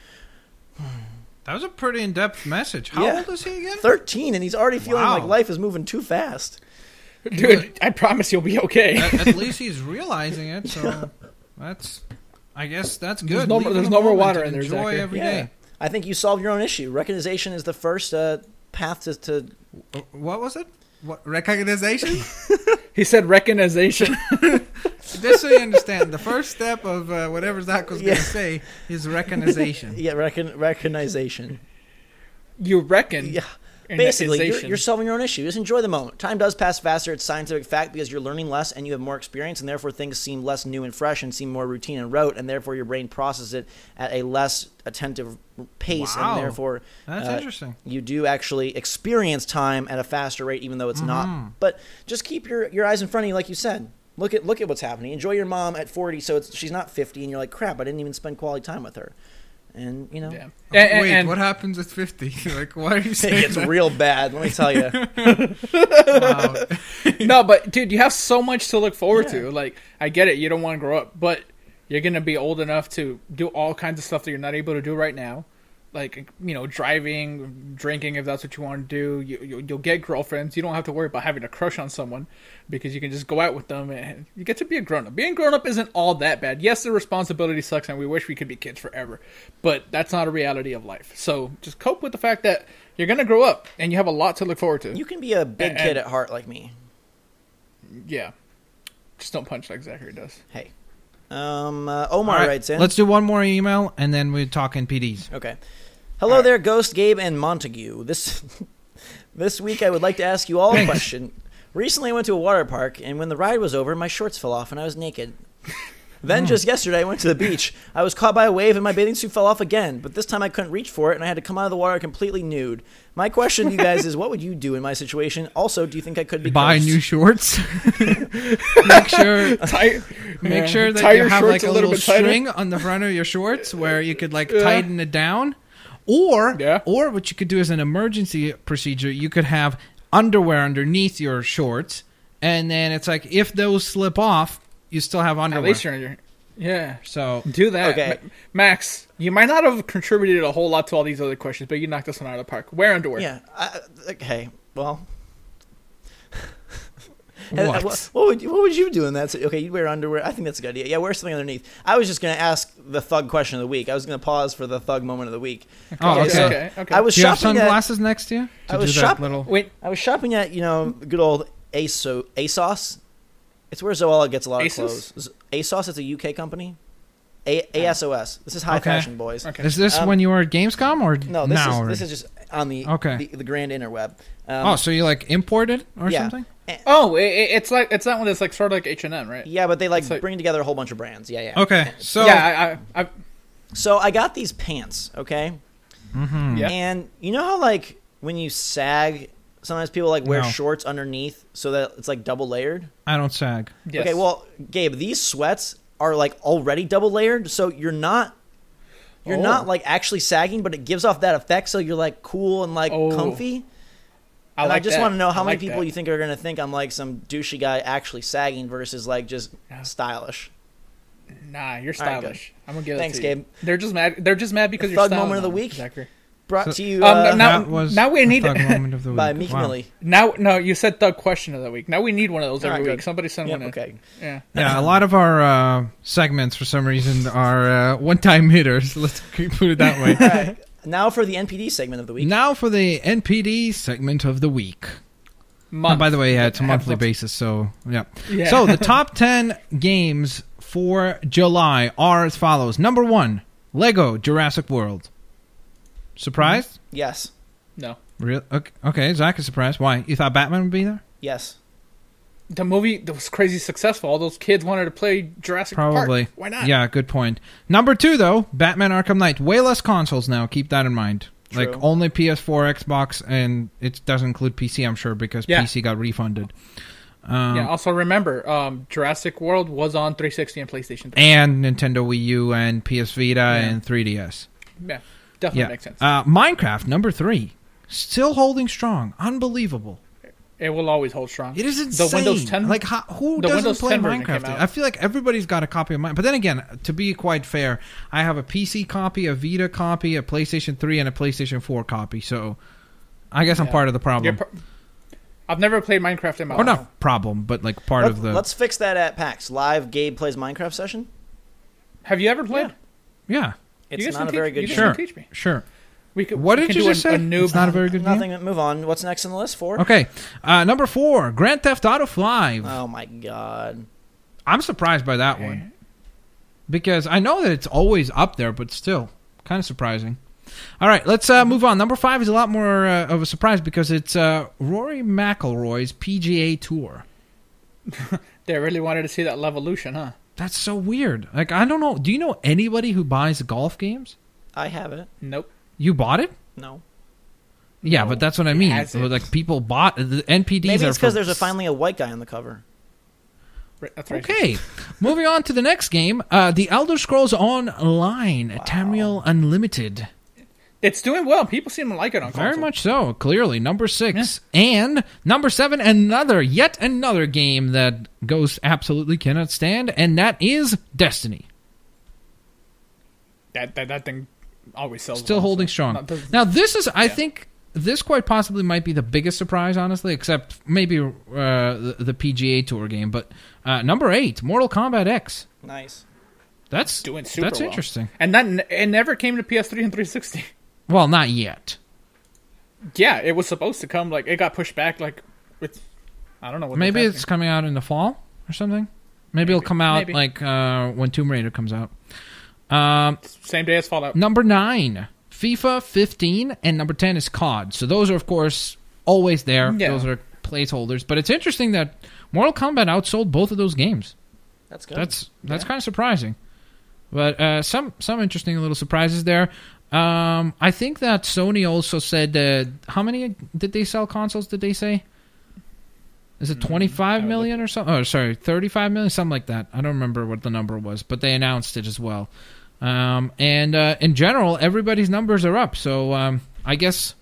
That was a pretty in-depth message. How old is he again? 13, and he's already feeling like life is moving too fast. Dude, I promise you'll be okay. At least he's realizing it, so I guess that's good. There's no more water in there, enjoy Zachary. every day. I think you solved your own issue. Recognition is the first path to... What was it? What, recognition? He said recognition. Just so you understand, the first step of whatever Zach was going to say is recognition. Yeah, recognition. You reckon. Yeah. Basically, you're solving your own issue. Just enjoy the moment. Time does pass faster. It's scientific fact because you're learning less and you have more experience, and therefore things seem less new and fresh and seem more routine and rote, and therefore your brain processes it at a less attentive pace, and therefore that's interesting. You do actually experience time at a faster rate, even though it's not. But just keep your eyes in front of you, like you said. Look at what's happening. Enjoy your mom at 40, so she's not 50, and you're like, crap, I didn't even spend quality time with her. And, you know. Yeah. Wait, what happens at 50? Like, why are you saying it gets real bad, let me tell you. Wow. No, but, dude, you have so much to look forward to. Like, I get it. You don't want to grow up, but you're going to be old enough to do all kinds of stuff that you're not able to do right now. Like, you know, driving, drinking, if that's what you want to do. You'll get girlfriends. You don't have to worry about having a crush on someone because you can just go out with them and you get to be a grown-up. Being grown-up isn't all that bad. Yes, the responsibility sucks and we wish we could be kids forever, but that's not a reality of life. So just cope with the fact that You're gonna grow up, and you have a lot to look forward to. You can be a big kid at heart like me. Yeah, just don't punch like Zachary does. Hey, Omar writes in. Let's do one more email, and then we talk NPDs. Okay. Hello there, Ghost, Gabe, and Montague. This week I would like to ask you all a question. Recently I went to a water park, and when the ride was over, my shorts fell off and I was naked. Then just yesterday I went to the beach. I was caught by a wave and my bathing suit fell off again, but this time I couldn't reach for it and I had to come out of the water completely nude. My question to you guys is, what would you do in my situation? Also, do you think I could be Buy cursed? new shorts. make sure that tie you your have shorts like a a little little bit tighter. string on the front of your shorts where you could like tighten it down. Or what you could do as an emergency procedure, you could have underwear underneath your shorts, and then it's like if those slip off, you still have underwear. At least you're in your... Yeah. So do that. Okay. Max, you might not have contributed a whole lot to all these other questions, but you knocked this one out of the park. Wear underwear. Yeah. Okay. Well. what? What would you do in that? Okay, you'd wear underwear. I think that's a good idea. Yeah, wear something underneath. I was just going to ask the thug question of the week. I was going to pause for the thug moment of the week. Oh, okay. So Okay. I was Do you have shopping sunglasses next to you? I was Wait. I was shopping at good old ASOS. It's where Zoella gets a lot of ASOS? clothes. ASOS. It's a UK company. ASOS. This is high fashion, boys. Okay. Is this when you were at Gamescom or No, this is just on the grand interweb. So you like imported or yeah. something? Oh, it's that one that's like sort of like H&M, right? Yeah, but they bring together a whole bunch of brands. Yeah. Okay, so Yeah, I So I got these pants, okay? yeah. And you know how like when you sag, sometimes people like wear No. shorts underneath so that it's like double layered? I don't sag. Yes. Okay, well, Gabe, these sweats are like already double layered, so you're not like actually sagging, but it gives off that effect so you're like cool and like comfy. I just want to know how many people you think are going to think I'm like some douchey guy actually sagging versus like just stylish. Nah, you're All right, stylish. I'm gonna give Thanks, it to you. Gabe. They're just mad. They're just mad because The you're thug styling moment of the them, week? Zachary. Brought to you now we need thug moment of the week. by Meek Wow. Millie. No, you said thug question of the week. Now we need one of those All every right, week. good. Somebody send Yep, one in. okay. Yeah. Yeah, a lot of our segments for some reason are one-time hitters. Let's put it that way. All right. Now for the NPD segment of the week. Now for the NPD segment of the week. Month. Oh, by the way, it's a monthly Month. basis, so yeah. Yeah. So the top 10 games for July are as follows. Number 1, Lego Jurassic World. Surprised? Yes. No. Real? Okay, Zach is surprised. Why? You thought Batman would be there? Yes. The movie that was crazy successful. All those kids wanted to play Jurassic Probably. Park. Why not? Yeah, good point. Number 2, though, Batman Arkham Knight. Way less consoles now. Keep that in mind. True. Like, only PS4, Xbox, and it doesn't include PC, I'm sure, because PC got refunded. Yeah. Also remember, Jurassic World was on 360 and PlayStation 3. And Nintendo Wii U and PS Vita and 3DS. Yeah, definitely makes sense. Minecraft, number 3. Still holding strong. Unbelievable. It will always hold strong. It is insane. The Windows 10, like, who the doesn't Windows play 10 version Minecraft? came out. I feel like everybody's got a copy of Minecraft. But then again, to be quite fair, I have a PC copy, a Vita copy, a PlayStation 3, and a PlayStation 4 copy. So I guess I'm part of the problem. I've never played Minecraft in my Or life. not problem, but like part of the... Let's fix that at PAX. Live Gabe plays Minecraft session? Have you ever played? Yeah. It's not a very good you game. guys can teach me. Sure. What did you just say? It's not a very good Nothing. game? Move on. What's next on the list? 4? Okay. Number 4, Grand Theft Auto 5. Oh, my God. I'm surprised by that one. Because I know that it's always up there, but still, kind of surprising. All right, let's move on. Number 5 is a lot more of a surprise because it's Rory McIlroy's PGA Tour. They really wanted to see that Levolution, huh? That's so weird. Like, I don't know. Do you know anybody who buys golf games? I have it. Nope. You bought it? No. Yeah, but that's what I mean. has it. Like, people bought the NPDs. Maybe are it's because for- there's finally a white guy on the cover. That's right. Okay, moving on to the next game, The Elder Scrolls Online, Tamriel Unlimited. It's doing well. People seem to like it on console. Very much so, clearly. Number 6. And number 7, yet another game that Ghost absolutely cannot stand, and that is Destiny. That thing always sells. Still well, holding so- strong. No, doesn't- Now, this is, I think, this quite possibly might be the biggest surprise, honestly, except maybe the PGA Tour game. But number 8, Mortal Kombat X. Nice. That's doing super That's well. interesting. And that it never came to PS3 and 360. Well, not yet. Yeah, it was supposed to come. Like, it got pushed back. Like, with I don't know what. Maybe it's coming out in the fall or something. Maybe it'll come out like when Tomb Raider comes out. Same day as Fallout. Number 9, FIFA 15, and number 10 is COD. So those are, of course, always there. Yeah. Those are placeholders. But it's interesting that Mortal Kombat outsold both of those games. That's good. That's kind of surprising. But some interesting little surprises there. I think that Sony also said how many did they sell consoles? Did they say? Is it 25 million or something? Oh, sorry, 35 million, something like that. I don't remember what the number was, but they announced it as well. And in general, everybody's numbers are up. So I guess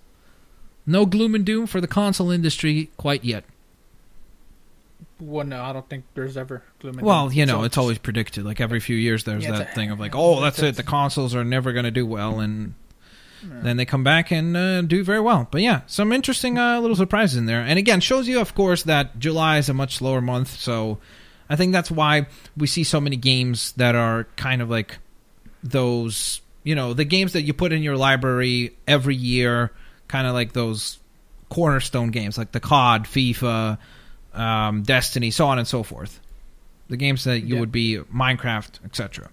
no gloom and doom for the console industry quite yet. Well, no, I don't think there's ever gloom and doom. Well, you know, it's always predicted. Like every few years, there's that thing of like, oh, that's it. The consoles are never going to do well, and then they come back and do very well. But yeah, some interesting little surprises in there. And again, shows you, of course, that July is a much slower month. So I think that's why we see so many games that are kind of like those, you know, the games that you put in your library every year, kind of like those cornerstone games, like the COD, FIFA, Destiny, so on and so forth. The games that you would be Minecraft, etc.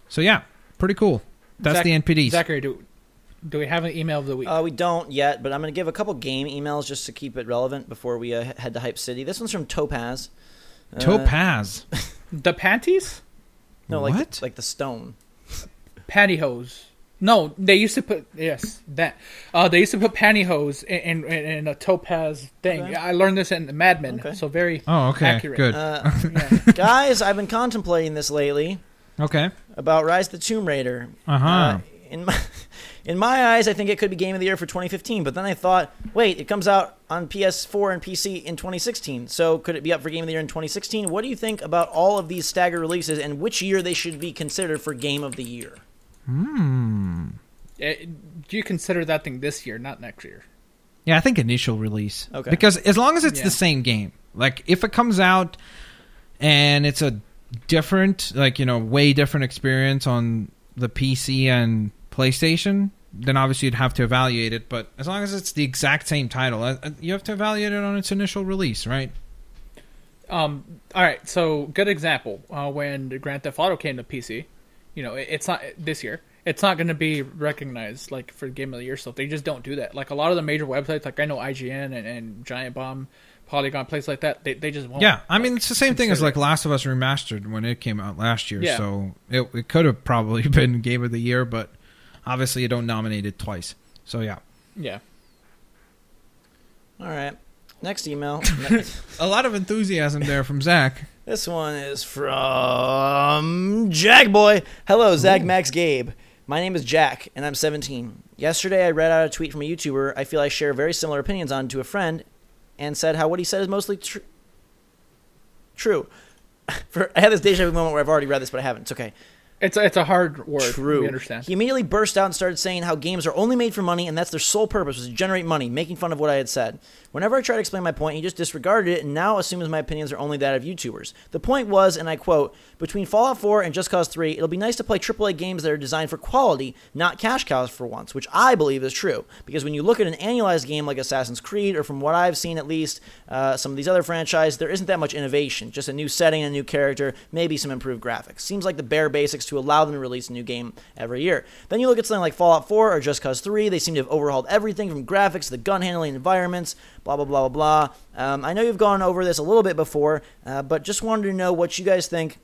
So yeah, pretty cool. That's the NPDs. Zachary, do we have an email of the week? We don't yet, but I'm going to give a couple game emails just to keep it relevant before we head to Hype City. This one's from Topaz. Topaz? The panties? No, what? like the stone. Pantyhose. No, they used to put they used to put pantyhose in a topaz thing. Okay. I learned this in Mad Men, so very accurate. Good. Guys, I've been contemplating this lately. Okay. About Rise of the Tomb Raider. In my eyes, I think it could be Game of the Year for 2015, but then I thought, wait, it comes out on PS4 and PC in 2016, so could it be up for Game of the Year in 2016? What do you think about all of these staggered releases and which year they should be considered for Game of the Year? Do you consider that thing this year, not next year? Yeah, I think initial release. Okay. Because as long as it's the same game. Like, if it comes out and it's a different, like, you know, way different experience on the PC and PlayStation, then obviously you'd have to evaluate it. But as long as it's the exact same title, you have to evaluate it on its initial release, right? All right, so good example. When Grand Theft Auto came to PC, you know, it's not this year. It's not going to be recognized like for Game of the Year stuff. They just don't do that. Like a lot of the major websites, like I know IGN and Giant Bomb, Polygon, places like that, they just won't. Yeah, I mean, it's the same thing as like Last of Us Remastered when it came out last year. Yeah. So it could have probably been Game of the Year, but obviously you don't nominate it twice. So yeah. Yeah. All right. Next email. A lot of enthusiasm there from Zach. This one is from Jack Boy. Hello, Zach, Max, Gabe. My name is Jack, and I'm 17. Yesterday, I read out a tweet from a YouTuber I feel I share very similar opinions on to a friend, and said how what he said is mostly true. I had this deja vu moment where I've already read this, but I haven't. It's okay. It's a hard word. True. We understand. He immediately burst out and started saying how games are only made for money and that's their sole purpose was to generate money, making fun of what I had said. Whenever I tried to explain my point, he just disregarded it and now assumes my opinions are only that of YouTubers. The point was, and I quote, between Fallout 4 and Just Cause 3, it'll be nice to play AAA games that are designed for quality, not cash cows for once, which I believe is true. Because when you look at an annualized game like Assassin's Creed, or from what I've seen at least, some of these other franchises, there isn't that much innovation. Just a new setting, a new character, maybe some improved graphics. Seems like the bare basics to allow them to release a new game every year. Then you look at something like Fallout 4 or Just Cause 3, they seem to have overhauled everything from graphics to the gun handling environments, blah, blah, blah, blah, blah. I know you've gone over this a little bit before, but just wanted to know what you guys think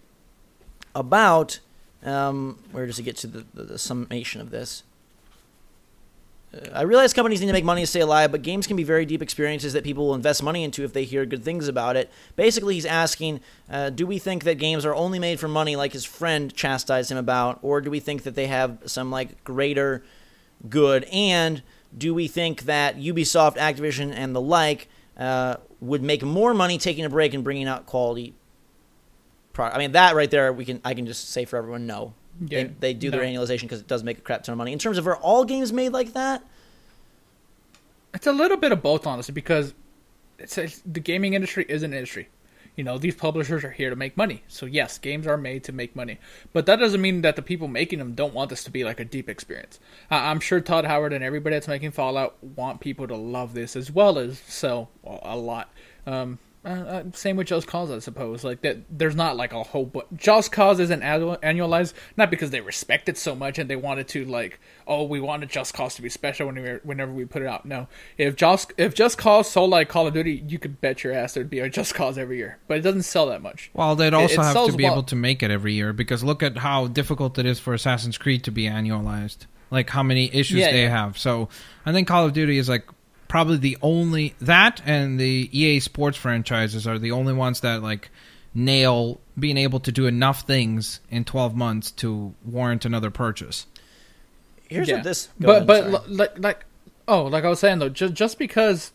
about, where does it get to the summation of this? I realize companies need to make money to stay alive, but games can be very deep experiences that people will invest money into if they hear good things about it. Basically, he's asking, do we think that games are only made for money like his friend chastised him about, or do we think that they have some like greater good? And do we think that Ubisoft, Activision, and the like would make more money taking a break and bringing out quality product? I mean, that right there, I can just say for everyone, no. Yeah, they do their annualization because it does make a crap ton of money. In terms of are all games made like that? It's a little bit of both, honestly, because the gaming industry is an industry. These publishers are here to make money. So yes, games are made to make money. But that doesn't mean that the people making them don't want this to be like a deep experience. I'm sure Todd Howard and everybody that's making Fallout want people to love this as well as sell a lot. Same with Just Cause, I suppose. Like that, there's not like a whole. Just Cause isn't annualized, not because they respect it so much and they wanted to like, oh, we wanted Just Cause to be special whenever we put it out. No, if Just Cause sold like Call of Duty, you could bet your ass there'd be a Just Cause every year. But it doesn't sell that much. Well, they'd also have to be able to make it every year, because look at how difficult it is for Assassin's Creed to be annualized. Like how many issues they have. So I think Call of Duty is like probably the only, that and the EA Sports franchises are the only ones that like nail being able to do enough things in 12 months to warrant another purchase. Here's what this, like I was saying though, just because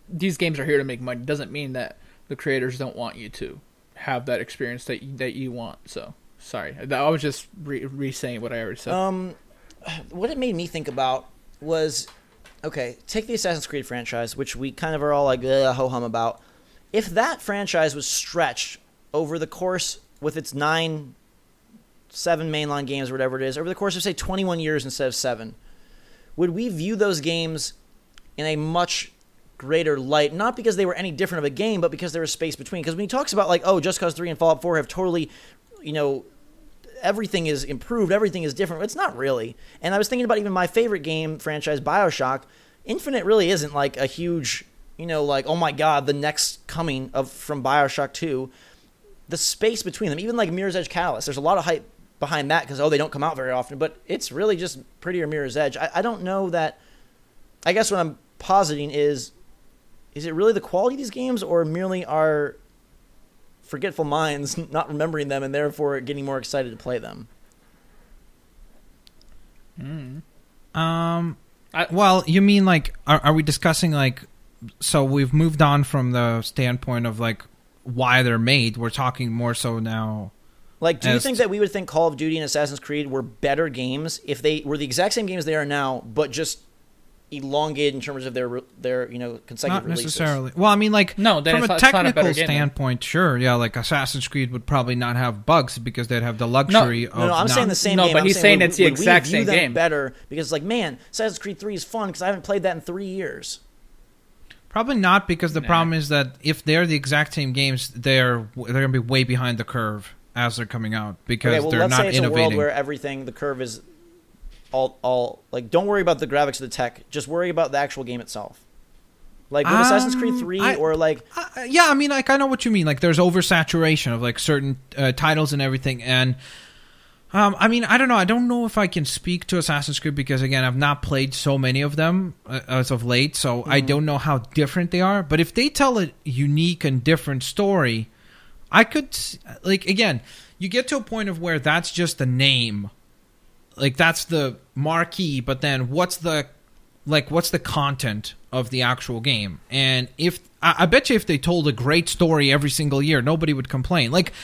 these games are here to make money doesn't mean that the creators don't want you to have that experience that you want. So sorry, I was just re-saying what I already said. What it made me think about was, okay, take the Assassin's Creed franchise, which we kind of are all like ho-hum about. If that franchise was stretched over the course, with its 7 mainline games or whatever it is, over the course of, say, 21 years instead of 7, would we view those games in a much greater light? Not because they were any different of a game, but because there was space between. Because when he talks about, like, oh, Just Cause 3 and Fallout 4 have totally, everything is improved, everything is different. It's not really. And I was thinking about even my favorite game franchise, BioShock. Infinite really isn't like a huge, like, oh my god, the next coming from BioShock 2. The space between them, even like Mirror's Edge Catalyst, there's a lot of hype behind that because, they don't come out very often, but it's really just prettier Mirror's Edge. I don't know that, I guess what I'm positing is it really the quality of these games, or merely our forgetful minds not remembering them and therefore getting more excited to play them? Well, you mean like, are we discussing like, so we've moved on from the standpoint of like why they're made. We're talking more so now. Like, do you think that we would think Call of Duty and Assassin's Creed were better games if they were the exact same games they are now, but just elongated in terms of their consecutive Not releases? necessarily. Well, I mean, like, no, from a technical standpoint, sure, yeah, like Assassin's Creed would probably not have bugs because they'd have the luxury of. No, I'm saying the same game. No, but he's saying it's the exact same game. Better because, like, man, Assassin's Creed 3 is fun because I haven't played that in 3 years. Probably not, because the problem is that if they're the exact same games, they're going to be way behind the curve as they're coming out, because they're not innovating. Let's say it's a world where the curve is all like, don't worry about the graphics of the tech, just worry about the actual game itself. Like with Assassin's Creed 3 or like... yeah, I mean, like, I know what you mean. Like, there's oversaturation of like certain titles and everything, and I mean, I don't know. I don't know if I can speak to Assassin's Creed because, again, I've not played so many of them as of late, so I don't know how different they are. But if they tell a unique and different story, I could, like, again, you get to a point of where that's just the name. Like, that's the marquee, but then what's the content of the actual game? And if I bet you if they told a great story every single year, nobody would complain. Like,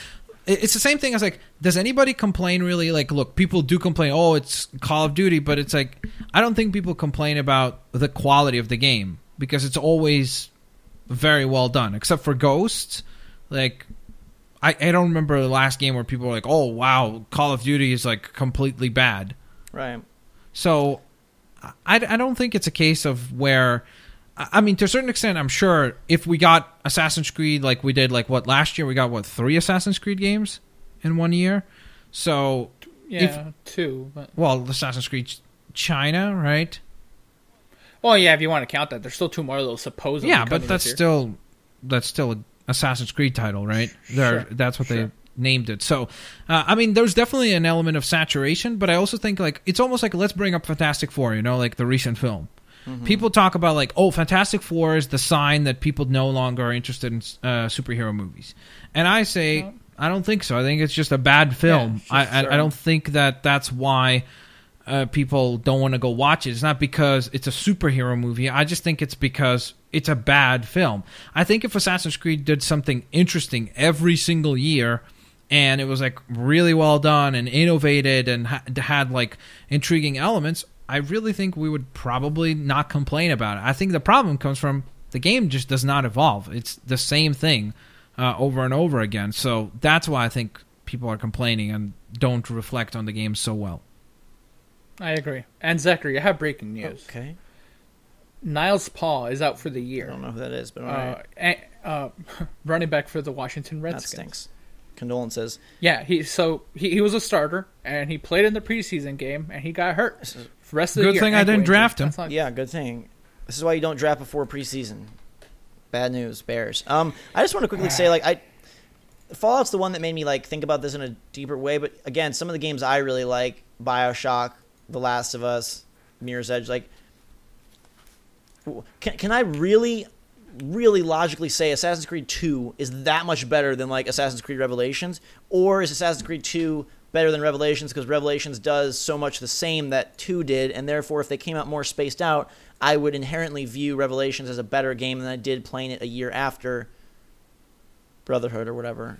it's the same thing as, like, does anybody complain really? Like, look, people do complain, oh, it's Call of Duty, but it's like, I don't think people complain about the quality of the game because it's always very well done, except for Ghosts. Like, I don't remember the last game where people were like, oh, wow, Call of Duty is, like, completely bad. Right. So, I don't think it's a case of where... I mean, to a certain extent, I'm sure if we got Assassin's Creed like we did, like, what, last year? We got, 3 Assassin's Creed games in 1 year? So... Yeah, 2. But... Well, Assassin's Creed China, right? Well, yeah, if you want to count that. There's still 2 more of those supposedly. Yeah, but that's still an Assassin's Creed title, right? Sure. That's what they named it. So, I mean, there's definitely an element of saturation, but I also think, like, it's almost like, let's bring up Fantastic Four, like the recent film. Mm-hmm. People talk about, like, oh, Fantastic Four is the sign that people no longer are interested in superhero movies. And I say, I don't think so. I think it's just a bad film. Yeah, I don't think that's why people don't want to go watch it. It's not because it's a superhero movie. I just think it's because it's a bad film. I think if Assassin's Creed did something interesting every single year and it was, like, really well done and innovated and had like, intriguing elements, I really think we would probably not complain about it. I think the problem comes from the game just does not evolve. It's the same thing over and over again. So that's why I think people are complaining and don't reflect on the game so well. I agree. And Zachary, I have breaking news. Okay. Niles Paul is out for the year. I don't know who that is, but all right. Running back for the Washington That Redskins. stinks. Condolences. Yeah, he was a starter, and he played in the preseason game, and he got hurt. For the rest of the Good year, thing I ankle didn't injury. draft him. That's not- Yeah, good thing. This is why you don't draft before preseason. Bad news, Bears. I just want to quickly say, like, Fallout's the one that made me like think about this in a deeper way. But again, some of the games I really like, BioShock, The Last of Us, Mirror's Edge, like, can I really logically say Assassin's Creed 2 is that much better than like Assassin's Creed Revelations, or is Assassin's Creed 2 better than Revelations because Revelations does so much the same that 2 did, and therefore if they came out more spaced out, I would inherently view Revelations as a better game than I did playing it a year after Brotherhood or whatever.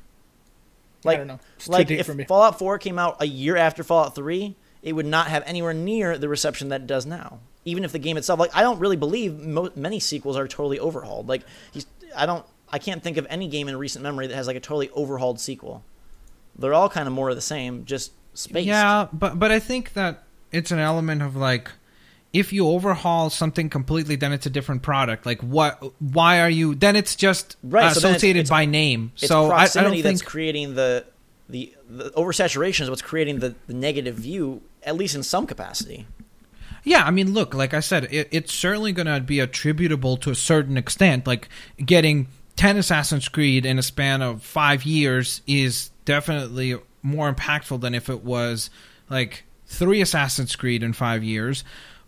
Like, I don't know. It's too like deep if for me. Fallout 4 came out a year after Fallout 3, it would not have anywhere near the reception that it does now. Even if the game itself, like, I don't really believe many sequels are totally overhauled. Like, I can't think of any game in recent memory that has like a totally overhauled sequel. They're all kind of more of the same, just spaced. Yeah, but I think that it's an element of like, if you overhaul something completely, then it's a different product. Like, why are you? Then it's just Right, so then associated it's by name. It's So I proximity don't that's think. creating the oversaturation is what's creating the negative view, at least in some capacity. Yeah, I mean, look, like I said, it's certainly going to be attributable to a certain extent. Like, getting 10 Assassin's Creed in a span of 5 years is definitely more impactful than if it was, like, 3 Assassin's Creed in 5 years.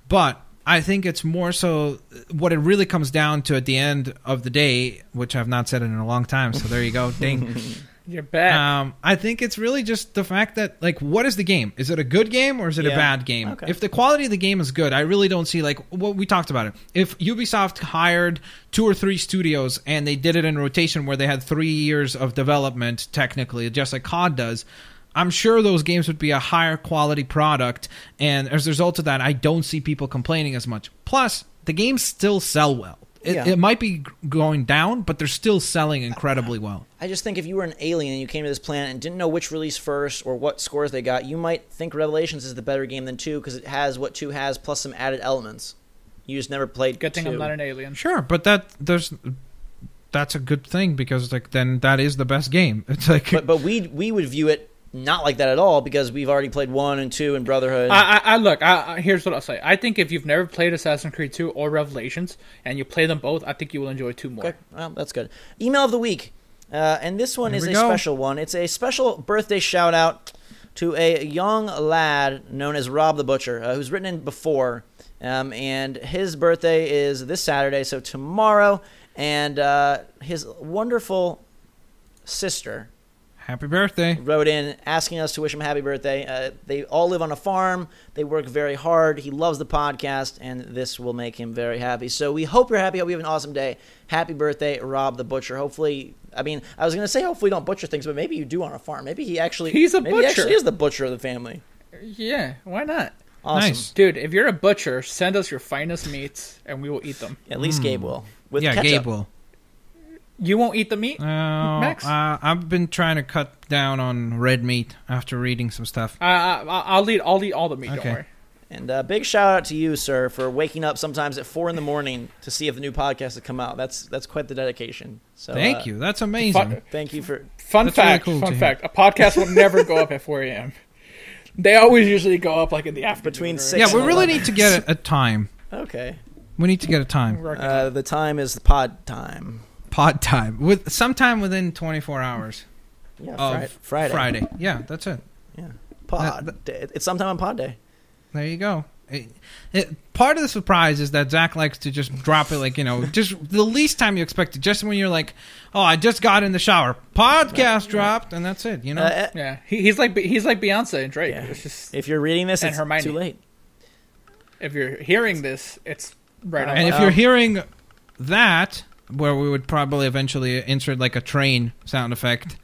But I think it's more so what it really comes down to at the end of the day, which I've not said it in a long time, so there you go, ding. You're back. I think it's really just the fact that, like, what is the game? Is it a good game or is it a Yeah. bad game? Okay. If the quality of the game is good, I really don't see, like, what we talked about it. If Ubisoft hired 2 or 3 studios and they did it in rotation where they had 3 years of development, technically, just like COD does, I'm sure those games would be a higher quality product, and as a result of that, I don't see people complaining as much. Plus, the games still sell well. It might be going down, but they're still selling incredibly well. I just think if you were an alien and you came to this planet and didn't know which release first or what scores they got, you might think Revelations is the better game than 2 because it has what 2 has plus some added elements. You just never played Good thing 2. I'm not an alien. Sure, but that's a good thing because, like, then that is the best game. It's like, But we would view it not like that at all because we've already played 1 and 2 and Brotherhood. Here's what I'll say. I think if you've never played Assassin's Creed 2 or Revelations and you play them both, I think you will enjoy 2 more. Okay, well, that's good. Email of the week. And this one is a go. special one. It's a special birthday shout out to a young lad known as Rob the Butcher, who's written in before. And his birthday is this Saturday, so tomorrow. And his wonderful sister happy birthday. wrote in asking us to wish him happy birthday. They all live on a farm. They work very hard. He loves the podcast, and this will make him very happy. So we hope you're happy. Hope you have an awesome day. Happy birthday, Rob the Butcher. Hopefully, I mean, I was going to say hopefully don't butcher things, but maybe you do on a farm. Maybe he actually He's a maybe he butcher. actually is the butcher of the family. Yeah, why not? Awesome. Nice. Dude, if you're a butcher, send us your finest meats and we will eat them. At least Gabe will. With Yeah, ketchup. Gabe will. You won't eat the meat? Max? I've been trying to cut down on red meat after reading some stuff. I'll eat all the meat, Okay. don't worry. And big shout out to you, sir, for waking up sometimes at 4 a.m. to see if the new podcast has come out. That's quite the dedication. So Thank you. That's amazing. Thank you for. Fun That's really fact, cool to fun hear. fact. A podcast will never go up at 4 a.m. They always usually go up like in the afternoon. Between or- 6 Yeah, we and really 11. need to get a time. Okay. We need to get a time. Working on it. The time is the pod time. Pod time. Sometime within 24 hours Yeah, of Friday. Yeah, that's it. Yeah. Pod. It's sometime on pod day. There you go. Part of the surprise is that Zach likes to just drop it, like, just the least time you expect it. Just when you're like, oh, I just got in the shower. Podcast dropped, and that's it, Yeah, he's like Beyonce and Drake. Yeah. It's just, If you're reading this, And it's Hermione. too late. if you're hearing this, it's right on. And if you're hearing that, where we would probably eventually insert like a train sound effect,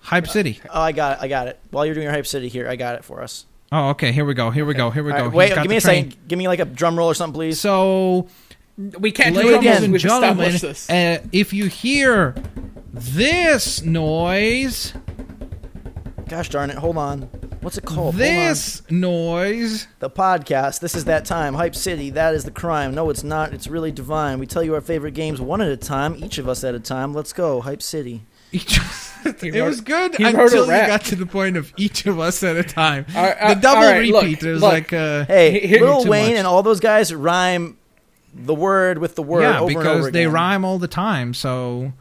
Hype City. Oh, I got it. While you're doing your Hype City here, I got it for us. Oh, okay. Here we go. All right, Wait, wait, give me a second. Give me like a drum roll or something, please. So, We can't do Ladies it. and We've gentlemen, established this. if you hear this noise, Gosh darn it! Hold on. What's it called? this noise, The podcast. This is that time. Hype City. That is the crime. No, it's not. It's really divine. We tell you our favorite games one at a time, each of us at a time. Let's go. Hype City. it was good he wrote until a you rap. got to the point of each of us at a time. right, The double all right, repeat look, is look. like, Hey, Here- Lil too Wayne much. and all those guys rhyme the word with the word yeah, over and over because again. they rhyme all the time. So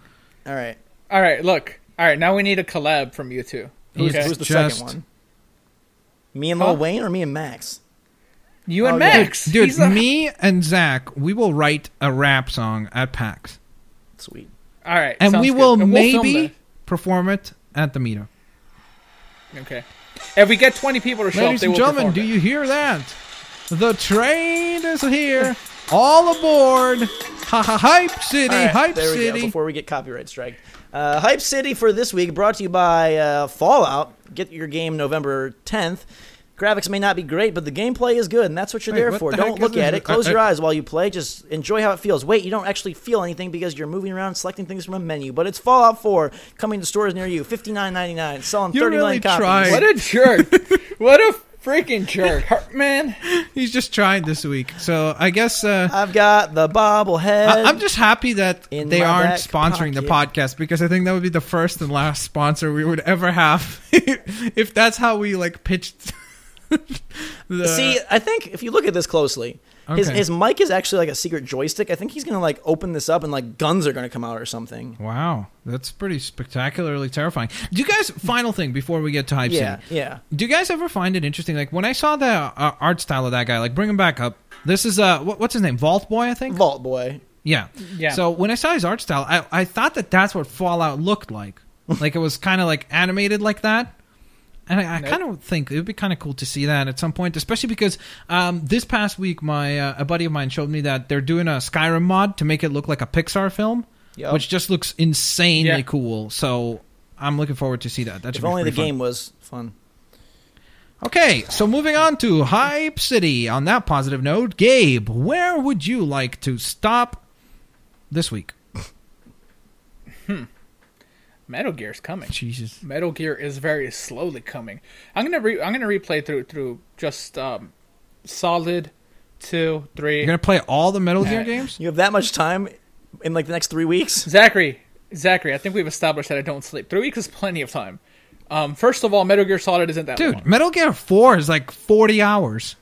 All right. All right, look. All right, now we need a collab from you two. Who's, Okay. who's the Just- second one? Me and Lil Wayne or me and Max? You and Oh, yeah. Max. dude, He's the- me and Zach, we will write a rap song at PAX, Sweet. All right, and sounds we good. will And we'll film maybe perform it at the meetup. that. Okay. If we get 20 people to show Ladies up, they and will gentlemen, perform do it. you hear that? The train is here. All aboard. Hype City, All right, Hype there we go, City. before we get copyright strike. Hype City for this week brought to you by Fallout. Get your game November 10th. Graphics may not be great, but the gameplay is good, and that's what you're Wait, there what for. the Don't heck look is at this? it. Close your eyes while you play. Just enjoy how it feels. Wait, you don't actually feel anything because you're moving around selecting things from a menu. But it's Fallout 4 coming to stores near you. $59.99, selling You 39 really copies. tried. What a jerk. What a freaking jerk. Man. He's just trying this week. So I guess I've got the bobblehead. I'm just happy that in they my aren't back sponsoring the pocket. podcast, because I think that would be the first and last sponsor we would ever have if that's how we like pitched. See, I think if you look at this closely, Okay. his mic is actually like a secret joystick. I think he's gonna like open this up and like guns are gonna come out or something. Wow, that's pretty spectacularly terrifying. Do you guys, final thing before we get to Hype Yeah, City, yeah. do you guys ever find it interesting? Like when I saw the art style of that guy, like bring him back up. This is what's his name? Vault Boy, I think. Vault Boy. Yeah. Yeah. So when I saw his art style, I thought that that's what Fallout looked like. Like it was kind of like animated like that. And I kind of think it would be kind of cool to see that at some point, especially because this past week, a buddy of mine showed me that they're doing a Skyrim mod to make it look like a Pixar film, Yup. which just looks insanely Yeah. cool. So I'm looking forward to see that. That should If be only the pretty fun. game was fun. Okay, so moving on to Hype City. On that positive note, Gabe, where would you like to stop this week? Metal Gear's coming. Jesus. Metal Gear is very slowly coming. I'm gonna replay through just Solid 2, 3. You're going to play all the Metal Gear games? You have that much time in like the next 3 weeks? Zachary, I think we've established that I don't sleep. 3 weeks is plenty of time. First of all, Metal Gear Solid isn't that Dude, long. Metal Gear 4 is like 40 hours.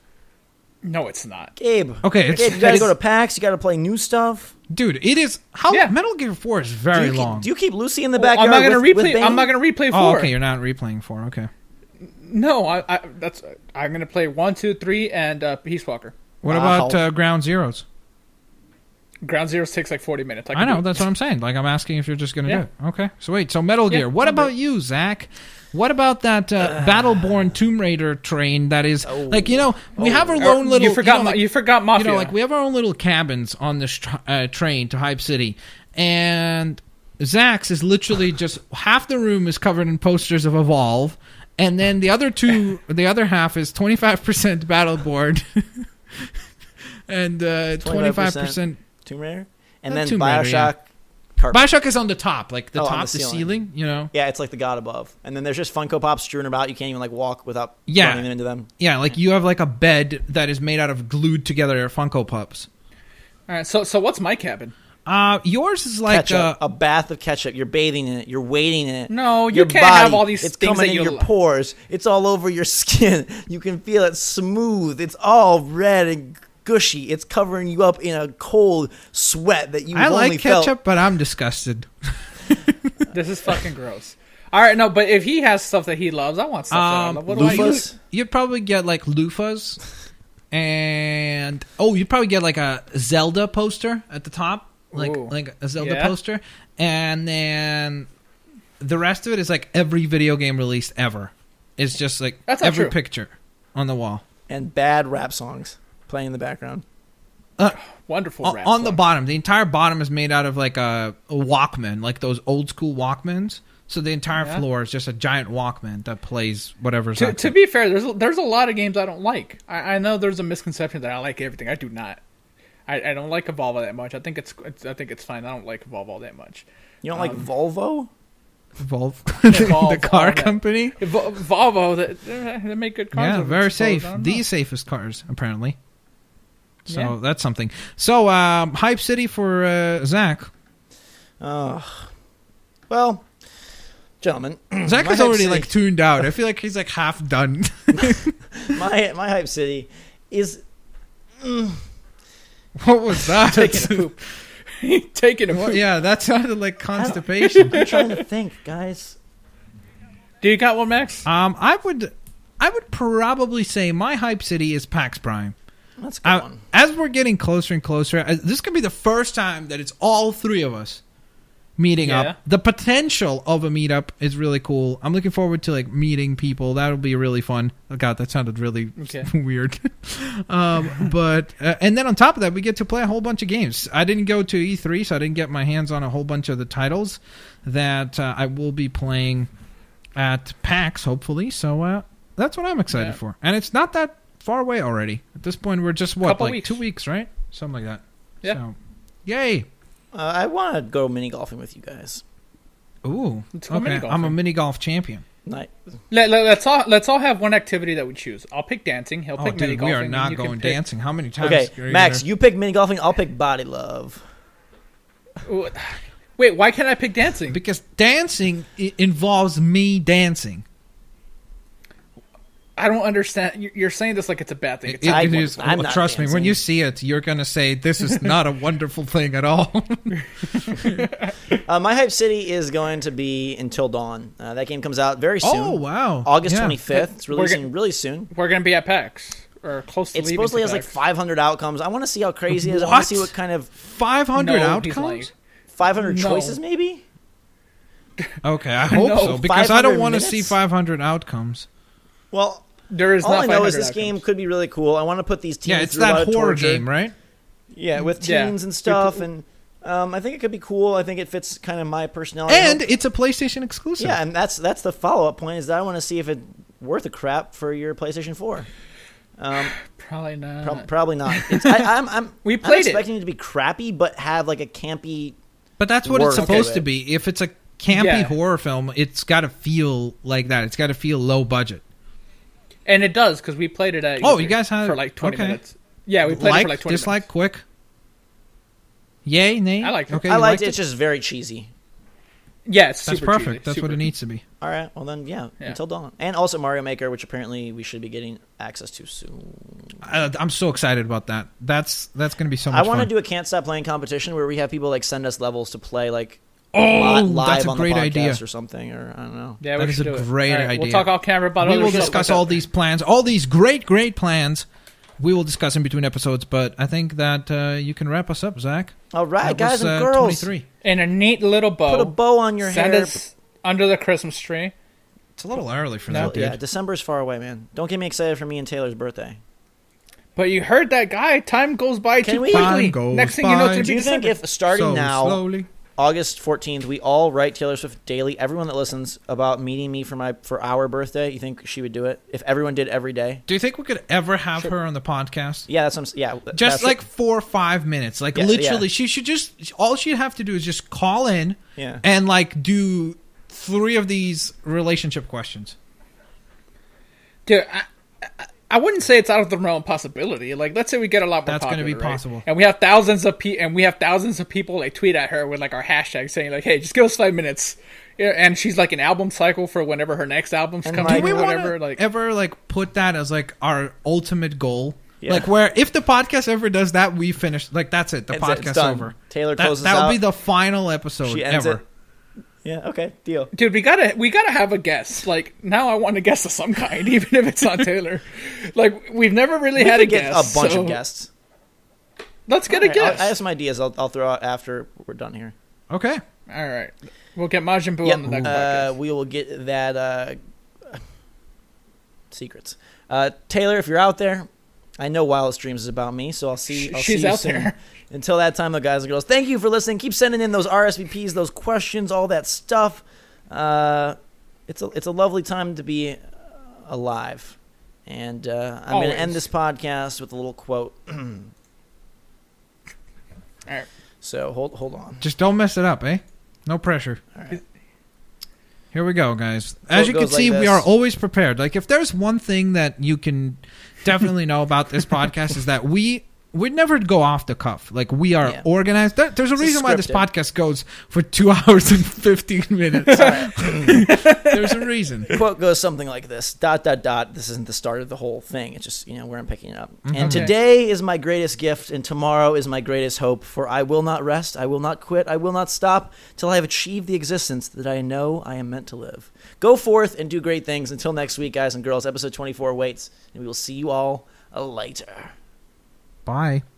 No, it's not. Gabe. Okay, it's, Gabe, you gotta go to PAX. You gotta play new stuff. dude, it is how Yeah. Metal Gear 4 is Do very you, long. do you keep Lucy in the Well, backyard? I'm not gonna with replay. Bane? I'm not gonna replay 4. Oh, okay, you're not replaying 4. Okay. No, I'm gonna play 1, 2, 3, and Peace Walker. What Wow. about Ground Zeroes? Ground Zeroes takes like 40 minutes. I know, that's what I'm saying. Like, I'm asking if you're just going to Yeah. do it. Okay. So, wait. So, Metal Yeah, Gear. What I'll do about it. you, Zach? What about that Battleborn Tomb Raider train that is, like, you know, we have our own little... You forgot. you know, like, you forgot Mafia. You know, like, we have our own little cabins on this train to Hype City. And Zach's is literally just... Half the room is covered in posters of Evolve. And then the other half is 25% Battleborn. And 25%... Tomb Raider, and Not then Tomb Raider, Bioshock. yeah. Carpet. Bioshock is on the top, like the Oh, on top, the the ceiling. ceiling, you know? Yeah, it's like the god above, and then there's just Funko Pops strewn about. You can't even like walk without Yeah. running into them. Yeah, like you have like a bed that is made out of glued together Funko Pops. All right. So what's my cabin? Yours is like Ketchup, a bath of ketchup. You're bathing in it. You're wading in it. No, you Your can't body, have all these It's things coming that in you your pores. It's all over your skin. You can feel it smooth. It's all red and gushy. It's covering you up in a cold sweat that you I only like felt. ketchup, but I'm disgusted. This is fucking gross. All right, no, but if he has stuff that he loves, I want stuff that I love. What do I loofahs? use? You'd probably get like loofahs, and you'd probably get like a Zelda poster at the top, Ooh. like a Zelda Yeah. poster, and then the rest of it is like every video game released ever. It's just like That's not every true. picture on the wall. And bad rap songs playing in the background. Wonderful rap On the song. bottom, the entire bottom is made out of like a Walkman, like those old school Walkmans. So the entire Yeah. floor is just a giant Walkman that plays whatever's To, on to it. be fair, there's a lot of games I don't like. I know there's a misconception that I like everything. I do not. I don't like Evolve that much. I think it's fine. I don't like Evolve all that much. You don't like Volvo? Volvo, Evolve, the car company. Volvo, they make good cars. Yeah, very safe. The safest cars, apparently. So that's something. So, Hype City for Zach. Well, gentlemen, Zach is already like tuned out. I feel like he's like half done. my Hype City is. What was that? Taking a poop. Taking a poop. Yeah, that sounded like constipation. I'm trying to think, guys. Do you got one, Max? I would probably say my Hype City is PAX Prime. That's a good one. As we're getting closer and closer, this could be the first time that it's all three of us meeting up. The potential of a meetup is really cool. I'm looking forward to like meeting people. That'll be really fun. Oh god, that sounded really weird. But and then on top of that, we get to play a whole bunch of games. I didn't go to E3, so I didn't get my hands on a whole bunch of the titles that I will be playing at PAX, hopefully. So that's what I'm excited for. And it's not that far away already. At this point, we're just weeks. 2 weeks, right? Something like that. Yeah. So, yay. I want to go mini golfing with you guys. Ooh, Let's go okay. mini golfing. I'm a mini golf champion. Let's all have one activity that we choose. I'll pick dancing. He'll pick mini golfing. We are not going dancing. How many times? Okay, Max, you pick mini golfing. I'll pick body love. Wait, why can't I pick dancing? Because dancing involves me dancing. I don't understand. You're saying this like it's a bad thing. It is. I'm not trust dancing. me, when you see it, you're going to say, this is not a wonderful thing at all. My Hype City is going to be Until Dawn. That game comes out very soon. Oh, wow. August 25th. It's releasing really soon. We're going to be at PAX. Or close to it supposedly has like 500 outcomes. I want to see how crazy it is. I What? want to see what kind of... 500 outcomes? 500 choices, maybe? Okay, I hope so, because I don't want to see 500 outcomes. Well... There is all I know is this outcomes. game could be really cool. I want to put these teens it's through a lot that of horror torture. game, right? Yeah, with teens and stuff, and I think it could be cool. I think it fits kind of my personality. And it's a PlayStation exclusive. Yeah, and that's the follow-up point is that I want to see if it's worth a crap for your PlayStation 4. Probably not. Probably not. I'm expecting it to be crappy, but have like a campy. But that's what it's supposed to be. If it's a campy horror film, it's got to feel like that. It's got to feel low budget. And it does, because we played it at... Oh, you guys had... For like 20 minutes. Yeah, we played it for like 20 minutes. Dislike, quick? Yay, nay? I liked it. Okay, I liked it. It's just very cheesy. Yeah, it's That's super perfect. cheesy. That's what it needs to be. All right, well then, yeah, Until Dawn. And also Mario Maker, which apparently we should be getting access to soon. I'm so excited about that. That's going to be so much fun. I want to do a Can't Stop Playing competition where we have people like send us levels to play like live that's a on great the podcast idea or something, or I don't know. Yeah, that is a great idea. We'll talk off camera about We will discuss all these plans, all these great plans. We will discuss in between episodes, but I think that you can wrap us up, Zach. All right, that guys was, and girls. 23. And a neat little bow. Put a bow on your Send hair. us under the Christmas tree. It's a little early for that, dude. Yeah, December's far away, man. Don't get me excited for me and Taylor's birthday. But you heard that guy. Time goes by too quickly. Time goes Next thing you know, it's going to Do be you think December. if starting now, slowly. August 14th, we all write Taylor Swift daily, everyone that listens, about meeting me for our birthday, you think she would do it? If everyone did every day? Do you think we could ever have her on the podcast? Yeah, that's what I'm, yeah. Just like 4 or 5 minutes. Like literally, she should just, all she'd have to do is just call in and like do 3 of these relationship questions. Dude, I wouldn't say it's out of the realm of possibility. Like, let's say we get a lot more. That's going to be possible, and we have thousands of people like tweet at her with like our hashtag saying like, "Hey, just give us 5 minutes." Yeah, and she's like an album cycle for whenever her next album's coming. Do we or want whatever. to Like, ever like put that as like our ultimate goal? Yeah. Like where if the podcast ever does that, we finish. Like that's it. The podcast's over. Taylor closes that out. will be the final episode She ends ever. it. Yeah. Okay. Deal. dude, we gotta have a guest. Like now, I want a guest of some kind, even if it's not Taylor. Like we've never really had a get guest. a bunch of guests. Let's get a guest. I have some ideas. I'll throw out after we're done here. Okay. All right, we'll get Majin Buu on the next podcast. We will get that secrets. Taylor, if you're out there, I know Wildest Dreams is about me, so I'll see She's you out soon. there. Until that time, though, guys and girls, thank you for listening. Keep sending in those RSVPs, those questions, all that stuff. It's a lovely time to be alive. And I'm going to end this podcast with a little quote. All right. So hold on. Just don't mess it up, eh? No pressure. All right. Here we go, guys. As So it you can goes like see, we this. are always prepared. Like, if there's one thing that you can definitely know about this podcast is that we never go off the cuff. Like, we are Yeah. organized. There's a It's reason why this scripted. podcast goes for 2 hours and 15 minutes. There's a reason. Quote goes something like this: ... This isn't the start of the whole thing. It's just where I'm picking it up. And Okay. today is my greatest gift, and tomorrow is my greatest hope. For I will not rest, I will not quit, I will not stop till I have achieved the existence that I know I am meant to live. Go forth and do great things. Until next week, guys and girls. Episode 24 waits, and we will see you all later. Bye.